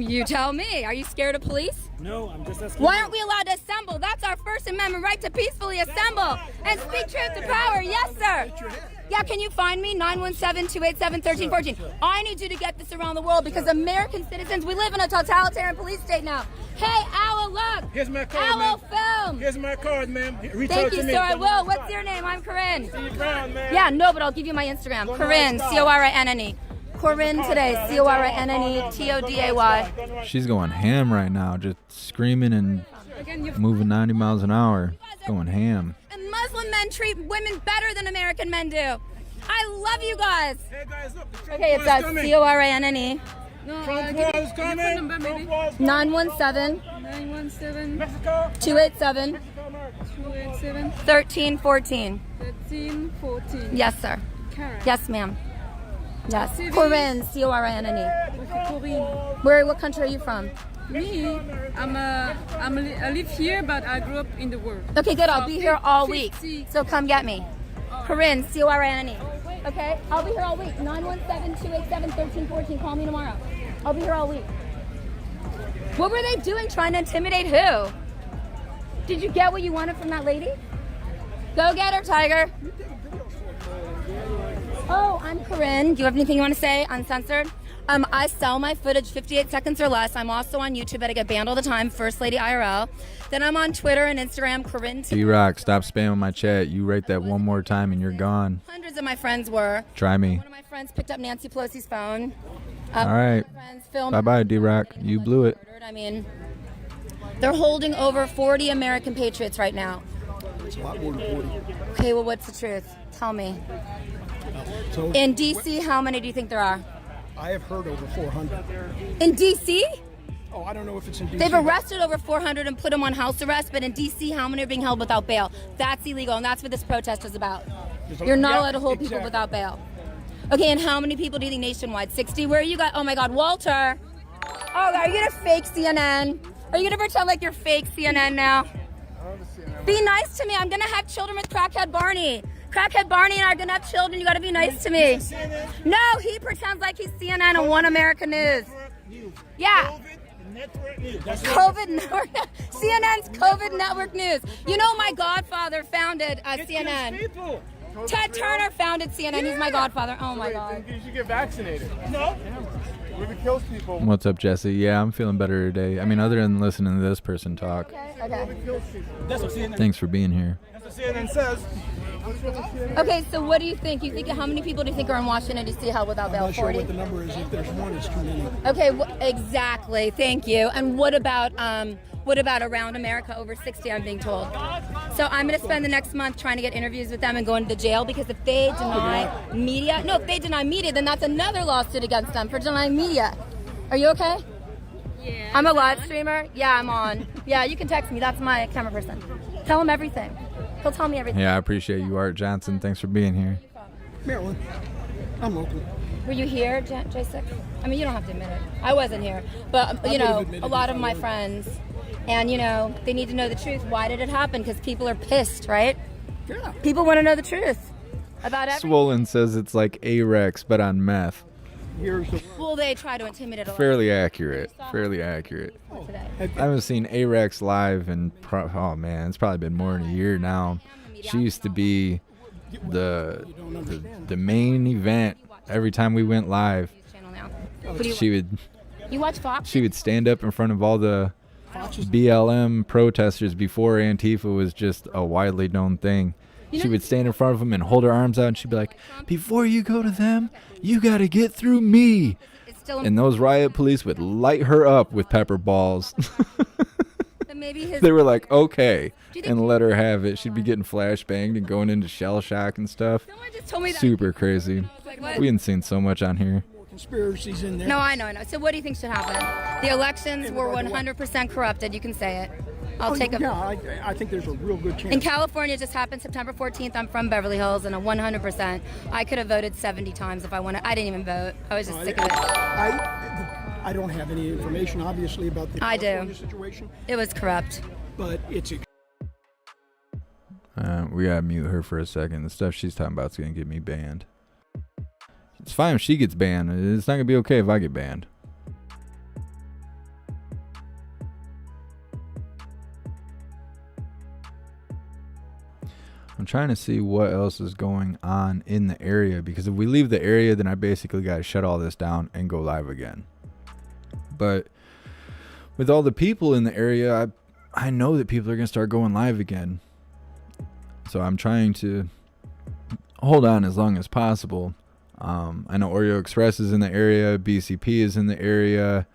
You tell me. Are you scared of police? No, I'm just asking. Why aren't we allowed to assemble? That's our First Amendment right to peacefully assemble and speak truth to power. Yes, sir. Yeah, can you find me? 917-287-1314. I need you to get this around the world because American citizens, we live in a totalitarian police state now. Hey, Owl, look. Here's my card, Owl, film. Here's my card, ma'am. Thank you, sir. I will. What's your name? I'm Corinne. See you around, man. Yeah, no, but I'll give you my Instagram. Corinne, Corinne. Corinne today, Corinne, Today. She's going ham right now, just screaming and moving 90 miles an hour. Going ham. And Muslim men treat women better than American men do. I love you guys. Hey guys, look, the Trump Okay, it's war is coming. Corinne. Trump war is coming. Trump war is 917 Mexico. 287 1314. 1314. Yes, sir. Karen. Yes, ma'am. Yes. Corinne, C-O-R-I-N-N-E. What country are you from? Me, I live here, but I grew up in the world. Okay, good. I'll be here all week. So come get me. Corinne, C-O-R-I-N-N-E. Okay? I'll be here all week. 917-287-1314. Call me tomorrow. I'll be here all week. What were they doing trying to intimidate who? Did you get what you wanted from that lady? Go get her, Tiger. Oh, I'm Corinne. Do you have anything you want to say? Uncensored? I sell my footage 58 seconds or less. I'm also on YouTube, but I get banned all the time. First Lady IRL. Then I'm on Twitter and Instagram, Corinne. D-Rock, stop spamming my chat. You write that one more time and you're gone. Hundreds of my friends were. Try me. One of my friends picked up Nancy Pelosi's phone. All right. Bye-bye, D-Rock. You blew it. I mean, they're holding over 40 American patriots right now. It's a lot more than 40. Okay, well, what's the truth? Tell me. So In D.C., how many do you think there are? I have heard over 400. In D.C.? Oh, I don't know if it's in D.C. They've arrested over 400 and put them on house arrest, but in D.C., how many are being held without bail? That's illegal, and that's what this protest is about. You're not allowed to hold people without bail. Okay, and how many people do you think nationwide? 60? Where are you guys? Oh my God, Walter. Oh, are you gonna fake CNN? Are you gonna pretend like you're fake CNN now? Be nice to me. I'm gonna have children with Crackhead Barney. Crackhead Barney and I are gonna have children. You gotta be nice to me. No, he pretends like he's CNN and One America News. Yeah. COVID Network. CNN's COVID Network News. You know my godfather founded CNN. Ted Turner founded CNN. He's my godfather. Oh my God. You should get vaccinated. No. It kills people. What's up, Jesse? Yeah, I'm feeling better today. I mean, other than listening to this person talk. Okay. That's what CNN. Thanks for being here. That's what CNN says. Okay, so what do you think? You think how many people do you think are in Washington D.C. held without bail? I'm not sure 40. what the number is. If there's one, it's too many. Okay, exactly. Thank you. And what about around America over 60? I'm being told. So I'm going to spend the next month trying to get interviews with them and going to the jail because if they deny media, if they deny media, then that's another lawsuit against them for denying media. Are you okay? Yeah. I'm a live streamer. Yeah, I'm on. Yeah, you can text me. That's my camera person. Tell him everything. He'll tell me everything. Yeah, I appreciate you, Art Johnson. Thanks for being here. Maryland. I'm local. Were you here, J6? I mean, you don't have to admit it. I wasn't here. But, a lot of my friends, and, they need to know the truth. Why did it happen? Because people are pissed, right? Yeah. People want to know the truth about everything. Swollen says it's like A-Rex, but on meth. Well, they try to intimidate a lot. Fairly accurate. Fairly accurate. I haven't seen A-Rex live in, oh man, it's probably been more than a year now. She used to be the main event every time we went live. You watch Fox? She would stand up in front of all the BLM protesters before Antifa was just a widely known thing. She would stand in front of them and hold her arms out and she'd be like, before you go to them, you got to get through me. And those riot police would light her up with pepper balls. They were like, okay, and let her have it. She'd be getting flashbanged and going into shell shock and stuff. Super crazy. We hadn't seen so much on here. Conspiracies in there. No, I know. So what do you think should happen? The elections were 100% corrupted. You can say it. I'll take a. Yeah, I think there's a real good chance. In California, it just happened September 14th. I'm from Beverly Hills, and 100%. I could have voted 70 times if I wanted. I didn't even vote. I was just sick of it. I don't have any information, obviously, about the California situation. It was corrupt. But it's. We gotta mute her for a second. The stuff she's talking about is gonna get me banned. It's fine if she gets banned. It's not gonna be okay if I get banned. I'm trying to see what else is going on in the area, because if we leave the area, then I basically got to shut all this down and go live again. But with all the people in the area, I know that people are going to start going live again. So I'm trying to hold on as long as possible. I know Oreo Express is in the area. BCP is in the area.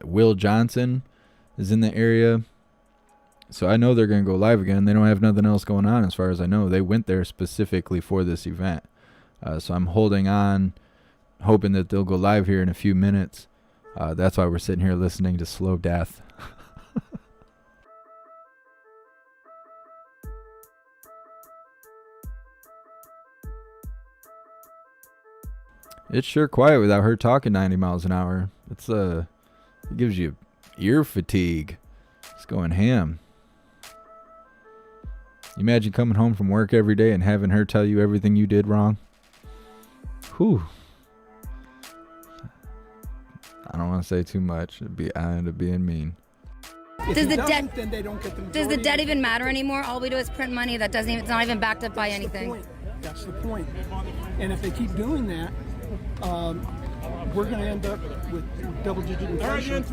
Will Johnson is in the area. So I know they're going to go live again. They don't have nothing else going on as far as I know. They went there specifically for this event. So I'm holding on, hoping that they'll go live here in a few minutes. That's why we're sitting here listening to Slow Death. It's sure quiet without her talking 90 miles an hour. It gives you ear fatigue. It's going ham. You imagine coming home from work every day and having her tell you everything you did wrong? Whew. I don't want to say too much. I end up being mean. Does the debt even matter anymore? All we do is print money that doesn't even, it's not even backed up by anything. That's the point. And if they keep doing that, we're going to end up with double-digit inflation,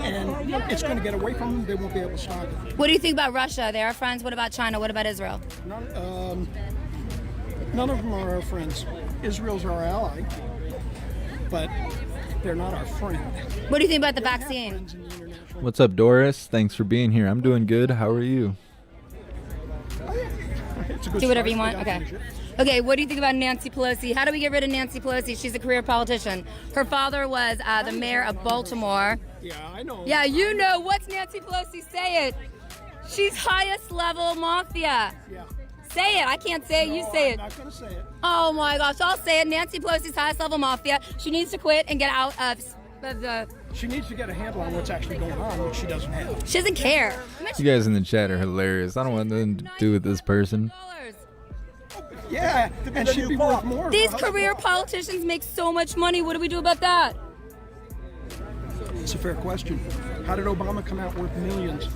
and it's going to get away from them. They won't be able to stop it. What do you think about Russia? They are friends. What about China? What about Israel? None of them are our friends. Israel's our ally, but they're not our friend. What do you think about the vaccine? What's up, Doris? Thanks for being here. I'm doing good. How are you? Do whatever you want? Okay. Okay, what do you think about Nancy Pelosi? How do we get rid of Nancy Pelosi? She's a career politician. Her father was the mayor of Baltimore. Yeah, I know. Yeah, you know. What's Nancy Pelosi? Say it. She's highest level mafia. Yeah. Say it. I can't say it. You say it. I'm not going to say it. Oh my gosh, I'll say it. Nancy Pelosi's highest level mafia. She needs to quit and get out of the... She needs to get a handle on what's actually going on, which she doesn't have. She doesn't care. You guys in the chat are hilarious. I don't want nothing to do with this person. Yeah, and she'd be worth more. These career politicians make so much money. What do we do about that? It's a fair question. How did Obama come out worth millions?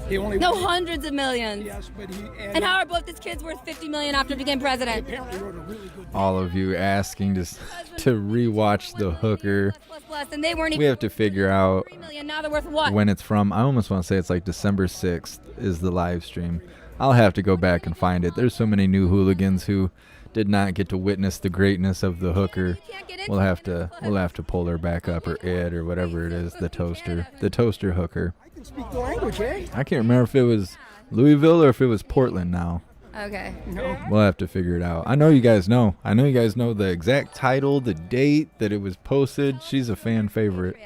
He only hundreds of millions. Yes, but and how are both his kids worth $50 million after he became president? He apparently wrote a really good book. All of you asking to rewatch The Hooker. And they weren't even We have to figure out $3 million. Now they're worth what? when it's from. I almost want to say it's like December 6th is the live stream. I'll have to go back and find it. There's so many new hooligans who did not get to witness the greatness of The Hooker. We'll have to pull her back up, or Ed, or whatever it is, the toaster hooker. I can speak the language, eh? I can't remember if it was Louisville or if it was Portland now. Okay. No. We'll have to figure it out. I know you guys know. I know you guys know the exact title, the date that it was posted. She's a fan favorite.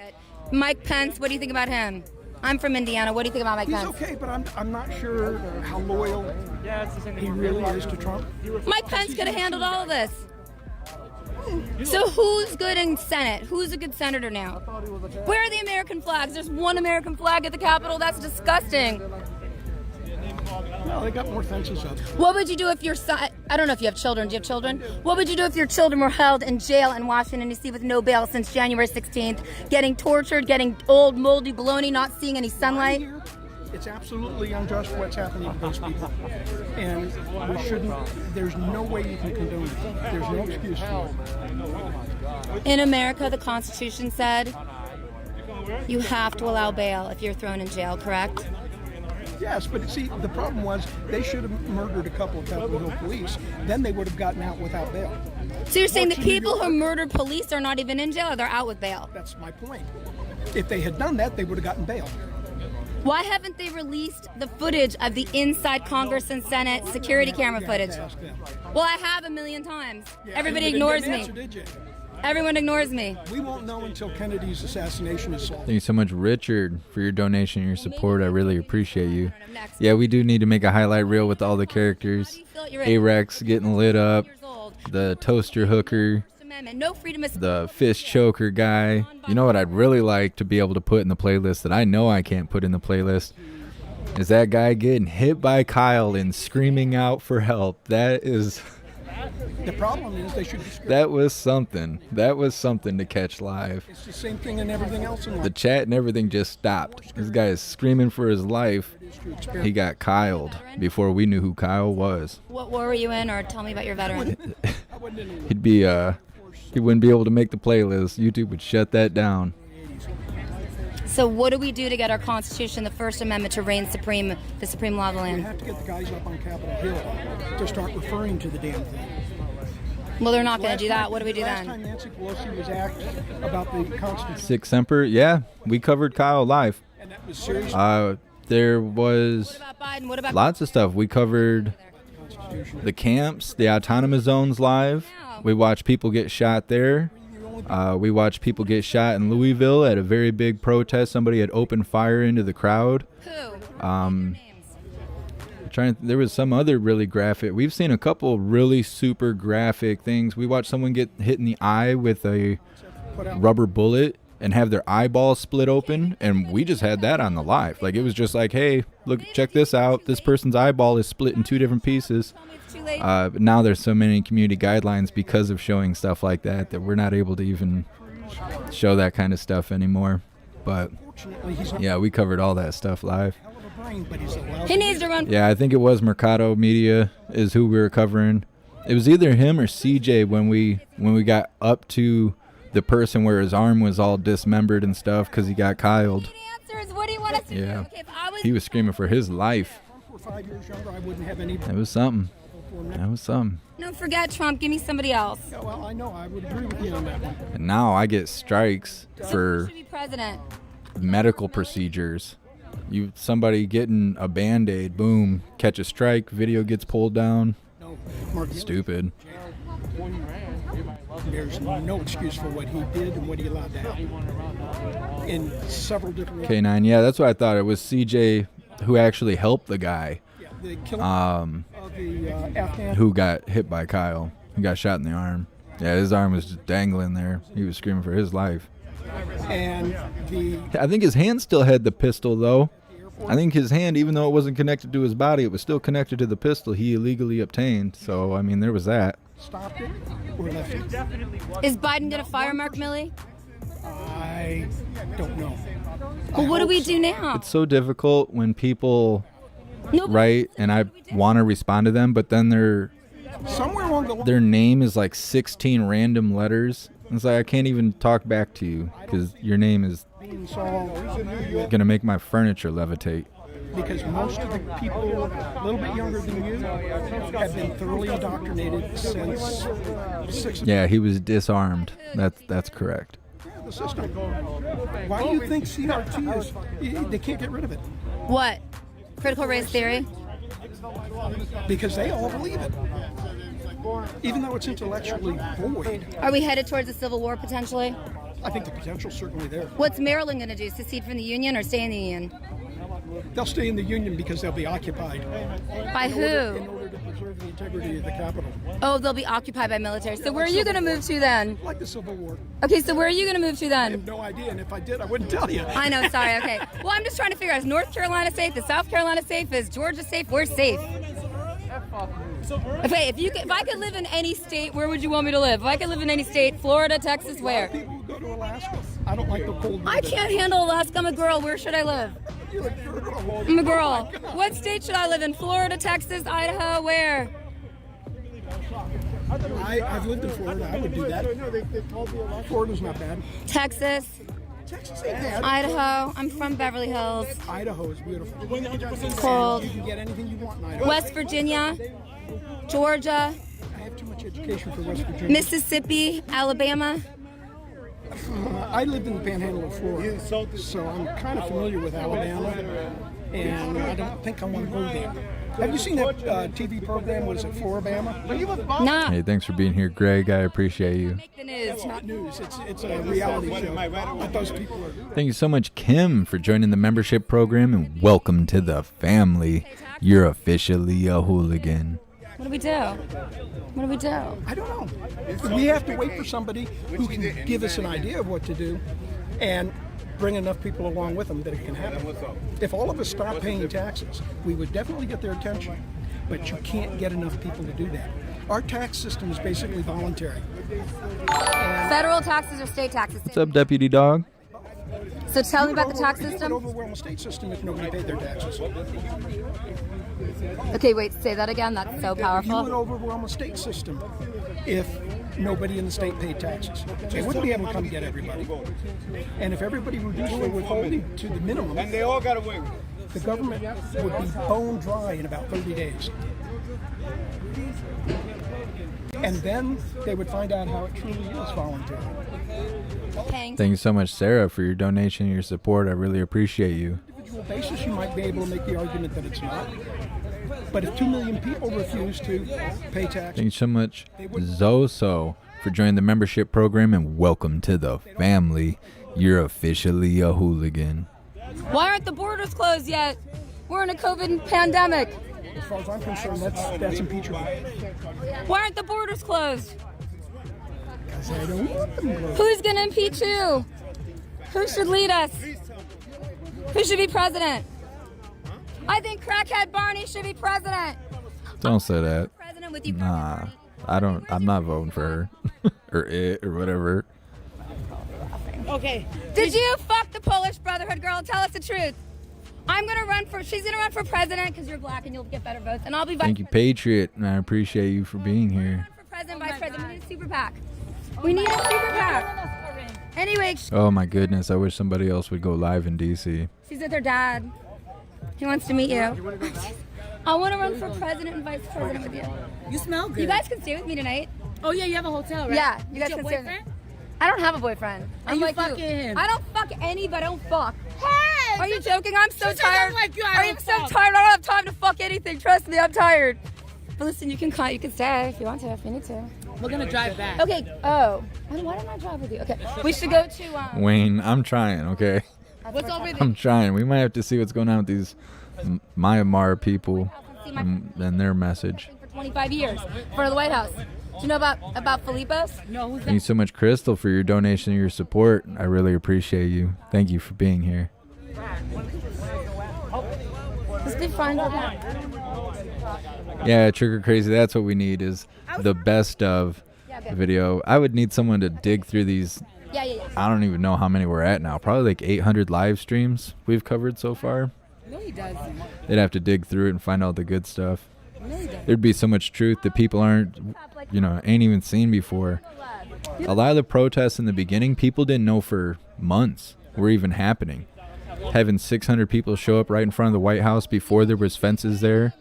Mike Pence, what do you think about him? I'm from Indiana. What do you think about Mike Pence? He's okay, but I'm not sure how loyal he really is to Trump. Mike Pence could have handled all of this. So who's good in Senate? Who's a good senator now? Where are the American flags? There's one American flag at the Capitol. That's disgusting. No, they got more fences up. What would you do if your son, I don't know if you have children. Do you have children? What would you do if your children were held in jail in Washington, D.C. with no bail since January 16th, getting tortured, getting old, moldy baloney, not seeing any sunlight? It's absolutely unjust what's happening to those people. And we shouldn't, there's no way you can condone it. There's no excuse for it. In America, the Constitution said you have to allow bail if you're thrown in jail, correct? Yes, but see, the problem was they should have murdered a couple of Capitol Hill police. Then they would have gotten out without bail. So you're saying the people who murdered police are not even in jail, or they're out with bail? That's my point. If they had done that, they would have gotten bail. Why haven't they released the footage of the inside Congress and Senate security camera footage? Well, I have a million times. Everybody ignores me. Everyone ignores me. We won't know until Kennedy's assassination is solved. Thank you so much, Richard, for your donation and your support. I really appreciate you. Yeah, we do need to make a highlight reel with all the characters. A-Rex getting lit up, the toaster hooker, the fish choker guy. You know what I'd really like to be able to put in the playlist that I know I can't put in the playlist is that guy getting hit by Kyle and screaming out for help. That is... The problem is they should be scared. That was something. That was something to catch live. It's the same thing in everything else in life. The chat and everything just stopped. This guy is screaming for his life. He got Kyled before we knew who Kyle was. What war were you in, or tell me about your veteran? He'd be he wouldn't be able to make the playlist. YouTube would shut that down. So what do we do to get our Constitution, the First Amendment, to reign supreme, the supreme law of the land? We have to get the guys up on Capitol Hill to start referring to the damn thing. Well, they're not going to do that. What do we do then? Last time Nancy Pelosi was asked about the Constitution. Sic Semper, yeah, we covered Kyle live. And that was serious. There was What about Biden? What about lots of stuff. We covered the camps, the autonomous zones live. We watched people get shot there. We watched people get shot in Louisville at a very big protest. Somebody had opened fire into the crowd. Who? Trying There was some other really graphic. We've seen a couple really super graphic things. We watched someone get hit in the eye with a rubber bullet and have their eyeball split open, and we just had that on the live. Like, it was just like, hey, look, check this out. This person's eyeball is split in 2 different pieces. But now there's so many community guidelines because of showing stuff like that we're not able to even show that kind of stuff anymore. But yeah, we covered all that stuff live. He needs to run. Yeah, I think it was Mercado Media is who we were covering. It was either him or CJ when we got up to the person where his arm was all dismembered and stuff because he got Kyled. Answers. What do you want us to do? Yeah, Okay, if I was he was screaming for his life. For 5 years younger, I wouldn't have any. That was something. That was something. no, forget Trump. Give me somebody else. Yeah, well, I know. I would agree with you on that one. And now I get strikes for Should be president. medical procedures. Somebody getting a Band-Aid, boom, catch a strike, video gets pulled down. Stupid. There's no excuse for what he did and what he allowed to happen. In several different ways. K9, yeah, that's what I thought. It was CJ who actually helped the guy The killing of the Afghan. who got hit by Kyle. He got shot in the arm. Yeah, his arm was just dangling there. He was screaming for his life. And I think his hand still had the pistol, though. I think his hand, even though it wasn't connected to his body, it was still connected to the pistol he illegally obtained. So, I mean, there was that. Stopped it or left it. Is Biden going to fire Mark Milley? I don't know. Well, what do we do now? It's so difficult when people write, and I want to respond to them, but then Somewhere along the line. their name is like 16 random letters. It's like I can't even talk back to you because your name is going to make my furniture levitate. Because most of the people a little bit younger than you have been thoroughly indoctrinated since 6. Yeah, he was disarmed. That's correct. The system. Why do you think CRT is? They can't get rid of it. What? Critical race theory? Because they all believe it. Even though it's intellectually void. Are we headed towards a civil war potentially? I think the potential's certainly there. What's Maryland going to do? Secede from the Union or stay in the Union? They'll stay in the Union because they'll be occupied. By who? In order to preserve the integrity of the Capitol. Oh, they'll be occupied by military. So where are you going to move to then? Like the Civil War. Okay, so where are you going to move to I then? have no idea, and if I did, I wouldn't tell you. I know, sorry, okay. Well, I'm just trying to figure out, is North Carolina safe? Is South Carolina safe? Is Georgia safe? We're safe. Okay, if I could live in any state, where would you want me to live? If I could live in any state, Florida, Texas, where? People go to Alaska. I don't like the cold weather. I can't handle Alaska. I'm a girl. Where should I live? You're a girl. I'm a girl. What state should I live in? Florida, Texas, Idaho, where? I've lived in Florida. I would do that. Florida's not bad. Texas. Texas ain't bad. Idaho. I'm from Beverly Hills. Idaho is beautiful. Cold. You can get anything you want in Idaho. West Virginia. Georgia. I have too much education for West Virginia. Mississippi. Alabama. I lived in the panhandle of Florida, so I'm kind of familiar with Alabama, and I don't think I want to go there. Have you seen that TV program? What is it, Floribama? No. Hey, thanks for being here, Greg. I appreciate you. Make the news. It's not news. It's a reality show. But those people are. Thank you so much, Kim, for joining the membership program, and welcome to the family. You're officially a hooligan. What do we do? What do we do? I don't know. We have to wait for somebody who can give us an idea of what to do and bring enough people along with them that it can happen. If all of us stop paying taxes, we would definitely get their attention. But you can't get enough people to do that. Our tax system is basically voluntary. Federal taxes or state taxes? What's up, Deputy Dog? So tell me about the tax system. It would overwhelm the state system if nobody paid their taxes. Okay, wait, say that again. That's so You powerful. would overwhelm the state system if nobody in the state paid taxes. They wouldn't be able to come get everybody. And if everybody reduced their withholding to the minimum, and they all got away with it, the government would be bone dry in about 30 days. And then they would find out how it truly is voluntary. Thank you so much, Sarah, for your donation and your support. I really appreciate you. Individual basis, you might be able to make the argument that it's not. But if 2 million people refuse to pay taxes, Thank you so much, Zoso, for joining the membership program, and welcome to the family. You're officially a hooligan. Why aren't the borders closed yet? We're in a COVID pandemic. As far as I'm concerned, that's impeachable. Why aren't the borders closed? Because I don't want them closed. Who's gonna impeach who? Who should lead us? Who should be president? I think crackhead Barney should be president. Don't say that. President with you. Nah, I don't. I'm not voting for her or it or whatever. Okay. Did you fuck the Polish Brotherhood girl? Tell us the truth. She's gonna run for president because you're black and you'll get better votes, and I'll be vice Thank you, Patriot, and I appreciate you for being here. president, vice president. We need a super PAC. We need a super PAC. Anyway, Oh my goodness, I wish somebody else would go live in DC. she's with her dad. He wants to meet you. I want to run for president and vice president with you. You smell good. You guys can stay with me tonight. Oh yeah, you have a hotel, right? Yeah, you guys With can your stay with me. boyfriend? I don't have a boyfriend. And you like fucking him. I don't fuck anybody. I don't fuck. Hey! Are you joking? I'm so She said tired. I'm like you, I I'm don't so fuck. tired. I don't have time to fuck anything. Trust me, I'm tired. But listen, you can stay if you want to, if you need to. We're gonna drive back. Okay. Oh, why didn't I drive with you? Okay, we should go to. Wayne, I'm trying, okay? What's over there? I'm trying. We might have to see what's going on with these Myanmar people and their message. For 25 years for the White House. Do you know about Filipos? No, who's Thank you so much, Crystal, for your donation and your support. I really appreciate you. Thank you for being here. Let's be friends with him. Yeah, Trigger Crazy, that's what we need is the best of video. I would need someone to dig through these. Yeah. I don't even know how many we're at now. Probably like 800 live streams we've covered so far. No, he doesn't. They'd have to dig through it and find all the good stuff. No, he doesn't. There'd be so much truth that people ain't even seen before. A lot of the protests in the beginning, people didn't know for months were even happening. Having 600 people show up right in front of the White House before there was fences there.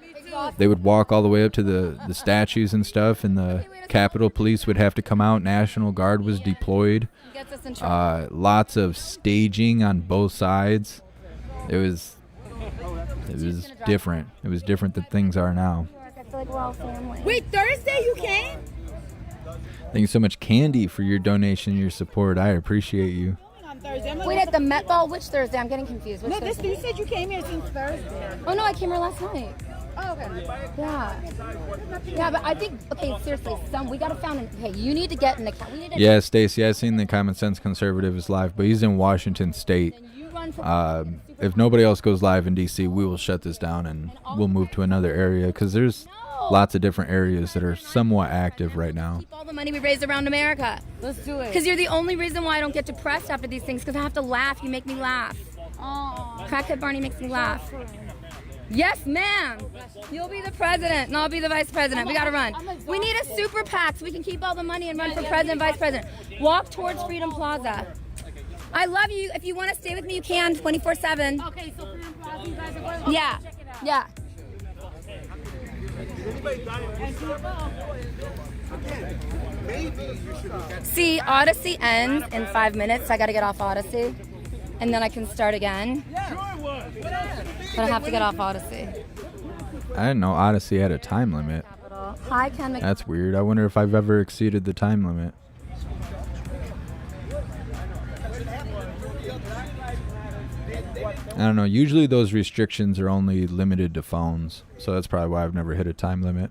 They would walk all the way up to the statues and stuff, and the Capitol Police would have to come out. National Guard was deployed. Lots of staging on both sides. It was different. It was different than things are now. I feel like we're all family. Wait, Thursday you came? Thank you so much, Candy, for your donation and your support. I appreciate you. On Thursday. Wait, at the Met Ball? Which Thursday? I'm getting confused. Which No, Thursday? you said you came here since Thursday. Oh no, I came here last night. Oh, okay. Yeah, but I think seriously, we gotta find. You need to get in the. We need to Yeah, Stacy, I've seen the Common Sense Conservative is live, but he's in Washington State. If nobody else goes live in DC, we will shut this down and we'll move to another area because there's lots of different areas that are somewhat active right now. keep all the money we raise around America. Let's do it. Because you're the only reason why I don't get depressed after these things. Because I have to laugh. You make me laugh. Crackhead Barney makes me laugh. Yes, ma'am. You'll be the president, and I'll be the vice president. We gotta run. We need a super PAC so we can keep all the money and run for president, vice president. Walk towards Freedom Plaza. I love you. If you want to stay with me, you can 24/7. Okay, so Freedom Plaza, you guys are going to Yeah, check it out. yeah. See, Odyssey ends in 5 minutes. I gotta get off Odyssey, and then I can start again. But I have to get off Odyssey. I didn't know Odyssey had a time limit. Hi, Ken. That's weird. I wonder if I've ever exceeded the time limit. I don't know. Usually those restrictions are only limited to phones, so that's probably why I've never hit a time limit.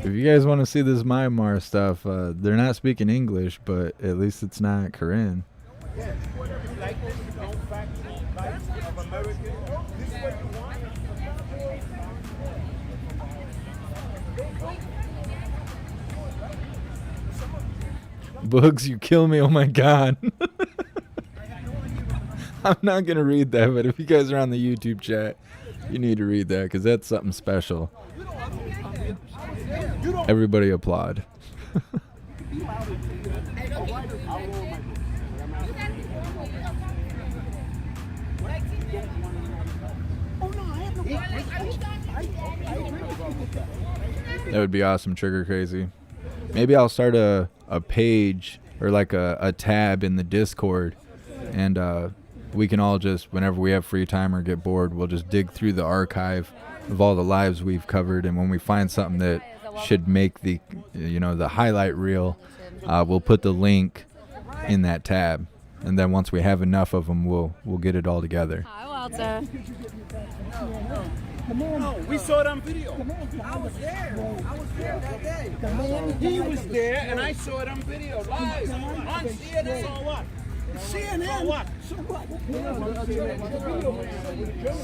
If you guys want to see this Myanmar stuff, they're not speaking English, but at least it's not Korean. Boogs, you kill me, oh my god. I'm not going to read that, but if you guys are on the YouTube chat, you need to read that because that's something special. Everybody applaud. That would be awesome, Trigger Crazy. Maybe I'll start a page or like a tab in the Discord, and we can all just, whenever we have free time or get bored, we'll just dig through the archive of all the lives we've covered, and when we find something that should make the the highlight reel, we'll put the link in that tab, and then once we have enough of them, we'll get it all together. Hi, Walter. No, we saw it on video. I was there. I was there that day. He was there, and I saw it on video live on CNN. So what? CNN. So what? So what?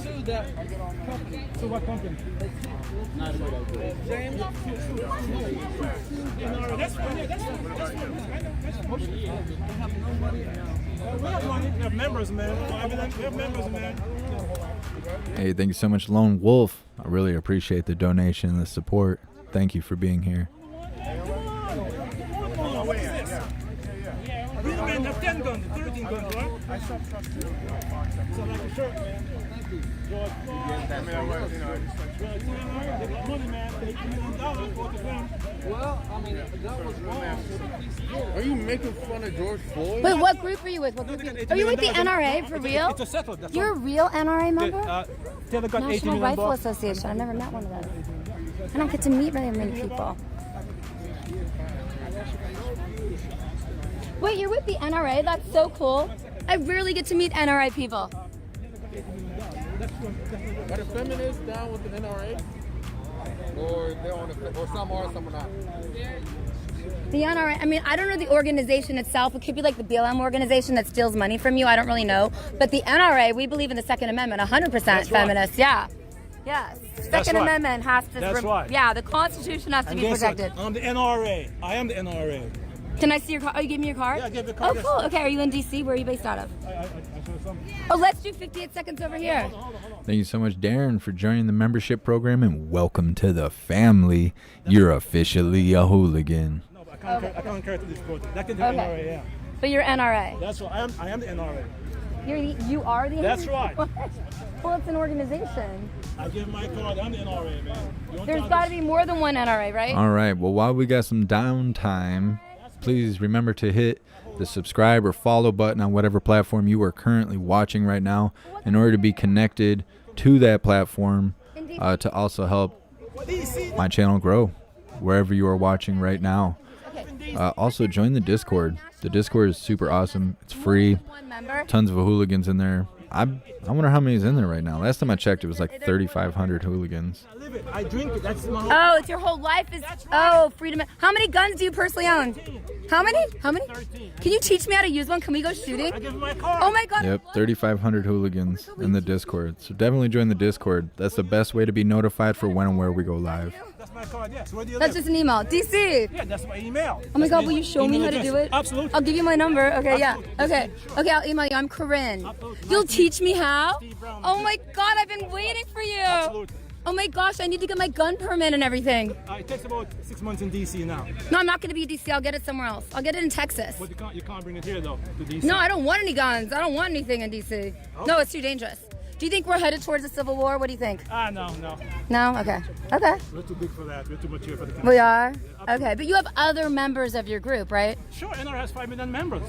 Sue that company. So what company? Not a good idea. James. That's funny. That's funny. We have money. We have members, man. We have members, man. Hey, thank you so much, Lone Wolf. I really appreciate the donation and the support. Thank you for being here. We men have 10 guns, 13 guns, right? I saw trucks too. So like a shirt, man. Thank you. George Floyd. Money, man. $8 million for the gun. Well, I mean, that was wrong. Are you making fun of George Floyd? Wait, what group are you with? What group are you with? The NRA for real? It's a settled. You're a real NRA member? Taylor got National Rifle Association. I've never met one of them. I don't get to meet very many people. Wait, you're with the NRA? That's so cool. I rarely get to meet NRA people. Are the feminists down with the NRA? Or they're on or some are, some are not? The NRA, I mean, I don't know the organization itself. It could be like the BLM organization that steals money from you. I don't really know. But the NRA, we believe in the Second Amendment, 100% feminist. Yeah. Yes. Second Amendment has to... That's right. Yeah, the Constitution has to be protected. I'm the NRA. I am the NRA. Can I see your card? Oh, you gave me your card? Yeah, I gave you a card. Oh, cool. Okay, are you in D.C.? Where are you based out of? Oh, let's do 58 seconds over here. Thank you so much, Darren, for joining the membership program, and welcome to the family. You're officially a hooligan. No, but I can't carry to this court. That can do NRA, yeah. But you're NRA. That's right. I am the NRA. You are the NRA? That's right. Well, it's an organization. I give my card. I'm the NRA, man. There's got to be more than one NRA, right? All right. Well, while we got some downtime, please remember to hit the subscribe or follow button on whatever platform you are currently watching right now in order to be connected to that platform, to also help my channel grow wherever you are watching right now. Also, join the Discord. The Discord is super awesome. It's free. Tons of hooligans in there. I wonder how many is in there right now. Last time I checked, it was like 3,500 hooligans. I live it. I drink it. That's my whole... Oh, it's your whole life is... Oh, freedom. How many guns do you personally own? How many? How many? 13. Can you teach me how to use one? Can we go shooting? I give my card. Oh my God. Yep, 3,500 hooligans in the Discord. So definitely join the Discord. That's the best way to be notified for when and where we go live. That's my card, yes. Where do you That's live? just an email. DC. Yeah, that's my email. Oh my God, will you show me how to do it? Absolutely. I'll give you my number. Okay, yeah. Absolutely. Okay. Okay, I'll email you. I'm Corinne. You'll teach me how? Oh my God, I've been waiting for you. Absolutely. Oh my gosh, I need to get my gun permit and everything. It takes about 6 months in DC now. No, I'm not going to be in DC. I'll get it somewhere else. I'll get it in Texas. But you can't bring it here, though, to DC. No, I don't want any guns. I don't want anything in DC. Okay. No, it's too dangerous. Do you think we're headed towards a civil war? What do you think? No. No? Okay. Okay. We're too big for that. We're too mature for the country. We are? Okay, but you have other members of your group, right? Sure, NRA has 5 million members.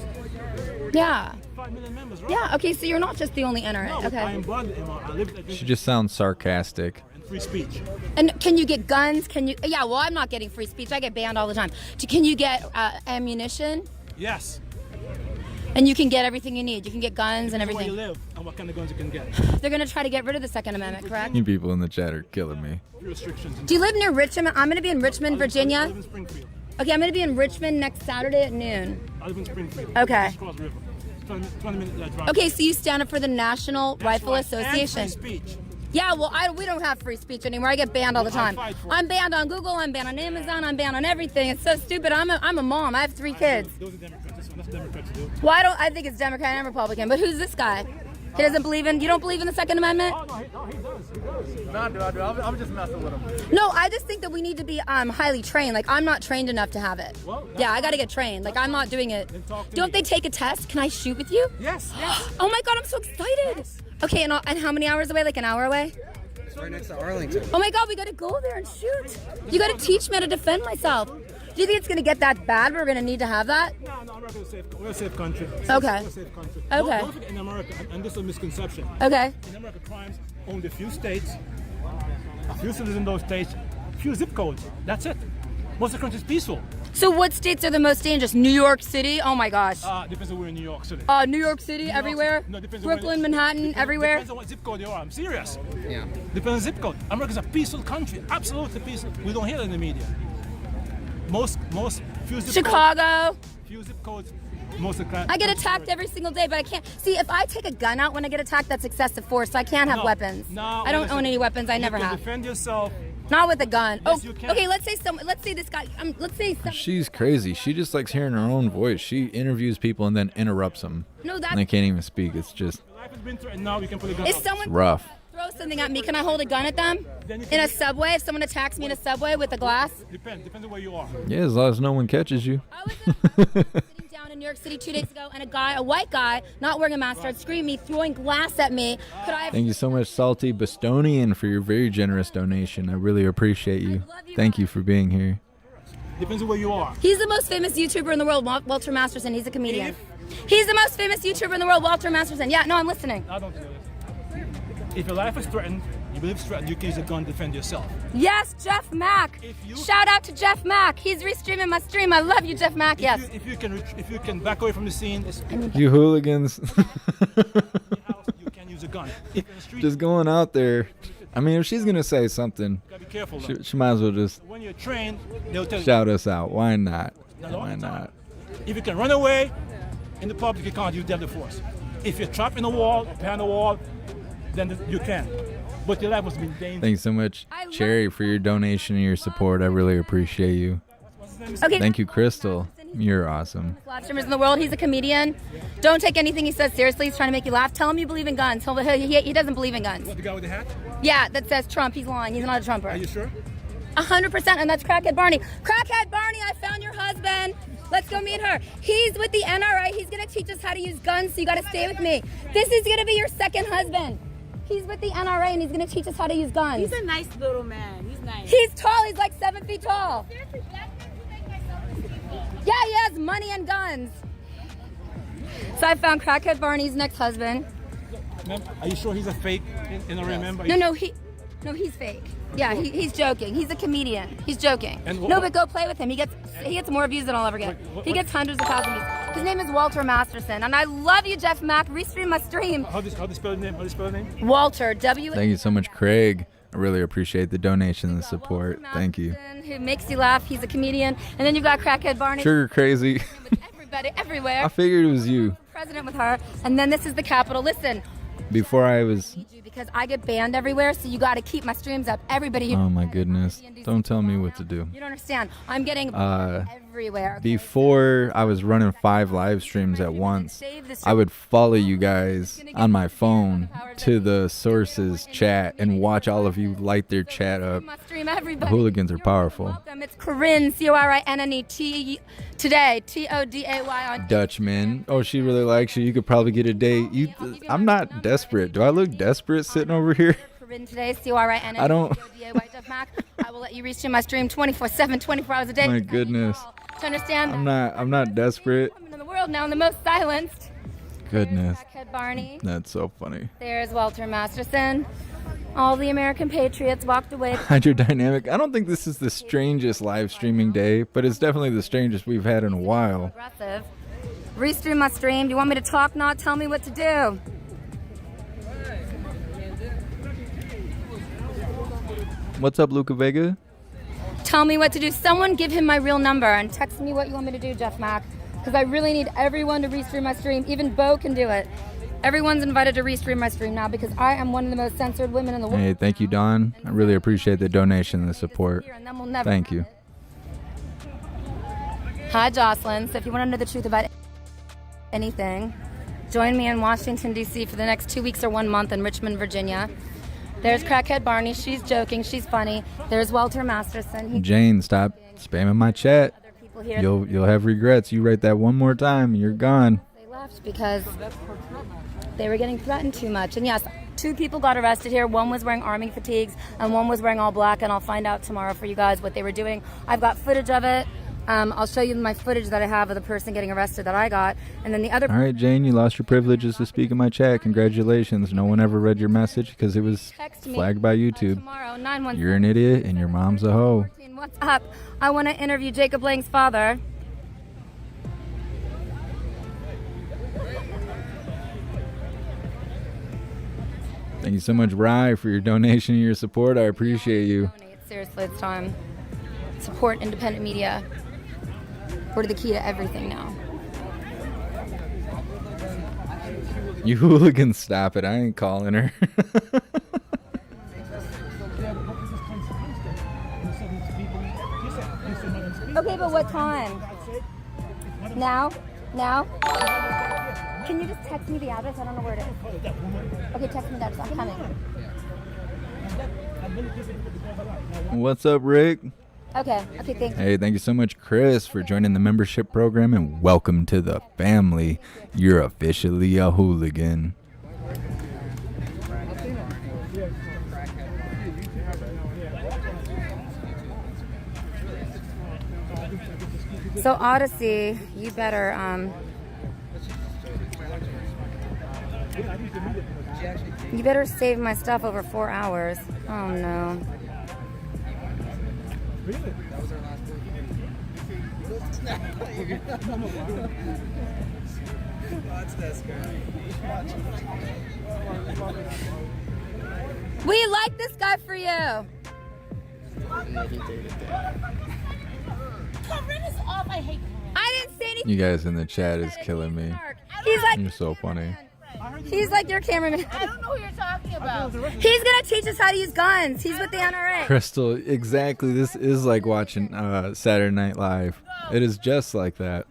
Yeah. 5 million members, right? Yeah, okay, so you're not just the only NRA. No, okay. I am born in I live She just sounds sarcastic. free speech. And can you get guns? Can you? Yeah, well, I'm not getting free speech. I get banned all the time. Can you get ammunition? Yes. And you can get everything you need. You can get guns and everything. Where you live and what kind of guns you can get. They're going to try to get rid of the Second Amendment, correct? You people in the chat are killing me. Restrictions. Do you live near Richmond? I'm going to be in Richmond, Virginia. I live in Springfield. Okay, I'm going to be in Richmond next Saturday at noon. I live in Springfield. Okay. Just cross the river. 20-minute drive. Okay, so you stand up for the National Rifle Association. And free speech. Yeah, well, we don't have free speech anymore. I get banned all the time. I'm banned on Google. I'm banned on Amazon. I'm banned on everything. It's so stupid. I'm a mom. I have 3 kids. Those are Democrats. That's Democrats do. Well, I think it's Democrat and Republican. But who's this guy? He doesn't believe in. You don't believe in the Second Amendment? Oh, no, he does. He does. No, I do. I'm just messing with him. No, I just think that we need to be highly trained. Like, I'm not trained enough to have it. Well, yeah, I got to get trained. Like, I'm not doing it. Don't they take a test? Can I shoot with you? Yes. Oh my God, I'm so excited. Yes. Okay, and how many hours away? Like an hour away? Right next to Arlington. Oh my God, we got to go there and shoot. You got to teach me how to defend myself. Do you think it's going to get that bad? We're going to need to have that? No, America is safe. We're a safe country. Okay. We're a safe country. Okay. Don't forget in America, and this is a misconception. Okay. In America, crimes own a few states. A few cities in those states, few zip codes. That's it. Most of the country is peaceful. So what states are the most dangerous? New York City? Oh my gosh. Depends on where in New York City. New York City, everywhere? No, depends Brooklyn, on Manhattan, everywhere? Depends on what zip code you are. I'm serious. Yeah. Depends on zip code. America's a peaceful country. Absolutely peaceful. We don't hear it in the media. Most few zip Chicago. Codes, few zip codes. Most of the crime. I get attacked every single day, but I can't. See, if I take a gun out when I get attacked, that's excessive force, so I can't have weapons. No, I don't own any weapons. I never you can have. Defend yourself. Not with a gun. Yes, you can. Okay. Let's say this guy. Let's say. She's crazy. She just likes hearing her own voice. She interviews people and then interrupts them. No, and they can't even speak. It's just Life has been threatened. Now we can put a gun If out. someone rough. throw something at me, can I hold a gun at them? In a subway? If someone attacks me in a subway with a glass? Depends on where you are. Yeah, as long as no one catches you. Sitting down in New York City 2 days ago, and a white guy, not wearing a mask, started screaming at me, throwing glass at me. Could I have Thank you so much, Salty Bostonian, for your very generous donation. I really appreciate you. Thank you for being here. Depends on where you are. He's the most famous YouTuber in the world, Walter Masterson. He's a comedian. He's the most famous YouTuber in the world, Walter Masterson. Yeah, no, I'm listening. I don't do this. If your life is threatened, you believe it's threatened, you can use a gun to defend yourself. Yes, Jeff Mack. Shout out to Jeff Mack. He's restreaming my stream. I love you, Jeff Mack. Yes. If you can back away from the scene, You hooligans. you can use a gun. If in the street, Just going out there. I mean, if she's going to say something, gotta be careful. she might as well just When you're trained, they'll tell shout us out. Why not? Not all Why the time. not? If you can run away in the public, you can't use deadly force. If you're trapped in a wall, behind a wall, then you can. But your life must be dangerous. Thanks so much, Cherry, for your donation and your support. I really appreciate you. Okay. Thank you, Crystal. You're awesome. Live streamers in the world. He's a comedian. Don't take anything he says seriously. He's trying to make you laugh. Tell him you believe in guns. He doesn't believe in guns. What, the guy with the hat? Yeah, that says Trump. He's lying. He's not a Trumper. Are you sure? 100%, and that's Crackhead Barney. Crackhead Barney, I found your husband. Let's go meet her. He's with the NRA. He's gonna teach us how to use guns, so you gotta stay with me. This is gonna be your second husband. He's with the NRA, and he's gonna teach us how to use guns. He's a nice little man. He's nice. He's tall. He's like 7 feet tall. Yeah, he has money and guns. So I found Crackhead Barney's next husband. Are you sure he's a fake NRA member? No, he's fake. Yeah, he's joking. He's a comedian. He's joking. And No, but go play with him. He gets more views than I'll ever get. He gets hundreds of thousands of views. His name is Walter Masterson, and I love you, Jeff Mack. Restream my stream. How do you spell the name? Walter, Thank you so much, Craig. I really appreciate the donation and the support. Thank you. Who makes you laugh. He's a comedian. And then you've got Crackhead Barney. Sugar Crazy. Everybody, everywhere. I figured it was you. President with her. And then this is the Capitol. Listen, Before I was... because I get banned everywhere, so you got to keep my streams up. Everybody. Oh my goodness. Don't tell me what to do. You don't understand. I'm getting everywhere. Before I was running 5 live streams at once, I would follow you guys on my phone to the sources chat and watch all of you light their chat up. Stream The everybody. hooligans are powerful. Welcome. It's Corinne, Corinne today, Today on Dutchman. Oh, she really likes you. You could probably get a date. I'm not desperate. Do I look desperate sitting over here? Corinne today, Corinne. I don't. Jeff Mack. I will let you restream my stream 24/7, 24 hours a day. My goodness. To understand I'm not desperate. in the world now, I'm the most silenced. Goodness. Crackhead Barney. That's so funny. There's Walter Masterson. All the American patriots walked away. Hydrodynamic. I don't think this is the strangest live streaming day, but it's definitely the strangest we've had in a while. Aggressive. Restream my stream. Do you want me to talk? Not tell me what to do. What's up, Luca Vega? Tell me what to do. Someone give him my real number and text me what you want me to do, Jeff Mack. Because I really need everyone to restream my stream. Even Bo can do it. Everyone's invited to restream my stream now because I am one of the most censored women in the world. Hey, thank you, Don. I really appreciate the donation and the support. And then we'll never Thank you. Hi, Jocelyn. So if you want to know the truth about anything, join me in Washington, D.C. for the next 2 weeks or 1 month in Richmond, Virginia. There's Crackhead Barney. She's joking. She's funny. There's Walter Masterson. Jane, stop spamming my chat. You'll have regrets. You write that one more time, you're gone. They left because they were getting threatened too much. And yes, 2 people got arrested here. One was wearing army fatigues and one was wearing all black. And I'll find out tomorrow for you guys what they were doing. I've got footage of it. I'll show you my footage that I have of the person getting arrested that I got. And then the other... All right, Jane, you lost your privileges to speak in my chat. Congratulations. No one ever read your message because it was flagged by YouTube. Tomorrow, 917. You're an idiot and your mom's a hoe. What's up? I want to interview Jacob Lang's father. Thank you so much, Rye, for your donation and your support. I appreciate you. Seriously, it's time. Support independent media. We're the key to everything now. You hooligans, stop it. I ain't calling her. Okay, but what time? Now? Now? Can you just text me the address? I don't know where it is. Okay, text me the address. I'm coming. What's up, Rick? Okay, thank you. Hey, thank you so much, Chris, for joining the membership program, and welcome to the family. You're officially a hooligan. So Odyssey, you better save my stuff over 4 hours. Oh no. We like this guy for you. I didn't say anything. You guys in the chat is killing me. He's like, You're so funny. he's like your cameraman. I don't know who you're talking about. He's gonna teach us how to use guns. He's with the NRA. Crystal, exactly. This is like watching Saturday Night Live. It is just like that.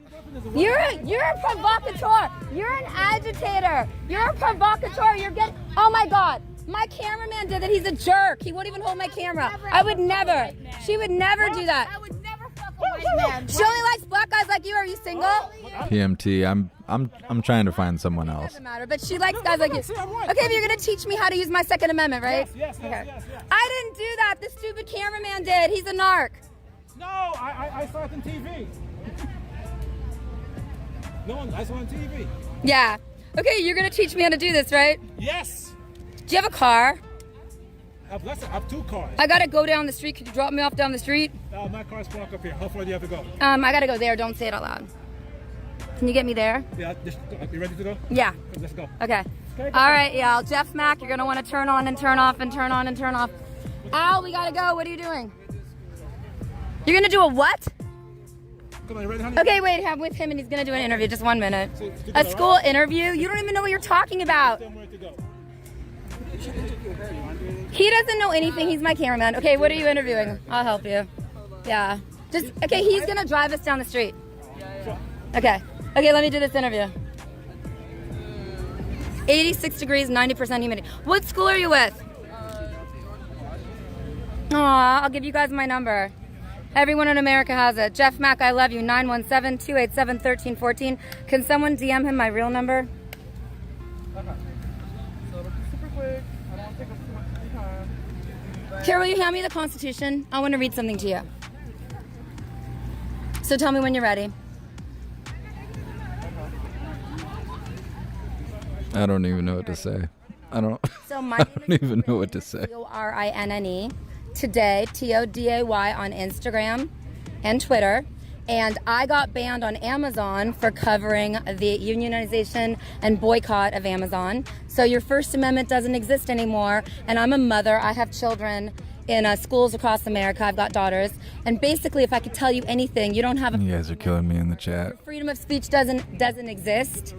You're a provocateur. You're an agitator. You're a provocateur. You're getting. Oh my God. My cameraman did that. He's a jerk. He won't even hold my camera. I would never. She would never do that. I would never fuck a white man. She only likes black guys like you. Are you single? PMT, I'm trying to find someone else. Doesn't matter. But she likes guys like you. Okay, but you're gonna teach me how to use my Second Amendment, right? Yes. I didn't do that. The stupid cameraman did. He's a narc. No, I saw it on TV. No, I saw it on TV. Yeah. Okay, you're gonna teach me how to do this, right? Yes. Do you have a car? I have 2 cars. I gotta go down the street. Could you drop me off down the street? My car's parked up here. How far do you have to go? I gotta go there. Don't say it out loud. Can you get me there? Yeah, you ready to go? Yeah. Let's go. Okay. All right, y'all. Jeff Mack, you're gonna want to turn on and turn off and turn on and turn off. Al, we gotta go. What are you doing? You're gonna do a what? Come on, you ready, honey? Okay, wait. I'm with him and he's gonna do an interview. Just 1 minute. A school interview? You don't even know what you're talking about. He doesn't know anything. He's my cameraman. Okay, what are you interviewing? I'll help you. Yeah. Okay, he's gonna drive us down the street. Okay, let me do this interview. 86 degrees, 90% humidity. What school are you with? Aw, I'll give you guys my number. Everyone in America has it. Jeff Mack, I love you. 917-287-1314. Can someone DM him my real number? Carol, will you hand me the Constitution? I want to read something to you. So tell me when you're ready. I don't even know what to say. So my I don't even know what to say. Torinne. Today, Today on Instagram and Twitter. And I got banned on Amazon for covering the unionization and boycott of Amazon. So your First Amendment doesn't exist anymore. And I'm a mother. I have children in schools across America. I've got daughters. And basically, if I could tell you anything, you don't have You guys are killing me in the chat. Freedom of speech doesn't exist.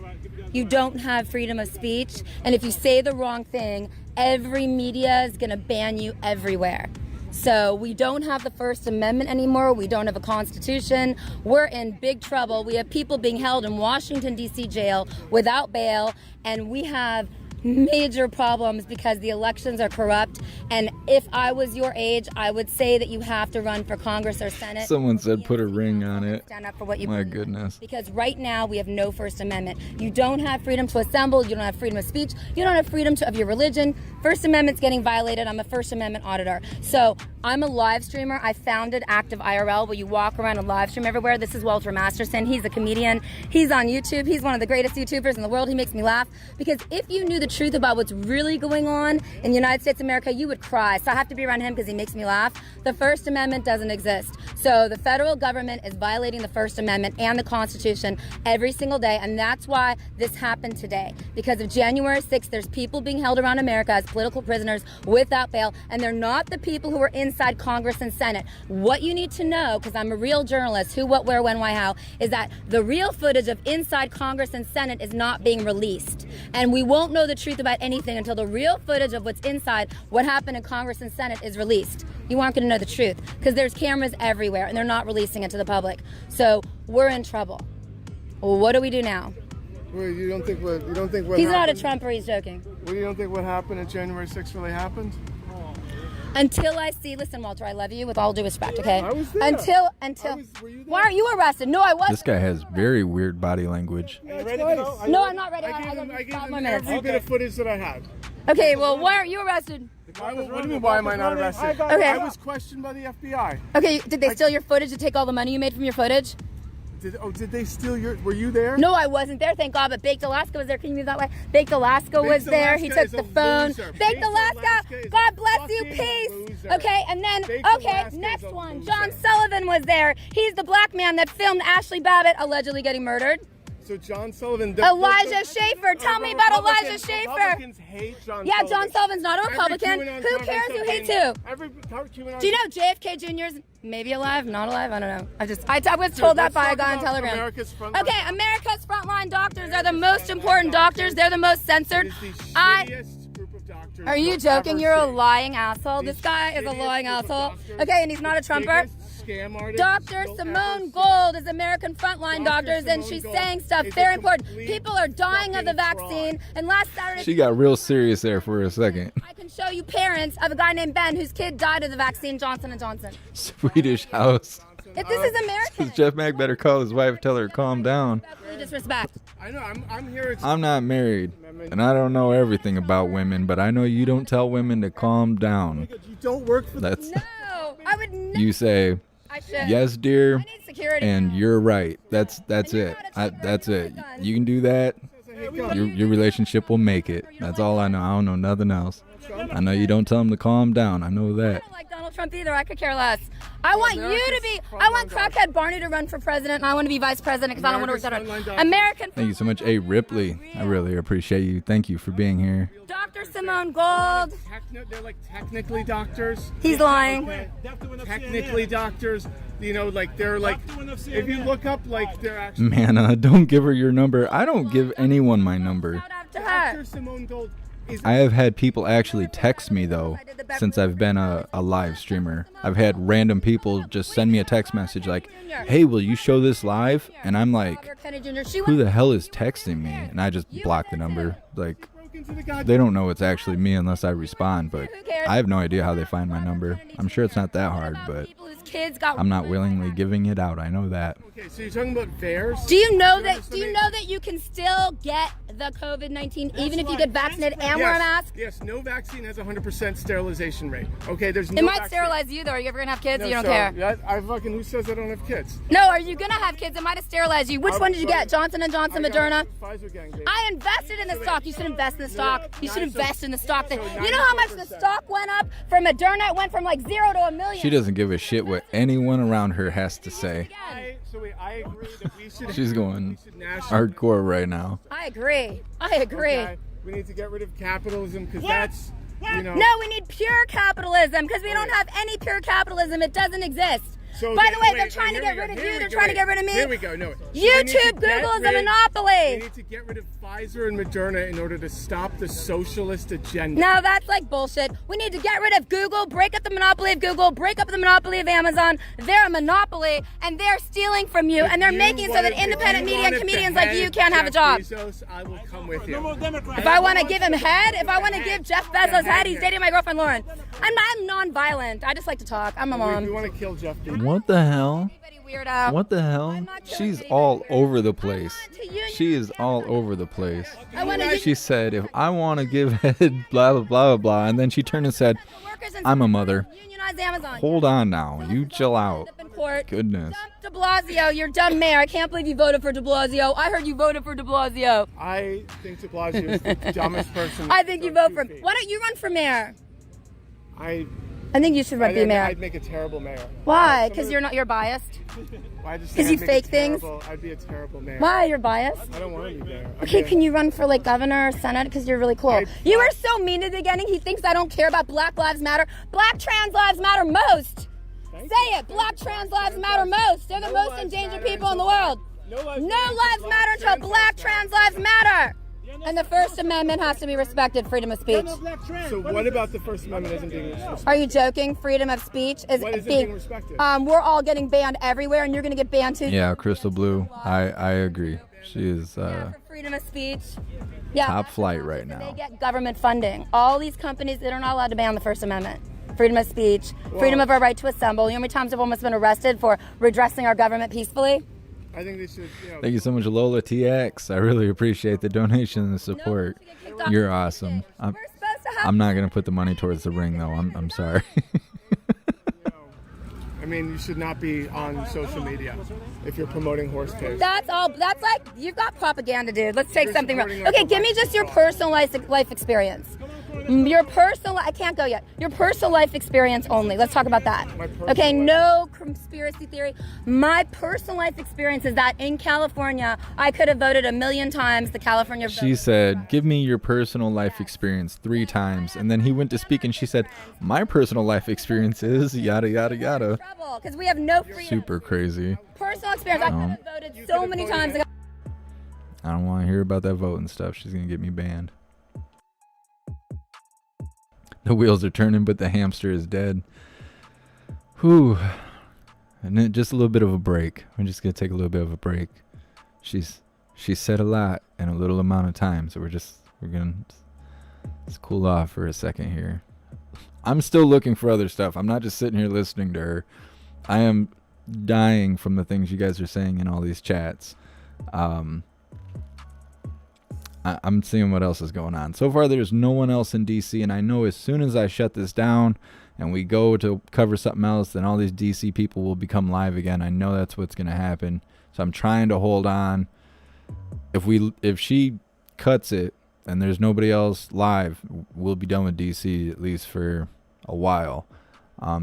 You don't have freedom of speech. And if you say the wrong thing, every media is going to ban you everywhere. So we don't have the First Amendment anymore. We don't have a constitution. We're in big trouble. We have people being held in Washington, D.C. jail without bail. And we have major problems because the elections are corrupt and if I was your age, I would say that you have to run for Congress or Senate. Someone said put a ring on it. Stand up for what you My believe. goodness. Because right now we have no First Amendment. You don't have freedom to assemble. You don't have freedom of speech. You don't have freedom of your religion. First Amendment's getting violated. I'm a First Amendment auditor. So I'm a live streamer. I founded Active IRL, where you walk around and live stream everywhere. This is Walter Masterson. He's a comedian. He's on YouTube. He's one of the greatest YouTubers in the world. He makes me laugh. Because if you knew the truth about what's really going on in the United States of America, you would cry. So I have to be around him because he makes me laugh. The First Amendment doesn't exist. So the federal government is violating the First Amendment and the Constitution every single day, and that's why this happened today. Because of January 6th, there's people being held around America as political prisoners without bail, and they're not the people who are inside Congress and Senate. What you need to know, because I'm a real journalist, who, what, where, when, why, how, is that the real footage of inside Congress and Senate is not being released. And we won't know the truth about anything until the real footage of what's inside what happened in Congress and Senate is released. You aren't going to know the truth because there's cameras everywhere and they're not releasing it to the public. So we're in trouble. Well, what do we do now? Well, you don't think what He's happened? not a Trumper, he's joking. Well, you don't think what happened on January 6th really happened? Until I see, listen, Walter, I love you with all due respect, okay? I was there. Until, were you there? why aren't you arrested? No, I wasn't. This guy has very weird body language. No, I'm not ready. I I gave got them more minutes. every bit of footage that I had. Okay, well, why aren't you arrested? What do you mean, why am I not arrested? Okay. I was questioned by the FBI. Okay, did they steal your footage to take all the money you made from your footage? Did they steal your, were you there? No, I wasn't there, thank God, but Baked Alaska was there. Can you move that way? Baked Alaska was there. He took the phone. Baked Alaska, God bless you, peace. Okay, and then, okay, next one. John Sullivan was there. He's the black man that filmed Ashley Babbitt allegedly getting murdered. So John Sullivan. Elijah Schaefer. Tell me about Elijah Schaefer. Republicans hate John Yeah, Sullivan. John Sullivan's not a Republican. Who cares who hates who? Do you know JFK Jr.'s maybe alive, not alive? I don't know. I was told that by a guy on Telegram. America's frontline. Okay, America's frontline doctors are the most important doctors. They're the most censored. Are you joking? You're a lying asshole. This guy is a lying asshole. Okay, and he's not a Trumper. Dr. Simone Gold is American Frontline Doctors, and she's saying stuff very important. People are dying of the vaccine, and last Saturday... She got real serious there for a second. I can show you parents of a guy named Ben whose kid died of the vaccine, Johnson & Johnson. Swedish House. If this is American... Jeff Mack better call his wife, tell her to calm down. Disrespect. I know, I'm here. I'm not married, and I don't know everything about women, but I know you don't tell women to calm down. You don't work for That's No, I would never. You say, yes, dear, and you're right. That's it. That's it. You can do that. Your relationship will make it. That's all I know. I don't know nothing else. I know you don't tell them to calm down. I know that. I don't like Donald Trump either. I could care less. I want you to be. I want crackhead Barney to run for president, and I want to be vice president because I don't want to work that hard. American. Thank you so much, A. Ripley. I really appreciate you. Thank you for being here. Dr. Simone Gold. They're like technically doctors. He's lying. Technically doctors. You know, like they're like. If you look up, like they're actually. Man, don't give her your number. I don't give anyone my number. Dr. Simone Gold. I have had people actually text me, though, since I've been a live streamer. I've had random people just send me a text message like, hey, will you show this live? And I'm like, who the hell is texting me? And I just block the number. Like, they don't know it's actually me unless I respond, but I have no idea how they find my number. I'm sure it's not that hard, but I'm not willingly giving it out. I know that. Okay, so you're talking about VAERS? Do you know that you can still get the COVID-19 even if you get vaccinated and wear a mask? Yes, no vaccine has a 100% sterilization rate. Okay, there's no It might vaccine. sterilize you, though. Are you ever going to have kids? No, You don't so, care. Who says I don't have kids? No, are you going to have kids? It might have sterilized you. Which one did you get? Johnson & Johnson, Moderna? Pfizer gang, baby. I invested in the stock. You should invest in the stock. You should invest in the stock. You know how much the stock went up for Moderna? It went from like 0 to $1 million. She doesn't give a shit what anyone around her has to say. I agree that we should. She's going hardcore right now. I agree. Okay, we need to get rid of capitalism because that's, you know. No, we need pure capitalism because we don't have any pure capitalism. It doesn't exist. So By then- the way, wait, they're trying to here get we rid go, of here you. we They're go, trying to wait. get rid of me. Here we go. No. So we need to YouTube, get Google is a rid- monopoly. We need to get rid of Pfizer and Moderna in order to stop the socialist agenda. No, that's like bullshit. We need to get rid of Google, break up the monopoly of Google, break up the monopoly of Amazon. They're a monopoly, and they're stealing from you, and they're making it so that independent media and comedians like you can't have a job. Bezos, I will come with you. If I want to give him head, if I want to give Jeff Bezos head, he's dating my girlfriend Lauren. I'm non-violent. I just like to talk. I'm a mom. We want to kill Jeff Bezos. What the hell? Weirdo. What the hell? She's all over the place. She is all over the place. She said, if I want to give head, blah, blah, blah, blah, and then she turned and said, I'm a mother. Unionize Amazon. Hold on now. You chill out. Court. Goodness. De Blasio, you're done mayor. I can't believe you voted for De Blasio. I heard you voted for De Blasio. I think De Blasio is the dumbest person. I think you vote for him. Why don't you run for mayor? I think you should run for mayor. I'd make a terrible mayor. Why? Because you're biased? Because you fake things? I'd be a terrible mayor. Why? You're biased? I don't want to be mayor. Okay, can you run for like governor or senate? Because you're really cool. You were so mean at the beginning. He thinks I don't care about Black Lives Matter. Black trans lives matter most. Say it. Black trans lives matter most. They're the most endangered people in the world. No lives matter until Black trans lives matter. And the First Amendment has to be respected, freedom of speech. So what about the First Amendment isn't being respected? Are you joking? Freedom of speech is What isn't being respected? We're all getting banned everywhere, and you're going to get banned too. Yeah, Crystal Blue. I agree. She is For freedom of speech. Yeah. top flight right They now. get government funding. All these companies, they're not allowed to ban the First Amendment. Freedom of speech, freedom of our right to assemble. You know how many times I've almost been arrested for redressing our government peacefully? I think they should. Thank you so much, Lola TX. I really appreciate the donation and the support. You're awesome. I'm not gonna put the money towards the ring though. I'm sorry. I mean, you should not be on social media if you're promoting horse case. That's all. That's like, you've got propaganda, dude. Let's take You're something real. supporting, like, Okay, a give me just your personal life experience. Your personal, I can't go yet. Your personal life experience only. Let's talk about that. Okay, no conspiracy theory. My personal life experience is that in California, I could have voted 1,000,000 times the California vote. She said, give me your personal life experience 3 times. And then he went to speak and she said, my personal life experience is yada, yada, yada. Because we have no freedom. Super crazy. Personal experience. I could have voted so many times. I don't want to hear about that voting stuff. She's going to get me banned. The wheels are turning, but the hamster is dead. Whew. And then just a little bit of a break. We're just going to take a little bit of a break. She said a lot in a little amount of time. So we're going to let's cool off for a second here. I'm still looking for other stuff. I'm not just sitting here listening to her. I am dying from the things you guys are saying in all these chats. I'm seeing what else is going on. So far, there's no one else in DC, and I know as soon as I shut this down and we go to cover something else, then all these DC people will become live again. I know that's what's going to happen. So I'm trying to hold on. If she cuts it and there's nobody else live, we'll be done with DC at least for a while.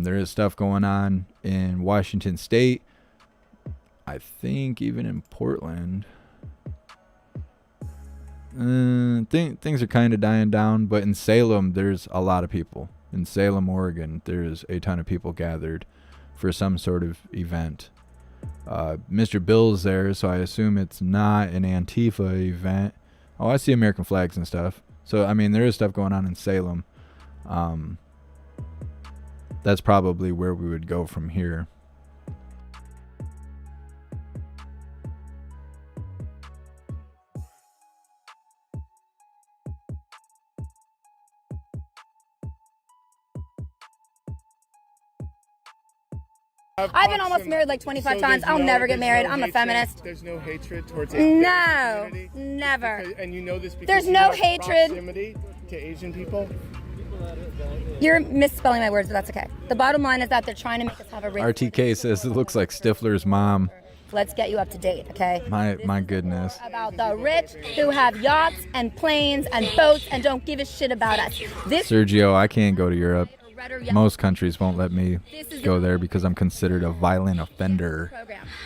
There is stuff going on in Washington State. I think even in Portland. Things are kind of dying down, but in Salem, there's a lot of people. In Salem, Oregon, there's a ton of people gathered for some sort of event. Mr. Bill's there, so I assume it's not an Antifa event. Oh, I see American flags and stuff. So, I mean, there is stuff going on in Salem. That's probably where we would go from here. I've been almost married like 25 times. I'll never get married. I'm a feminist. There's no hatred towards Asian community? Never. And you know this because There's you no have hatred. proximity to Asian people? You're misspelling my words, but that's okay. The bottom line is that they're trying to make us have a race. RTK says it looks like Stifler's mom. Let's get you up to date, okay? My goodness. About the rich who have yachts and planes and boats and don't give a shit about us. Sergio, I can't go to Europe. Most countries won't let me go there because I'm considered a violent offender.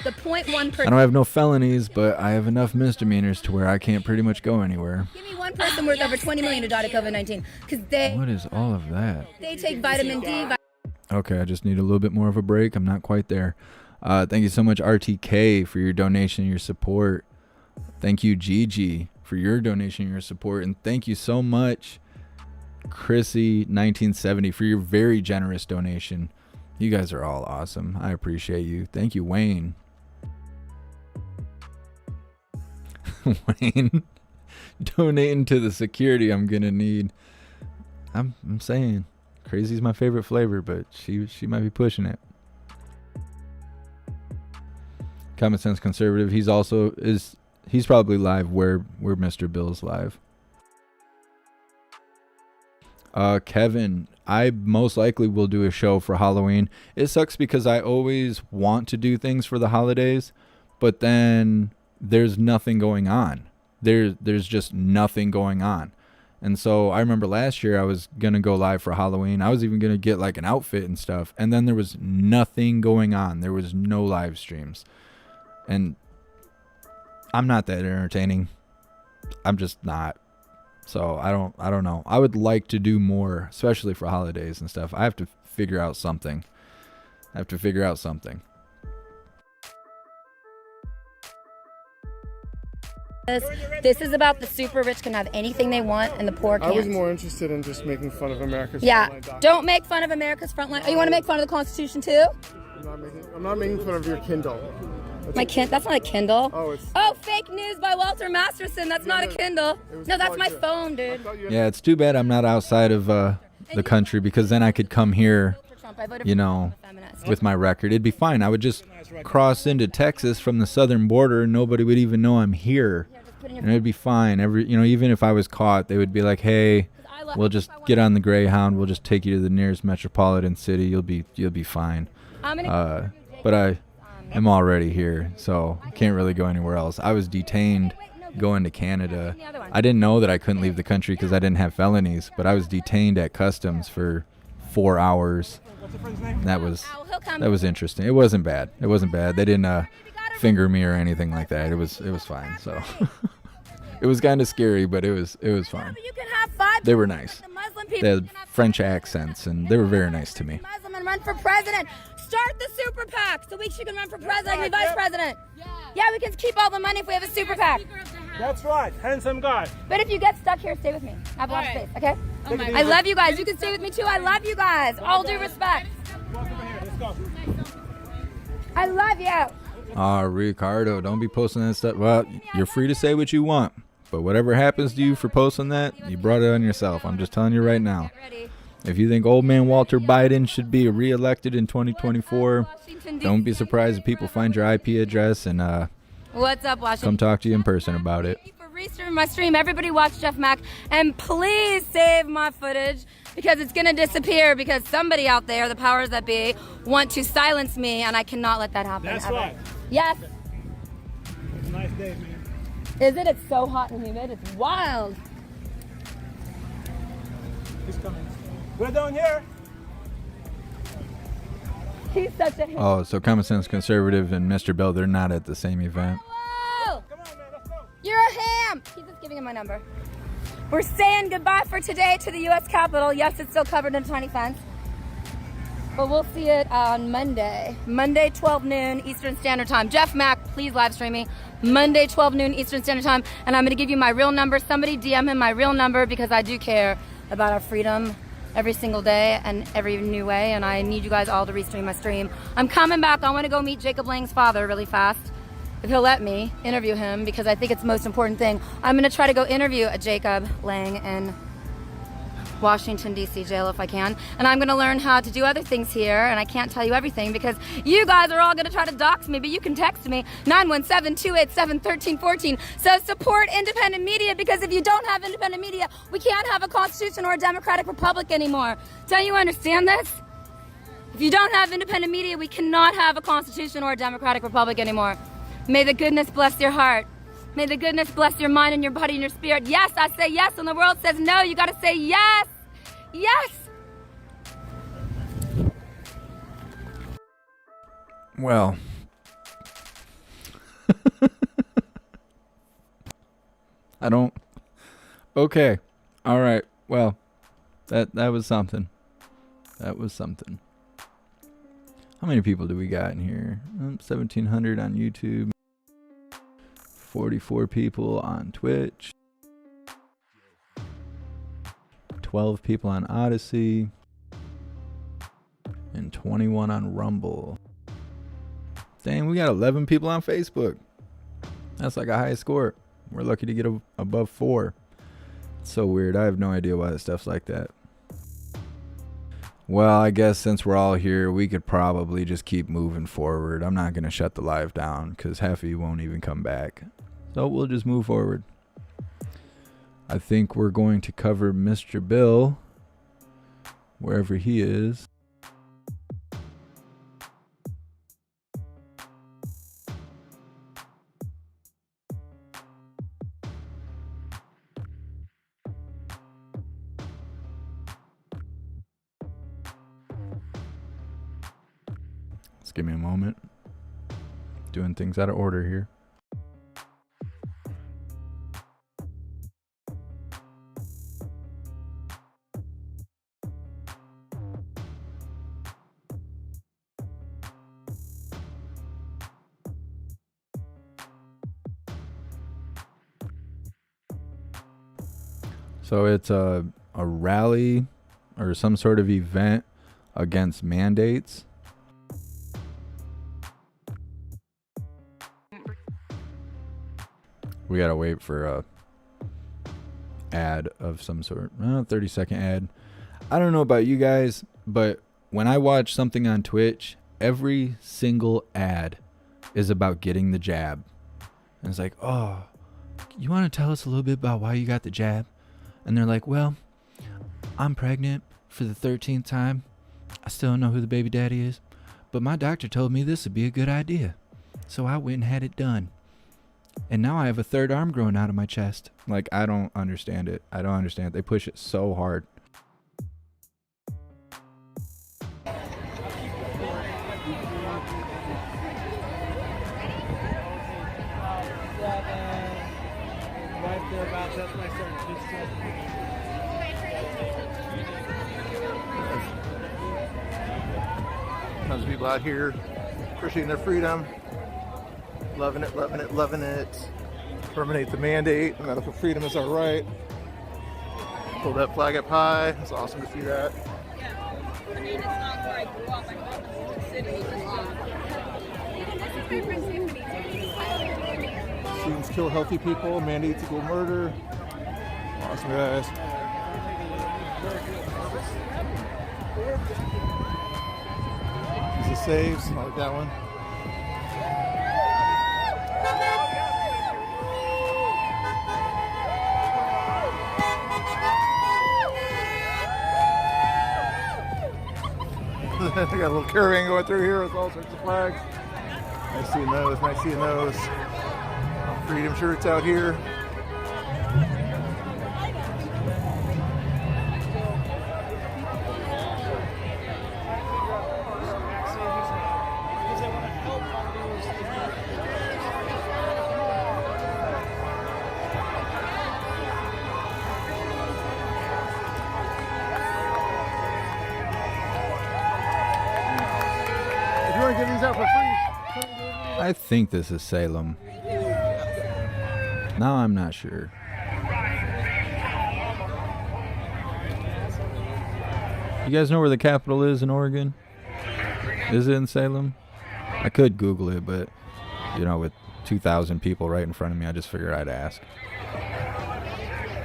The 0.1%. I don't have no felonies, but I have enough misdemeanors to where I can't pretty much go anywhere. Give me one person worth over 20 million who died of COVID-19 because What is all of that? they take vitamin D. Okay, I just need a little bit more of a break. I'm not quite there. Thank you so much, RTK, for your donation, your support. Thank you, Gigi, for your donation, your support. And thank you so much, Chrissy1970, for your very generous donation. You guys are all awesome. I appreciate you. Thank you, Wayne. Wayne, donating to the security I'm gonna need. I'm saying, crazy's my favorite flavor, but she might be pushing it. Common Sense Conservative. He's probably live where Mr. Bill's live. Kevin, I most likely will do a show for Halloween. It sucks because I always want to do things for the holidays, but then there's nothing going on. There's just nothing going on. And so I remember last year I was going to go live for Halloween. I was even going to get like an outfit and stuff. And then there was nothing going on. There was no live streams. And I'm not that entertaining. I'm just not. So I don't know. I would like to do more, especially for holidays and stuff. I have to figure out something. This is about the super rich can have anything they want and the poor can't. I was more interested in just making fun of America's Yeah, frontline doctors. don't make fun of America's frontline. Oh, you want to make fun of the Constitution too? I'm not making fun of your Kindle. That's not a Kindle. Oh, fake news by Walter Masterson. That's not a Kindle. No, that's my phone, dude. Yeah, it's too bad I'm not outside of the country, because then I could come here, you know, with my record. It'd be fine. I would just cross into Texas from the southern border and nobody would even know I'm here. And it'd be fine. Even if I was caught, they would be like, "Hey, we'll just get on the Greyhound. We'll just take you to the nearest metropolitan city. You'll be fine." But I am already here, so I can't really go anywhere else. I was detained going to Canada. I didn't know that I couldn't leave the country because I didn't have felonies, but I was detained at customs for 4 hours. That was interesting. It wasn't bad. They didn't finger me or anything like that. It was fine. So it was kind of scary, but it was fine. They were nice. They had French accents, and they were very nice to me. Muslim and run for president. Start the super PAC so she can run for president and be vice president. Yeah, we can keep all the money if we have a super PAC. That's right, handsome guy. But if you get stuck here, stay with me. I have a lot of space, okay? I love you guys. You can stay with me too. I love you guys. All due respect. I love you. Ricardo, don't be posting that stuff. Well, you're free to say what you want, but whatever happens to you for posting that, you brought it on yourself. I'm just telling you right now. If you think old man Walter Biden should be reelected in 2024, don't be surprised if people find your IP address and What's up, Washington? come talk to you in person about it. For restreaming my stream, everybody watch Jeff Mack, and please save my footage because it's gonna disappear because somebody out there, the powers that be, want to silence me, and I cannot let that happen. That's ever. right. Yes. It's a nice day, man. Is it? It's so hot and humid. It's wild. He's coming. We're down here. He's such a. Oh, so Common Sense Conservative and Mr. Bell, they're not at the same event. Hello. Come on, man. Let's go. You're a ham. He's just giving him my number. We're saying goodbye for today to the U.S. Capitol. Yes, it's still covered in tiny fence. But we'll see it on Monday. Monday, 12 noon Eastern Standard Time. Jeff Mack, please live stream me. Monday, 12 noon Eastern Standard Time. And I'm going to give you my real number. Somebody DM him my real number because I do care about our freedom every single day and every new way. And I need you guys all to restream my stream. I'm coming back. I want to go meet Jacob Lang's father really fast. If he'll let me interview him because I think it's the most important thing. I'm going to try to go interview a Jacob Lang in Washington, D.C. jail if I can. And I'm going to learn how to do other things here. And I can't tell you everything because you guys are all going to try to dox me. But you can text me 917-287-1314. So support independent media because if you don't have independent media, we can't have a constitution or a democratic republic anymore. Don't you understand this? If you don't have independent media, we cannot have a constitution or a democratic republic anymore. May the goodness bless your heart. May the goodness bless your mind and your body and your spirit. Yes, I say yes, and the world says no. You got to say yes. Yes. Well, I don't. Okay. All right. Well, that was something. That was something. How many people do we got in here? 1,700 on YouTube. 44 people on Twitch. 12 people on Odyssey. And 21 on Rumble. Dang, we got 11 people on Facebook. That's like a high score. We're lucky to get above 4. It's so weird. I have no idea why the stuff's like that. Well, I guess since we're all here, we could probably just keep moving forward. I'm not going to shut the live down because half of you won't even come back. So we'll just move forward. I think we're going to cover Mr. Bill, wherever he is. Just give me a moment. Doing things out of order here. So it's a rally or some sort of event against mandates. We gotta wait for a ad of some sort. 30-second ad. I don't know about you guys, but when I watch something on Twitch, every single ad is about getting the jab. And it's like, oh, you want to tell us a little bit about why you got the jab? And they're like, well, I'm pregnant for the 13th time. I still don't know who the baby daddy is, but my doctor told me this would be a good idea. So I went and had it done. And now I have a third arm growing out of my chest. Like, I don't understand it. I don't understand it. They push it so hard. Tons of people out here appreciating their freedom. Loving it, loving it, loving it. Terminate the mandate. Medical freedom is our right. Hold that flag up high. It's awesome to see that. Yeah. I mean, it's not where I grew up. I grew up in the city, which is odd. Students kill healthy people. Mandates equal murder. Awesome, guys. Jesus saves. I like that one. I got a little caravan going through here with all sorts of flags. Nice seeing those, nice seeing those. Freedom shirts out here. Give these out for free. I think this is Salem. Now I'm not sure. You guys know where the Capitol is in Oregon? Is it in Salem? I could Google it, but you know, with 2,000 people right in front of me, I just figured I'd ask.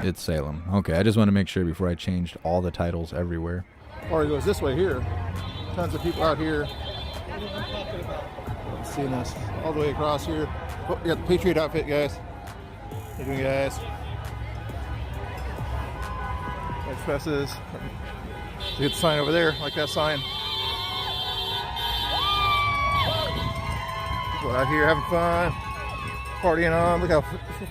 It's Salem. Okay, I just want to make sure before I changed all the titles everywhere. Or it goes this way here. Tons of people out here. Seeing us all the way across here. Oh, you got the Patriot outfit, guys. How you doing, guys? Expresses. You get the sign over there, like that sign. People out here having fun, partying on. Look how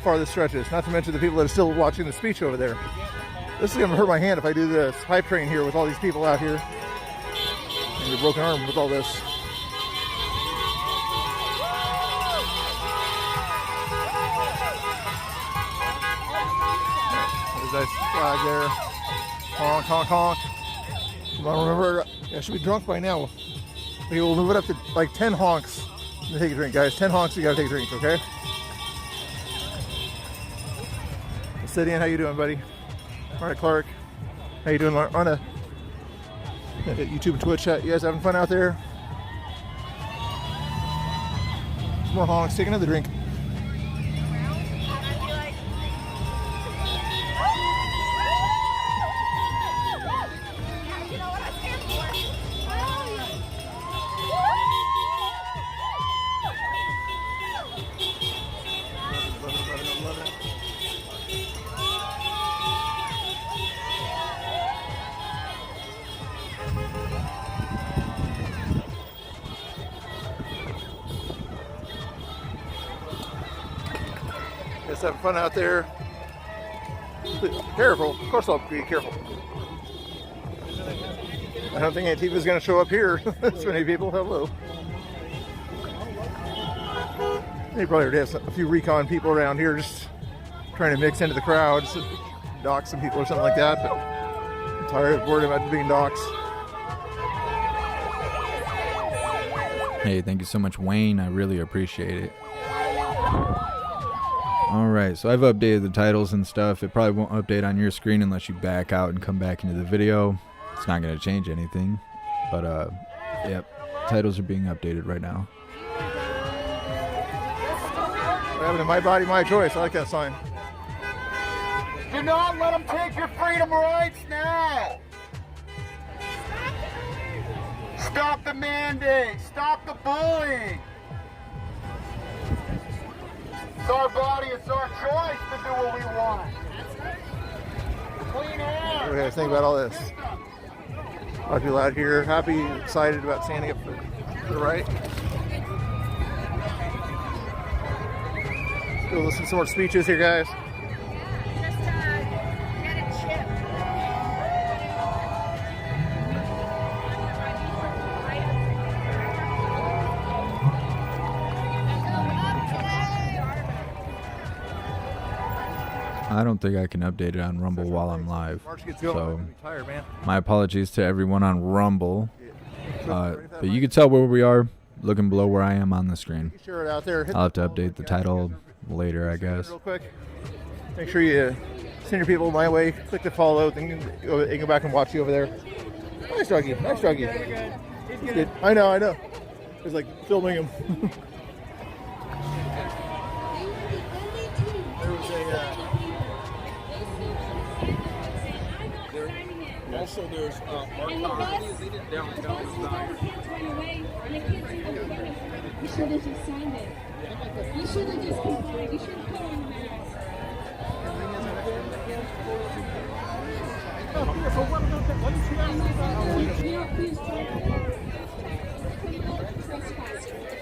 far this stretches. Not to mention the people that are still watching the speech over there. This is gonna hurt my hand if I do this hype train here with all these people out here. And your broken arm with all this. There's that flag there. Honk, honk, honk. Come on, remember, I should be drunk by now. Okay, we'll move it up to like 10 honks to take a drink, guys. 10 honks, you gotta take a drink, okay? Sidian, how you doing, buddy? All right, Clark. How you doing on a YouTube and Twitch chat? You guys having fun out there? Some more honks. Take another drink. Just having fun out there. Be careful. Of course I'll be careful. I don't think Antifa is going to show up here. This many people. Hello. They probably already have a few recon people around here just trying to mix into the crowd, just dox some people or something like that. But I'm tired of worrying about being doxxed. Hey, thank you so much, Wayne. I really appreciate it. Alright, so I've updated the titles and stuff. It probably won't update on your screen unless you back out and come back into the video. It's not going to change anything. But, yep, titles are being updated right now. What happened to My Body, My Choice? I like that sign. Do not let them take your freedom rights now. Stop the mandate. Stop the bullying. It's our body. It's our choice to do what we want. Clean air. What do you guys think about all this? A lot of people out here happy, excited about standing up for the right. Let's go listen to some more speeches here, guys. I don't think I can update it on Rumble while I'm live. So, tired, man. my apologies to everyone on Rumble. But you can tell where we are, looking below where I am on the screen. Share it out there. I'll have to update the title later, I guess. Real quick. Make sure you send your people my way. Click the follow. Then you can go back and watch you over there. Nice doggy. Nice doggy. He's good. I know. It's like filming him. There was Also, there's And the bus, you should have just signed it. You should have just complied. You should have put on the mask.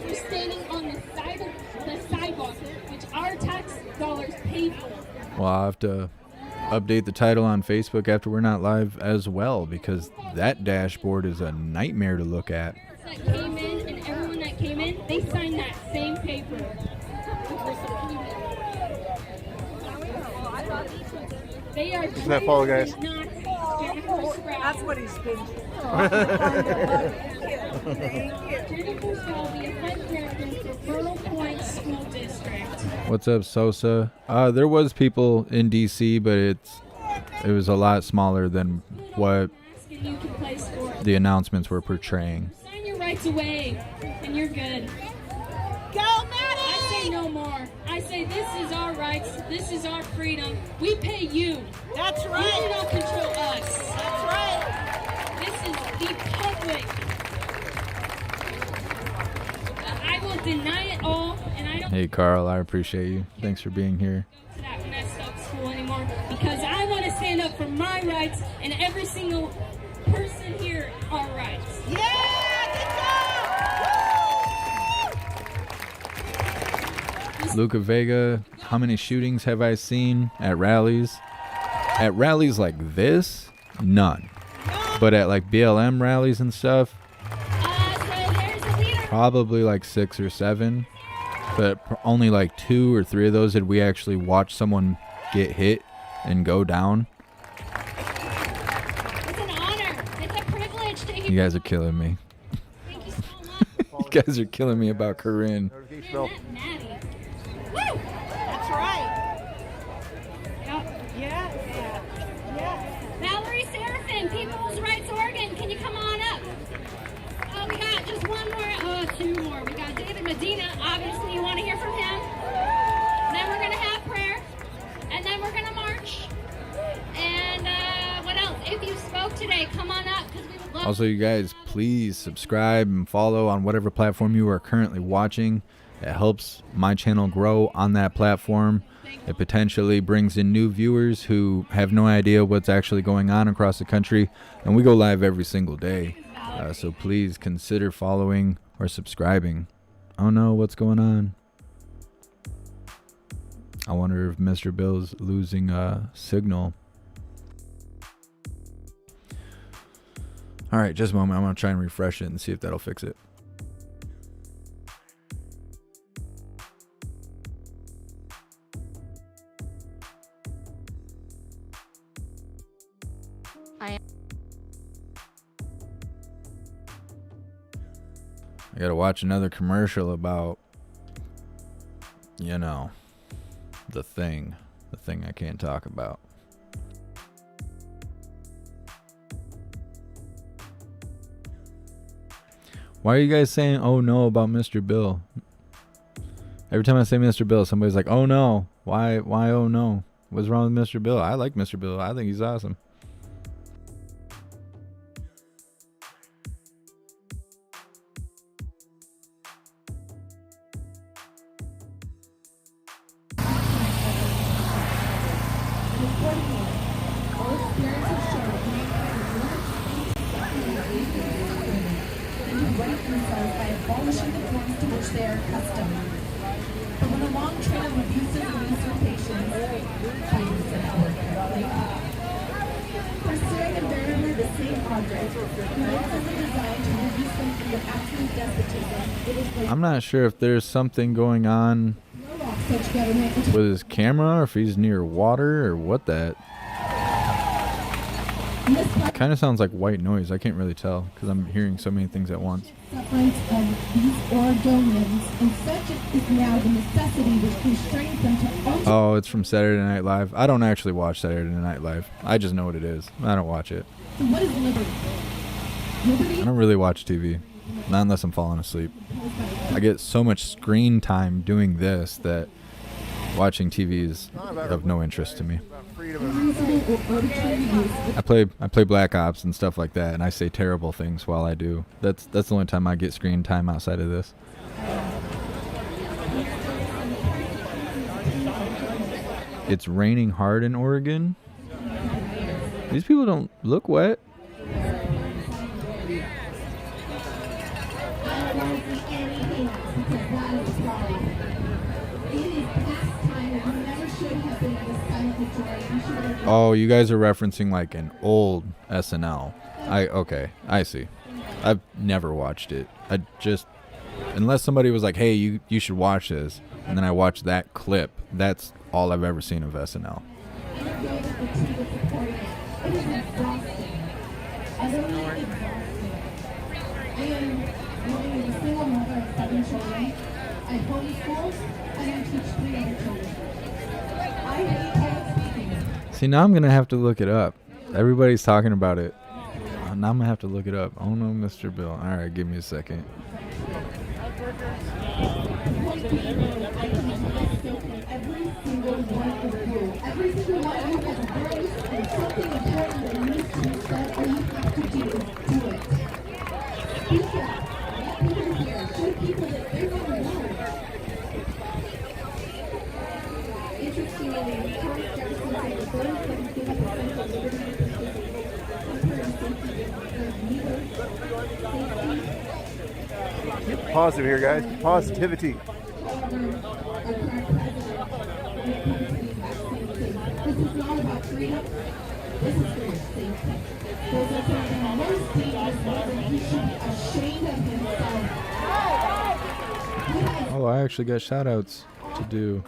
You're standing on the side of the sidewalk, which our tax dollars pay for. Well, I'll have to update the title on Facebook after we're not live as well, because that dashboard is a nightmare to look at. That came in, and everyone that came in, they signed that same paper. They are Just that follow, guys. That's what he's been. What's up, Sosa? There was people in DC, but it was a lot smaller than what the announcements were portraying. Sign your rights away, and you're good. Go, Maddie! I say no more. I say this is our rights. This is our freedom. We pay you. That's right. You don't control us. That's right. This is the public. I will deny it all, and I don't. Hey, Carl, I appreciate you. Thanks for being here. To that messed up school anymore, because I want to stand up for my rights and every single person here our rights. Yeah, Luca Vega, how many shootings have I seen at rallies? At rallies like this, none. But at like BLM rallies and stuff, probably like 6 or 7. But only like 2 or 3 of those did we actually watch someone get hit and go down. It's an honor. It's a privilege to You guys are killing me. Thank you so guys are killing me about Corinne. Notification bell. Woo! That's right. Yep. Yeah. Valerie Seraphin, People's Rights Oregon, can you come on up? Oh, we got just one more, two more. We got David Medina. Obviously, you want to hear from him. Then we're going to have prayer. And then we're going to march. And what else? If you spoke today, come on up, because we would love. Also, you guys, please subscribe and follow on whatever platform you are currently watching. It helps my channel grow on that platform. It potentially brings in new viewers who have no idea what's actually going on across the country. And we go live every single day. So please consider following or subscribing. Oh no, what's going on? I wonder if Mr. Bill's losing signal. All right, just a moment. I'm going to try and refresh it and see if that'll fix it. I gotta watch another commercial about, you know, the thing I can't talk about. Why are you guys saying oh no about Mr. Bill? Every time I say Mr. Bill, somebody's like, oh no. Why oh no? What's wrong with Mr. Bill? I like Mr. Bill. I think he's awesome. I'm not sure if there's something going on with his camera or if he's near water or what that. Kind of sounds like white noise. I can't really tell because I'm hearing so many things at once. Sufferance of these organs, and such is now the necessity which constrains them to. Oh, it's from Saturday Night Live. I don't actually watch Saturday Night Live. I just know what it is. I don't watch it. So what is liberty? Liberty? I don't really watch TV. Not unless I'm falling asleep. I get so much screen time doing this that watching TV is of no interest to me. I play Black Ops and stuff like that, and I say terrible things while I do. That's the only time I get screen time outside of this. It's raining hard in Oregon. These people don't look wet. Oh, you guys are referencing like an old SNL. Okay, I see. I've never watched it. I just, unless somebody was like, hey, you should watch this, and then I watched that clip, that's all I've ever seen of SNL. I homeschool and I teach 3 other children. I hate public speaking. See, now I'm going to have to look it up. Everybody's talking about it. Now I'm going to have to look it up. Oh no, Mr. Bill. All right, give me a second. Every single one of you. Every single one of you has a voice and something important that needs to be said. All you have to do is do it. Speak out. Let people hear. Show people that they're not alone. Interestingly, Thomas Jefferson said the birds that he gave us a sense of liberty and Get positive here, guys. Positivity. This is not about freedom. This is for your safety. Those are some of the most dangerous ones, and he should be ashamed of himself. Oh, I actually got shout outs to do.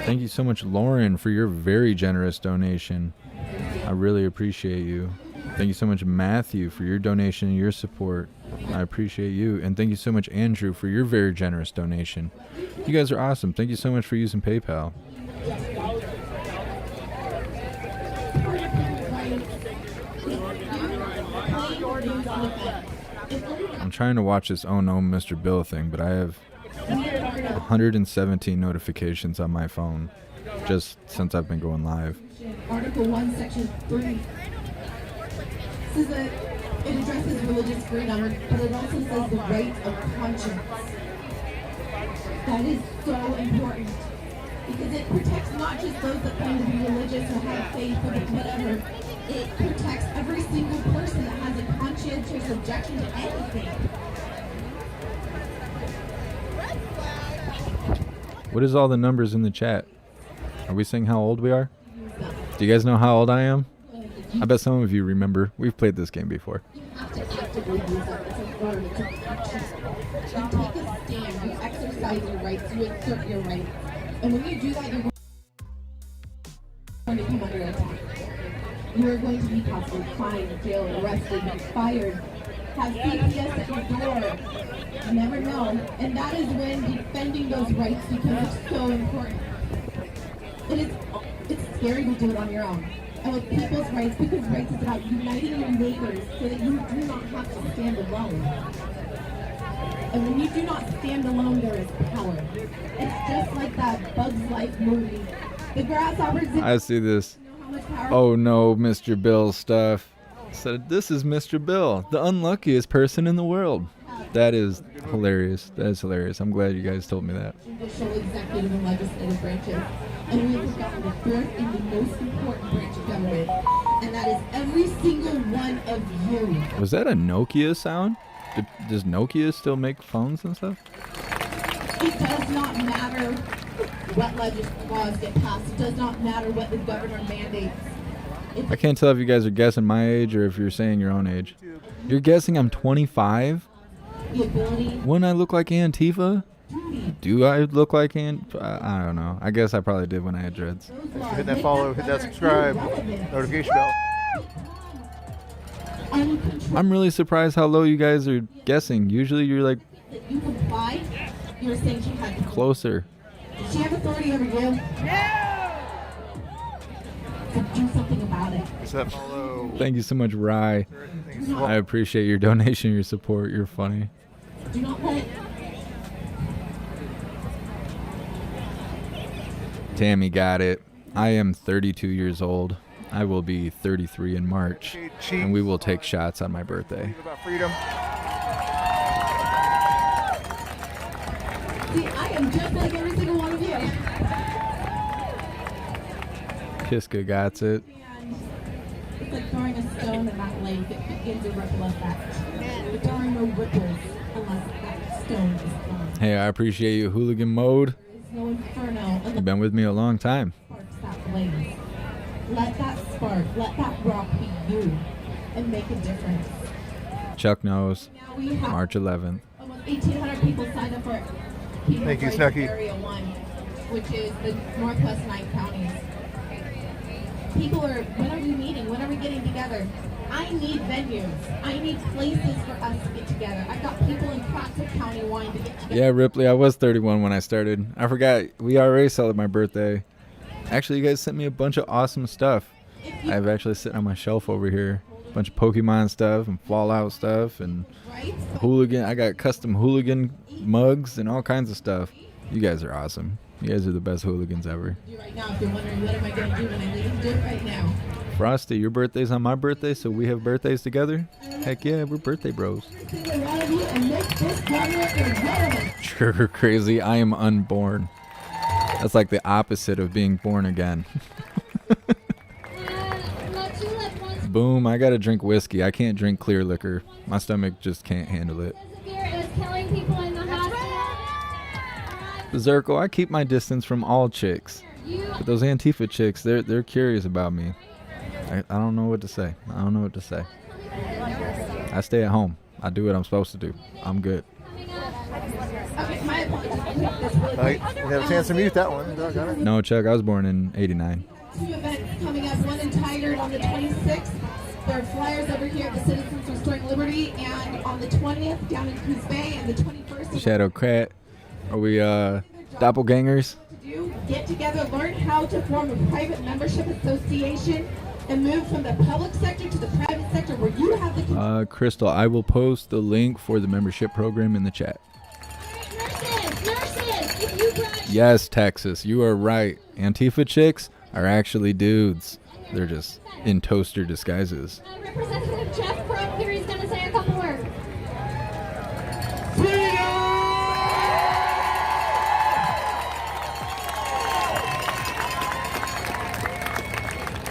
Thank you so much, Lauren, for your very generous donation. I really appreciate you. Thank you so much, Matthew, for your donation and your support. I appreciate you. And thank you so much, Andrew, for your very generous donation. You guys are awesome. Thank you so much for using PayPal. I'm trying to watch this Oh No, Mr. Bill thing, but I have 117 notifications on my phone just since I've been going live. Article 1, Section 3 says that it addresses religious freedom, but it also says the right of conscience. That is so important because it protects not just those that claim to be religious or have faith or whatever. It protects every single person that has a conscientious objection to anything. What is all the numbers in the chat? Are we saying how old we are? Do you guys know how old I am? I bet some of you remember. We've played this game before. You have to actively use it. It's a verb. It's an action. You take a stand. You exercise your rights. You assert your rights. And when you do that, you're going to come under attack. You are going to be possibly fined, jailed, arrested, fired, have CPS at your door. You never know. And that is when defending those rights becomes so important. It's scary to do it on your own. And with people's rights, because rights is about uniting your neighbors so that you do not have to stand alone. And when you do not stand alone, there is power. It's just like that Bugs Life movie. The grasshoppers. I see this. Oh no, Mr. Bill stuff. Said this is Mr. Bill, the unluckiest person in the world. That is hilarious. That is hilarious. I'm glad you guys told me that. Judicial, executive, and legislative branches. And we have forgotten the third and the most important branch of government. And that is every single one of you. Was that a Nokia sound? Does Nokia still make phones and stuff? It does not matter what legislative laws get passed. It does not matter what the governor mandates. I can't tell if you guys are guessing my age or if you're saying your own age. You're guessing I'm 25? The ability. Wouldn't I look like Antifa? Do I look like I don't know. I guess I probably did when I had dreads. Hit that follow, hit that subscribe, notification bell. I'm really surprised how low you guys are guessing. Usually you're like You complied. You're saying she had. closer. Did she have authority over you? Yeah. So do something about it. Hit that follow. Thank you so much, Rye. I appreciate your donation, your support. You're funny. Do not let it. Tammy got it. I am 32 years old. I will be 33 in March, and we will take shots on my birthday. About freedom. See, I am just like every single one of you. Kiska got it. It's like throwing a stone in that lake. It begins a ripple effect. But there are no ripples unless that stone is thrown. Hey, I appreciate you, hooligan mode. There is no inferno unless You've been with me a long time. sparks that blaze. Let that spark, let that rock be you and make a difference. Chuck knows. Now we have March 11th. almost 1,800 people signed up for People's Thank you, Rights Snooki. Area 1, which is the Northwest 9 counties. People are, when are we meeting? When are we getting together? I need venues. I need places for us to get together. I've got people in Clatsop County wanting to get together. Yeah, Ripley, I was 31 when I started. I forgot. We already celebrated my birthday. Actually, you guys sent me a bunch of awesome stuff. I have actually sitting on my shelf over here. A bunch of Pokemon stuff and Fallout stuff and hooligan. I got custom hooligan mugs and all kinds of stuff. You guys are awesome. You guys are the best hooligans ever. Right now, if you're wondering what am I going to do when I leave, do it right now. Frosty, your birthday's on my birthday, so we have birthdays together? Heck yeah, we're birthday bros. Single one of you and make this government irrelevant. Sure, crazy. I am unborn. That's like the opposite of being born again. Boom, I gotta drink whiskey. I can't drink clear liquor. My stomach just can't handle it. Zirkle, I keep my distance from all chicks. But those Antifa chicks, they're curious about me. I don't know what to say. I don't know what to say. I stay at home. I do what I'm supposed to do. I'm good. Okay, my apologies. You have a chance to mute that one. Got it. No, Chuck, I was born in 89. 2 events coming up. One in Tigard on the 26th. There are flyers over here at the Citizens Restoring Liberty. 23 and on the 20th down in Coos Bay and the 21st. Shadow Cat. Are we doppelgangers? Get together, learn how to form a private membership association and move from the public sector to the private sector where you have the Crystal, I will post the link for the membership program in the chat. nurses, if you graduate. Yes, Texas, you are right. Antifa chicks are actually dudes. They're just in toaster disguises. Representative Jeff Crook here, he's going to say a couple words.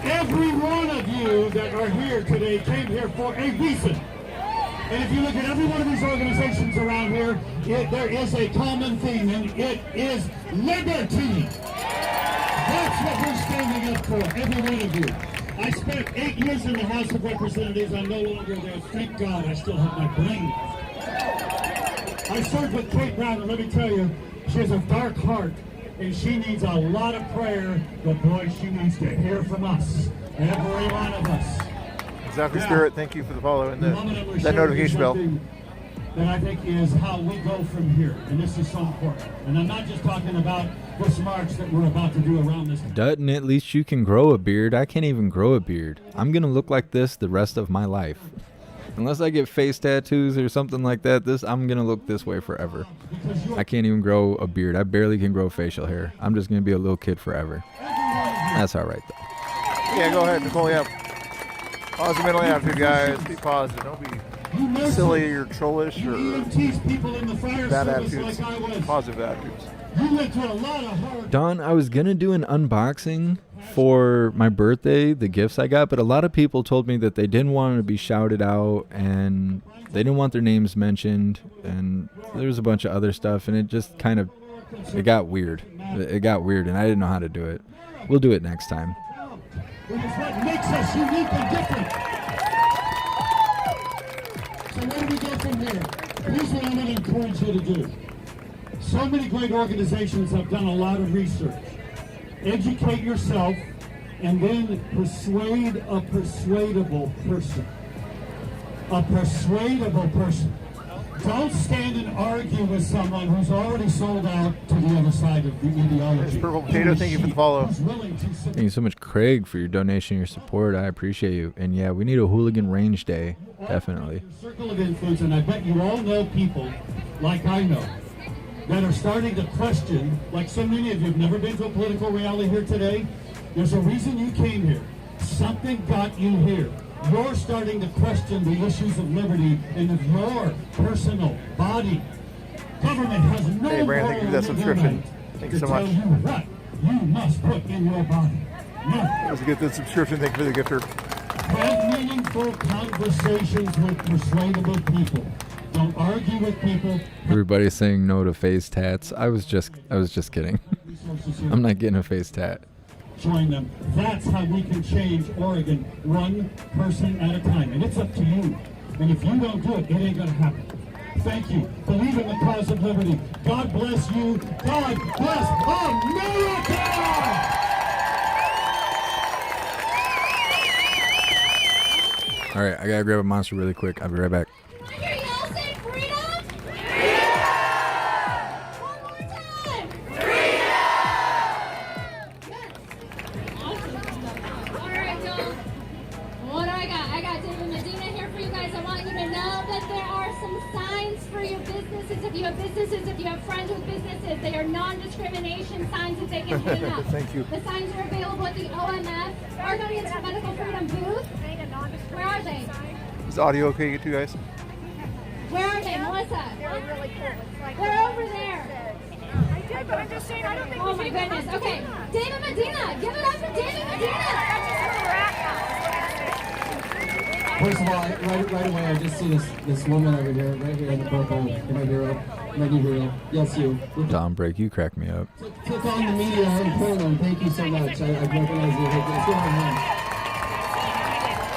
Every one of you that are here today came here for a reason. And if you look at every one of these organizations around here, there is a common theme, and it is liberty. That's what we're standing up for, every one of you. I spent 8 years in the House of Representatives. I'm no longer there. Thank God I still have my brain. I served with Kate Brown, and let me tell you, she has a dark heart. And she needs a lot of prayer, but boy, she needs to hear from us, every one of us. Exactly, Spirit. Thank you for the follow and that notification bell. That I think is how we go from here, and this is so important. And I'm not just talking about this march that we're about to do around this. Dutton, at least you can grow a beard. I can't even grow a beard. I'm gonna look like this the rest of my life. Unless I get face tattoos or something like that, I'm gonna look this way forever. I can't even grow a beard. I barely can grow facial hair. I'm just gonna be a little kid forever. That's all right though. Yeah, go ahead, Nicole. Yeah. Positive mental attitude, guys. Be positive. Don't be silly or trollish or bad attitudes. Positive attitudes. You went through a lot of hard. Don, I was gonna do an unboxing for my birthday, the gifts I got, but a lot of people told me that they didn't want to be shouted out and they didn't want their names mentioned, and there was a bunch of other stuff, and it just kind of, it got weird. It got weird, and I didn't know how to do it. We'll do it next time. Which is what makes us unique and different. So where do we go from here? Here's what I'm going to encourage you to do. So many great organizations have done a lot of research. Educate yourself and then persuade a persuadable person. A persuadable person. Don't stand and argue with someone who's already sold out to the other side of the ideology. Purple Potato, thank you for the follow. Thank you so much, Craig, for your donation, your support. I appreciate you. And yeah, we need a hooligan range day, definitely. Circle of influence, and I bet you all know people like I know that are starting to question, like so many of you have never been to a political rally here today. There's a reason you came here. Something got you here. You're starting to question the issues of liberty and of your personal body. Government has no Hey, Brandon, thank you for that subscription. Thank you so much. You what you must put in your body. Now, let's get the subscription. Thank you for the gifter. have meaningful conversations with persuadable people. Don't argue with people. Everybody's saying no to face tats. I was just kidding. I'm not getting a face tat. Join them. That's how we can change Oregon, one person at a time. And it's up to you. And if you don't do it, it ain't going to happen. Thank you. Believe in the cause of liberty. God bless you. God bless America! All right, I gotta grab a monster really quick. I'll be right back. If you have businesses, if you have friends with businesses, they are non-discrimination signs that they can hang up. Thank you. The signs are available at the OMF, Oregon Medical Freedom booth. Where are they? Is the audio okay, you two guys? Where are they, Melissa? They're really cool. They're over there. I did, but I'm just saying, I don't think oh my goodness. Okay, David Medina. Give it up for David Medina. First of all, right away, I just see this woman over here, right here in the purple, my hero, my new hero. Yes, you. Dom Break, you crack me up. Click on the media and pull them. Thank you so much. I recognize you. Let's go on.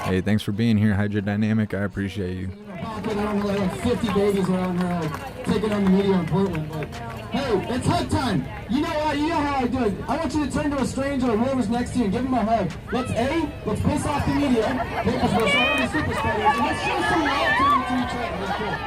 Hey, thanks for being here, Hydra Dynamic. I appreciate you. pocket. I don't know, like 50 babies around here taking on the media in Portland. But hey, it's hug time. You know what? You know how I do it. I want you to turn to a stranger or whoever's next to you and give them a hug. Let's piss off the media because we're already super spreaders, and let's show some love to each other. Let's do it.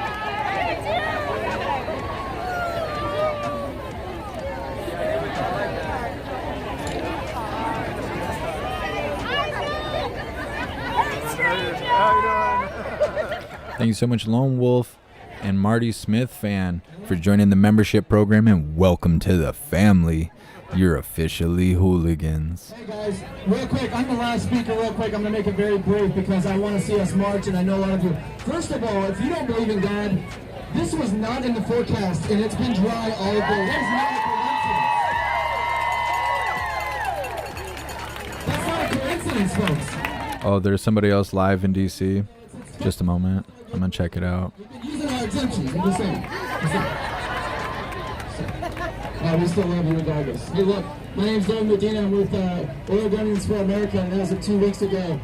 Thank you so much, Lone Wolf and Marty Smith fan, for joining the membership program, and welcome to the family. You're officially hooligans. Hey guys, real quick, I'm the last speaker. Real quick, I'm going to make it very brief because I want to see us march, and I know a lot of you. First of all, if you don't believe in God, this was not in the forecast, and it's been dry all day. That is not a coincidence. That's not a coincidence, folks. Oh, there's somebody else live in DC. Just a moment. I'm going to check it out. Using our exemptions, I'm just saying. We still love you regardless. Hey, look, my name's Don Medina. I'm with Oregonians for America, and as of 2 weeks ago,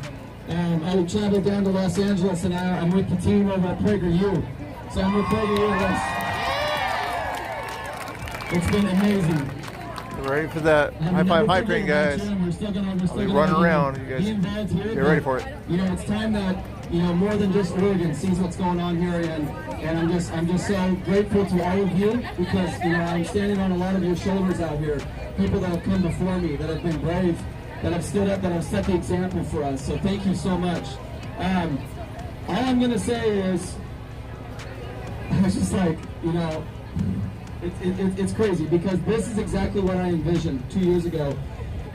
I traveled down to Los Angeles, and I'm with the team over at PragerU. So I'm with PragerU. It's been amazing. Ready for that high five hype train, guys. I'll be running around. You guys get ready for it. You know, it's time that more than just Oregon sees what's going on here, and I'm just so grateful to all of you because I'm standing on a lot of your shoulders out here. People that have come before me, that have been brave, that have stood up, that have set the example for us. So thank you so much. All I'm gonna say is, I was just like, it's crazy because this is exactly what I envisioned 2 years ago.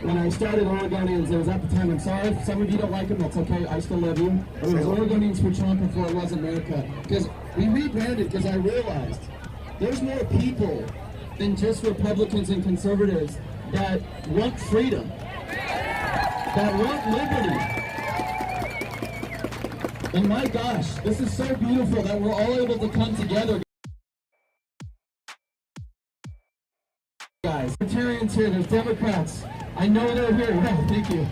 When I started Oregonians, it was at the time, I'm sorry, if some of you don't like them, that's okay, I still love you. It was Oregonians for Trump before it was America. Because we rebranded because I realized there's more people than just Republicans and conservatives that want freedom, that want liberty. And my gosh, this is so beautiful that we're all able to come together. Guys, Libertarians here, there's Democrats. I know they're here. Yeah, thank you.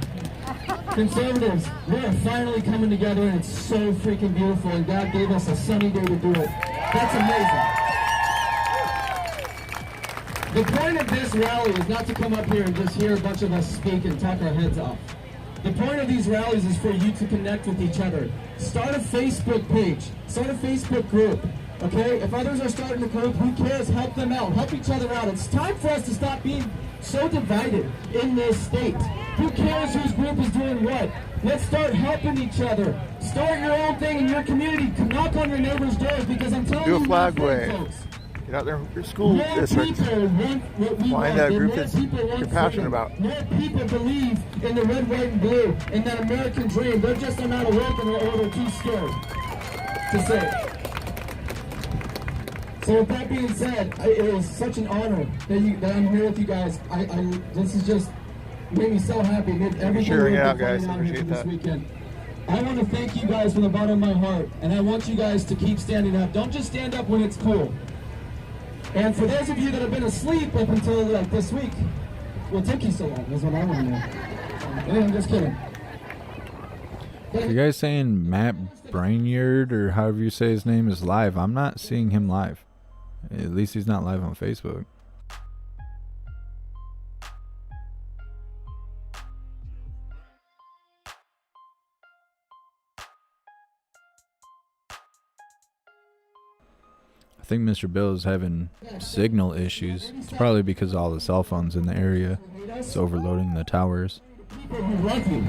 Conservatives, we're finally coming together, and it's so freaking beautiful, and God gave us a sunny day to do it. That's amazing. The point of this rally is not to come up here and just hear a bunch of us speak and talk our heads off. The point of these rallies is for you to connect with each other. Start a Facebook page. Start a Facebook group. Okay? If others are starting a group, who cares? Help them out. Help each other out. It's time for us to stop being so divided in this state. Who cares whose group is doing what? Let's start helping each other. Start your own thing in your community. Knock on your neighbor's doors because I'm telling you, do a flag wave. Folks, get out there in your school district. Find that group that you're passionate about. More people believe in the red, white, and blue, in that American dream. They're just not awake or they're too scared to say it. So with that being said, it is such an honor that I'm here with you guys. This is just made me so happy. Made everything sharing it out, guys. Appreciate that. This weekend. I want to thank you guys from the bottom of my heart, and I want you guys to keep standing up. Don't just stand up when it's cool. And for those of you that have been asleep up until like this week, what took you so long? That's what I want to know. I'm just kidding. You guys saying Matt Brainyard, or however you say his name, is live? I'm not seeing him live. At least he's not live on Facebook. I think Mr. Bill is having signal issues. It's probably because of all the cell phones in the area. It's overloading the towers. People who love you.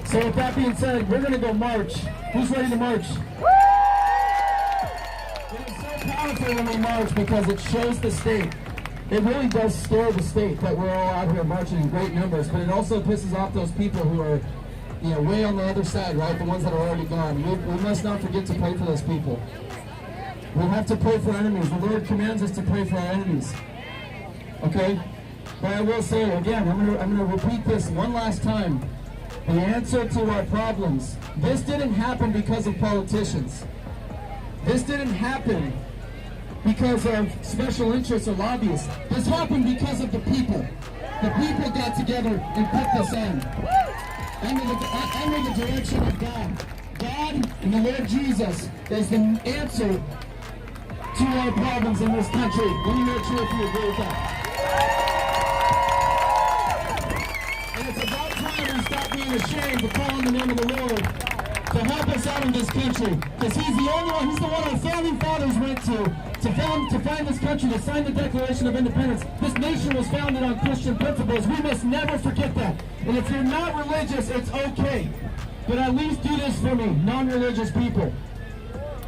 So with that being said, we're going to go march. Who's ready to march? It is so powerful when we march because it shows the state. It really does scare the state that we're all out here marching in great numbers, but it also pisses off those people who are, way on the other side, right? The ones that are already gone. We must not forget to pray for those people. We have to pray for enemies. The Lord commands us to pray for our enemies. Okay? But I will say again, I'm gonna repeat this one last time. The answer to our problems. This didn't happen because of politicians. This didn't happen because of special interests or lobbyists. This happened because of the people. The people got together and put this on. under the direction of God. God and the Lord Jesus is the answer to our problems in this country. Let me make sure if you agree with that. And it's about time we stop being ashamed to call on the name of the Lord to help us out in this country. Because he's the only one, he's the one our founding fathers went to find this country, to sign the Declaration of Independence. This nation was founded on Christian principles. We must never forget that. And if you're not religious, it's okay. But at least do this for me, non-religious people.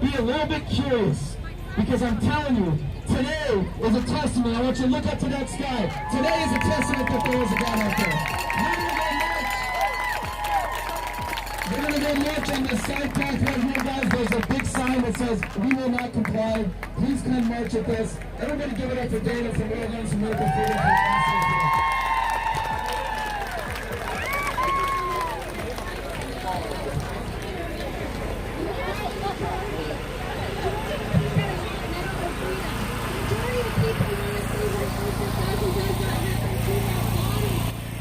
Be a little bit curious. Because I'm telling you, today is a testament. I want you to look up to that sky. Today is a testament that there is a God out there. We're going to go march on this side path right here, guys. There's a big sign that says, "We will not comply." Please come march with us. Everybody give it up for Dana from Oregon for Medical Freedom.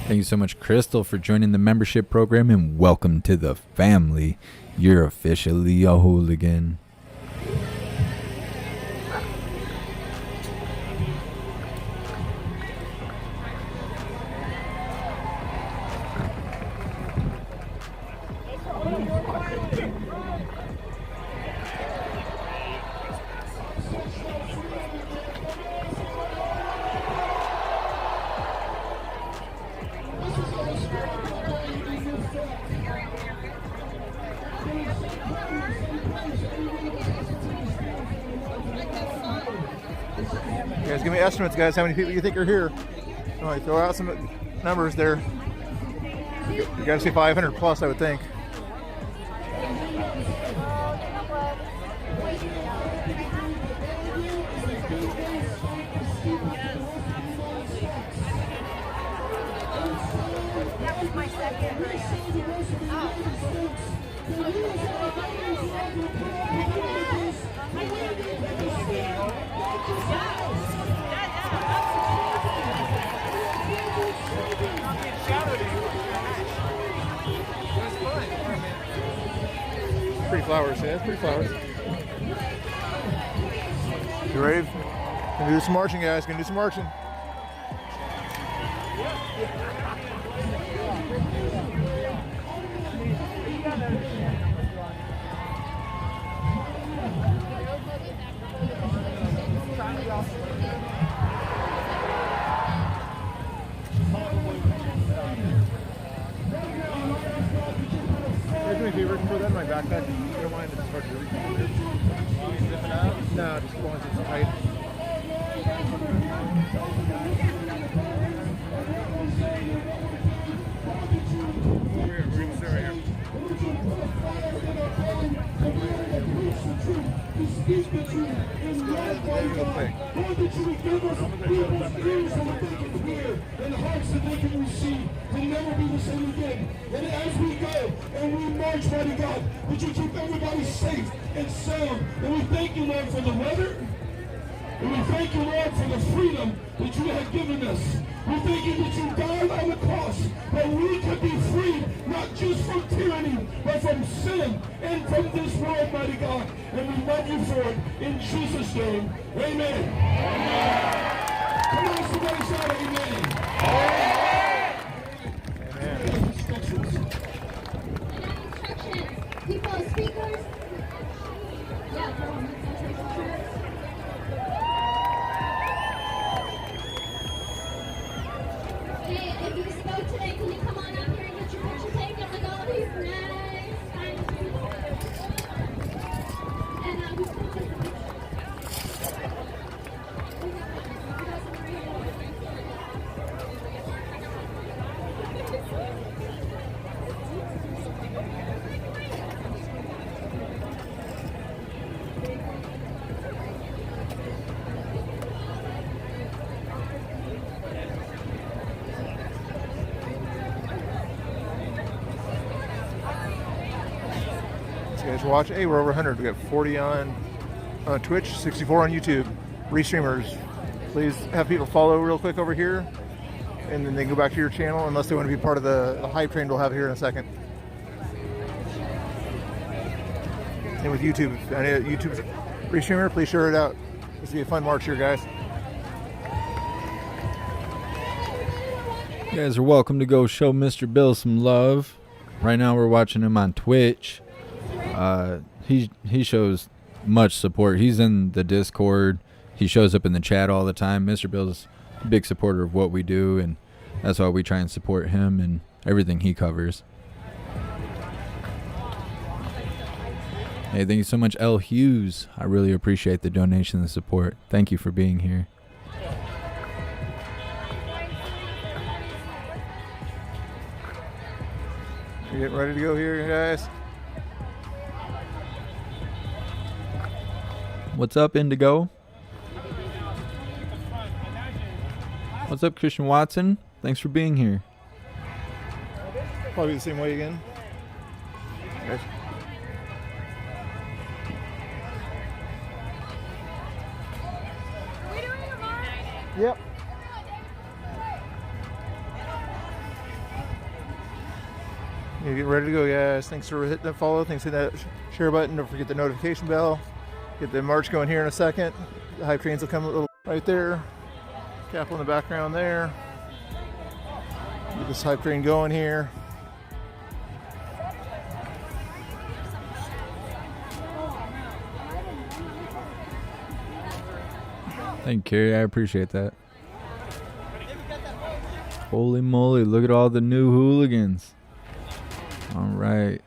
Thank you so much, Crystal, for joining the membership program, and welcome to the family. You're officially a hooligan. You guys give me estimates, guys. How many people you think are here? All right, throw out some numbers there. You got to say 500 plus, I would think. That was my second. Pretty flowers, yeah, pretty flowers. You ready? Gonna do some marching, guys. Gonna do some marching. Do me a favor, throw that in my backpack. You don't mind if it's hard to really zip it out? No, just as long as it's tight. We're gonna sit right here. And hearts that they can receive to never be the same again. And as we go and we march, mighty God, would you keep everybody safe and sound? And we thank you, Lord, for the weather. And we thank you, Lord, for the freedom that you have given us. We thank you that you died on the cross, that we could be freed, not just from tyranny, but from sin and from this world, mighty God. And we love you for it. In Jesus' name, amen. Come on, somebody shout amen. People, speakers. Hey, if you spoke today, can you come on up here and get your picture taken with all these nice, kind people? And we still take a picture. Guys watch. Hey, we're over 100. We got 40 on Twitch, 64 on YouTube. Restreamers, please have people follow real quick over here. and then they go back to your channel unless they want to be part of the hype train we'll have here in a second. And with YouTube, if any YouTube's restreamer, please share it out. This will be a fun march here, guys. You guys are welcome to go show Mr. Bill some love. Right now we're watching him on Twitch. He shows much support. He's in the Discord. He shows up in the chat all the time. Mr. Bill's a big supporter of what we do, and that's why we try and support him and everything he covers. Hey, thank you so much, L. Hughes. I really appreciate the donation and the support. Thank you for being here. You getting ready to go here, guys? What's up, Indigo? What's up, Christian Watson? Thanks for being here. Probably the same way again. Guys. Yep. You get ready to go, guys. Thanks for hitting that follow. Thanks for hitting that share button. Don't forget the notification bell. Get the march going here in a second. The hype trains will come a little right there. Cap on the background there. Get this hype train going here. Thank you, Carrie. I appreciate that. Holy moly, look at all the new hooligans. All right.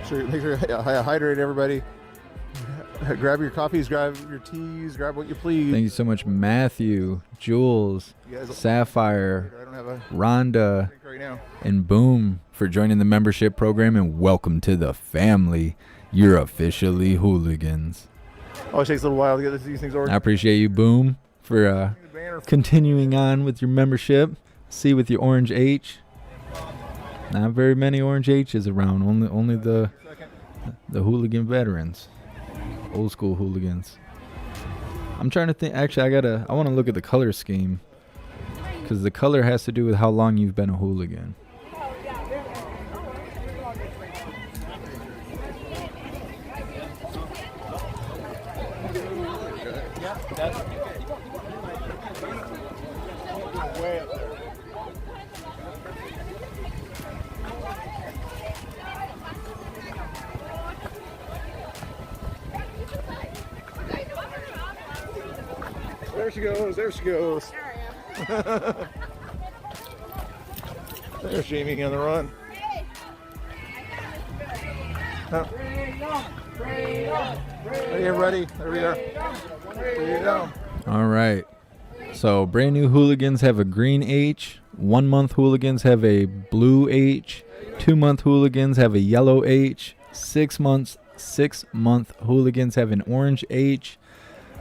Make sure you hydrate everybody. Grab your coffees, grab your teas, grab what you please. Thank you so much, Matthew, Jules, Sapphire, Rhonda, and Boom for joining the membership program, and welcome to the family. You're officially hooligans. Always takes a little while to get these things ordered. I appreciate you, Boom, for continuing on with your membership. See with your orange H. Not very many orange H's around. Only the hooligan veterans, old school hooligans. I'm trying to think. Actually, I want to look at the color scheme, because the color has to do with how long you've been a hooligan. Way up there. There she goes, there she goes. There's Jamie on the run. Ready, everybody? There we are. Freedom. All right. So brand new hooligans have a green H. 1 month hooligans have a blue H. 2 month hooligans have a yellow H. 6 month hooligans have an orange H.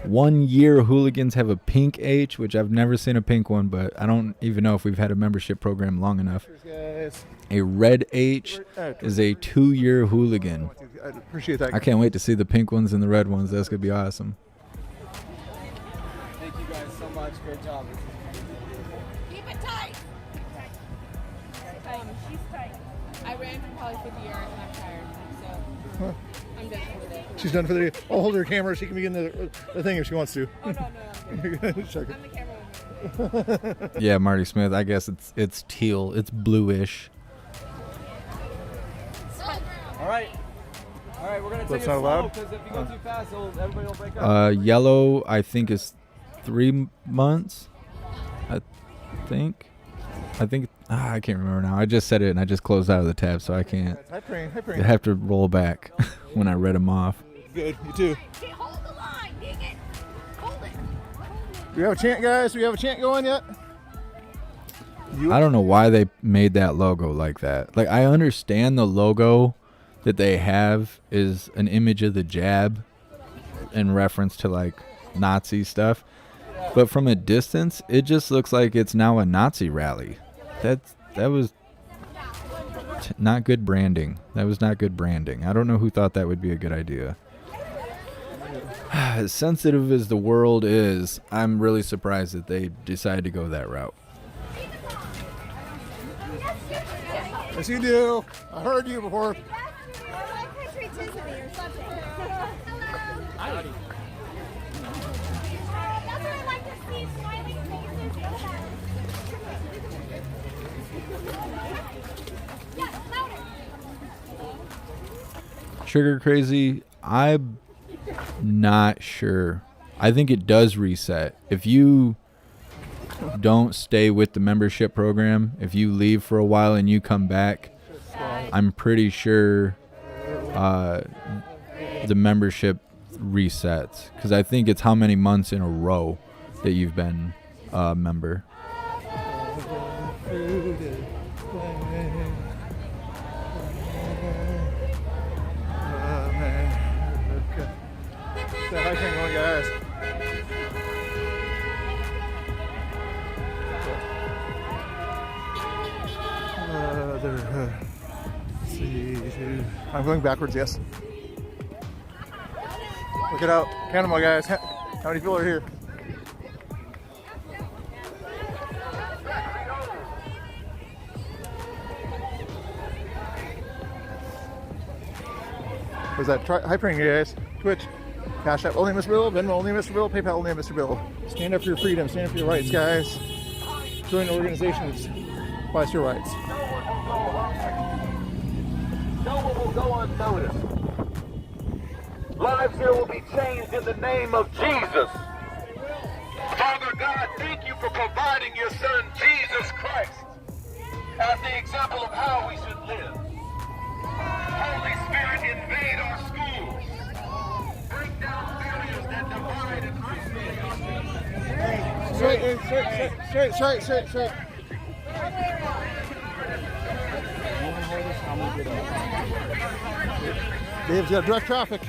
1 year hooligans have a pink H, which I've never seen a pink one, but I don't even know if we've had a membership program long enough. A red H is a 2-year hooligan. I appreciate that. I can't wait to see the pink ones and the red ones. That's going to be awesome. Thank you guys so much. Great job. Keep it tight. She's tight. I ran for probably 50 yards and I'm tired, so I'm done for the day. She's done for the day. I'll hold her camera. She can be in the thing if she wants to. Oh, no. I'm the camera. Yeah, Marty Smith. I guess it's teal. It's bluish. All right, we're going to take it not slow allowed? because if you go too fast, everybody will break up. Yellow, I think, is 3 months. I think. I can't remember now. I just said it and I just closed out of the tab, so I can't. Hi, Praying. I have to roll back when I read them off. Good, you too. Hey, hold the line, dang it. Hold it. Do we have a chant, guys? Do we have a chant going yet? I don't know why they made that logo like that. Like, I understand the logo that they have is an image of the jab in reference to like Nazi stuff, but from a distance it just looks like it's now a Nazi rally. That was not good branding. That was not good branding. I don't know who thought that would be a good idea. As sensitive as the world is, I'm really surprised that they decided to go that route. Yes, you do. I heard you before. Trigger crazy, I'm not sure. I think it does reset. If you don't stay with the membership program, if you leave for a while and you come back, I'm pretty sure the membership resets. Because I think it's how many months in a row that you've been a member. So hi, Tango, guys. I'm going backwards, yes. Look it out. Count them all, guys. How many people are here? What's that? Hypering, you guys. Twitch. Cash App, only Mr. Bill. Venmo, only Mr. Bill. PayPal, only Mr. Bill. Stand up for your freedom. Stand up for your rights, guys. Join organizations. Applies to your rights. No one will go unnoticed. Lives here will be changed in the name of Jesus. Father God, thank you for providing your Son, Jesus Christ, as the example of how we should live. Holy Spirit, invade our schools. Break down barriers that divide and isolate. Straight. Dave's got direct traffic.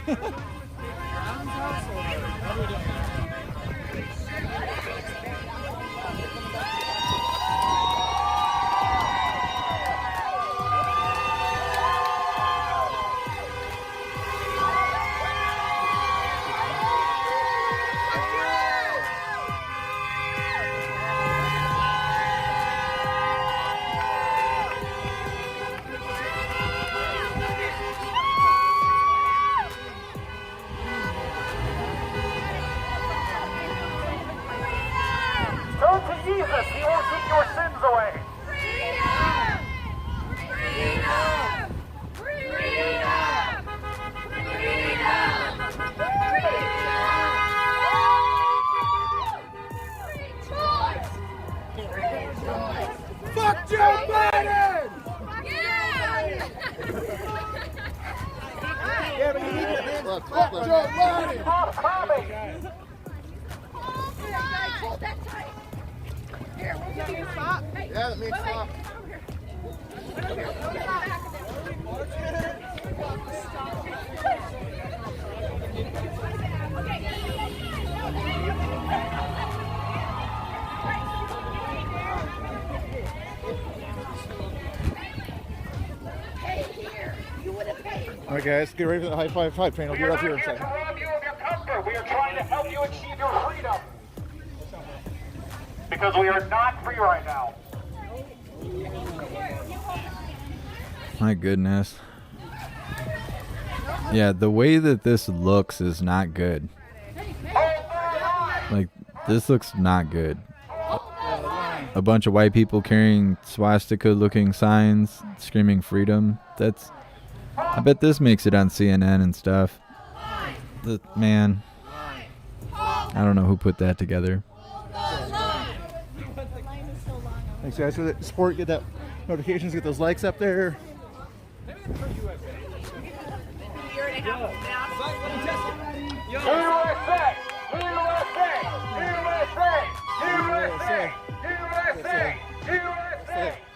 Turn to Jesus. He will take your sins away. Fuck Joe Biden! Yeah, but you need to Fuck Joe Biden! Stop coming. Hold that tight. Here, we'll give you a stop. Hey, Yeah, that means stop. All right, guys, get ready for the high five train. I'll get up here in a second. We are trying to help you achieve your freedom. Because we are not free right now. My goodness. Yeah, the way that this looks is not good. Like, this looks not good. A bunch of white people carrying swastika-looking signs, screaming freedom. I bet this makes it on CNN and stuff. Man, I don't know who put that together. Thanks, guys, for the support. Get that notifications, get those likes up there.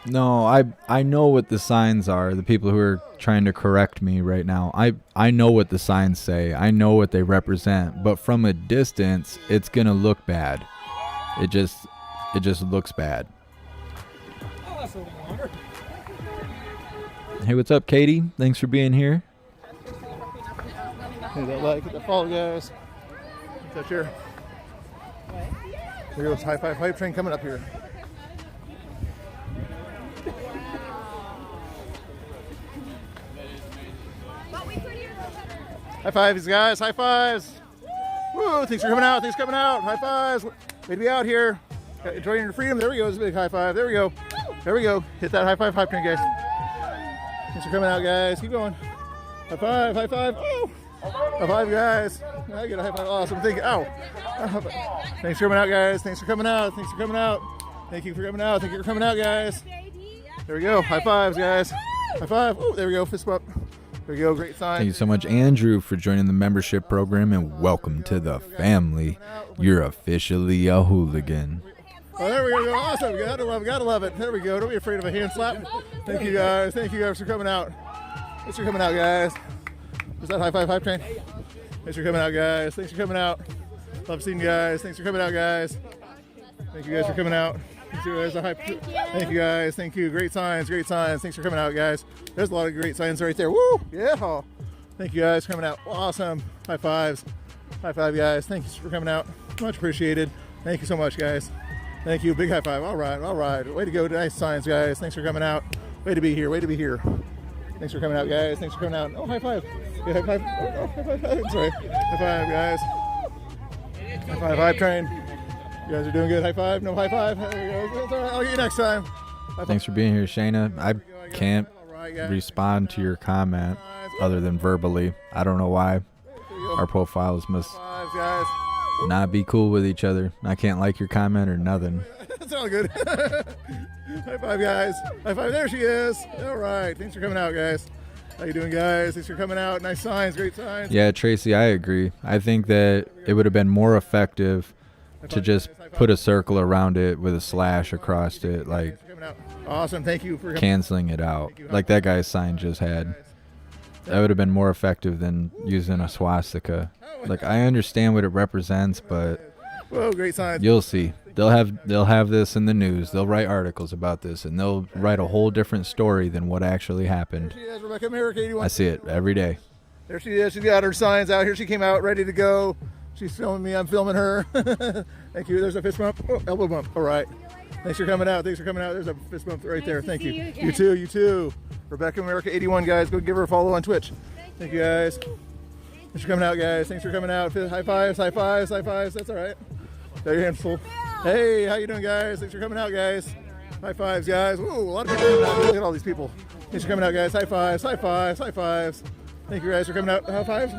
No, I know what the signs are. The people who are trying to correct me right now, I know what the signs say. I know what they represent. But from a distance, it's gonna look bad. It just looks bad. Hey, what's up, Katie? Thanks for being here. Hit that like, hit that follow, guys. Touch here. Here goes high five hype train coming up here. High fives, guys. High fives. Woo, thanks for coming out. Thanks for coming out. High fives. Way to be out here. Enjoying your freedom. There we go. It's a big high five. There we go. There we go. Hit that high five hype train, guys. Thanks for coming out, guys. Keep going. High five. High five. Oh. High five, guys. I get a high five. Awesome. Thank you. Ow. Thanks for coming out, guys. Thanks for coming out. Thanks for coming out. Thank you for coming out. Thank you for coming out, guys. There we go. High fives, guys. High five. Oh, there we go. Fist bump. There we go. Great sign. Thank you so much, Andrew, for joining the membership program, and welcome to the family. You're officially a hooligan. Oh, there we go. Awesome. Gotta love it. There we go. Don't be afraid of a hand slap. Thank you, guys. Thank you, guys, for coming out. Thanks for coming out, guys. Is that high five hype train? Thanks for coming out, guys. Thanks for coming out. Love seeing you guys. Thanks for coming out, guys. Thank you guys for coming out. Thank you guys. Thank you. Great signs. Great signs. Thanks for coming out, guys. There's a lot of great signs right there. Woo! Yeah. Thank you guys for coming out. Awesome. High fives. High five, guys. Thank you for coming out. Much appreciated. Thank you so much, guys. Thank you. Big high five. All right. All right. Way to go. Nice signs, guys. Thanks for coming out. Way to be here. Way to be here. Thanks for coming out, guys. Thanks for coming out. Oh, high five. Yeah, high five. Oh, high five. Sorry. High five, guys. High five, hype train. You guys are doing good. High five. No high five. There we go. It's all right. I'll get you next time. Thanks for being here, Shayna. I can't respond to your comment other than verbally. I don't know why. Our profiles must not be cool with each other. I can't like your comment or nothing. That's all good. High five, guys. High five. There she is. All right. Thanks for coming out, guys. How you doing, guys? Thanks for coming out. Nice signs. Great signs. Yeah, Tracy, I agree. I think that it would have been more effective to just put a circle around it with a slash across it, like awesome. Thank you for canceling it out, like that guy's sign just had. That would have been more effective than using a swastika. Like, I understand what it represents, but whoa, great signs. You'll see. They'll have this in the news. They'll write articles about this, and they'll write a whole different story than what actually happened. There she is, Rebecca Merrick, 81. I see it every day. There she is. She's got her signs out here. She came out ready to go. She's filming me. I'm filming her. Thank you. There's a fist bump. Oh, elbow bump. All right. Thanks for coming out. Thanks for coming out. There's a fist bump right there. Thank you. You too. You too. Rebecca America 81, guys. Go give her a follow on Twitch. Thank you, guys. Thanks for coming out, guys. Thanks for coming out. High fives. High fives. High fives. That's all right. Got your hands full. Hey, how you doing, guys? Thanks for coming out, guys. High fives, guys. Whoa, a lot of people. Look at all these people. Thanks for coming out, guys. High fives. High fives. High fives. Thank you, guys, for coming out. High fives.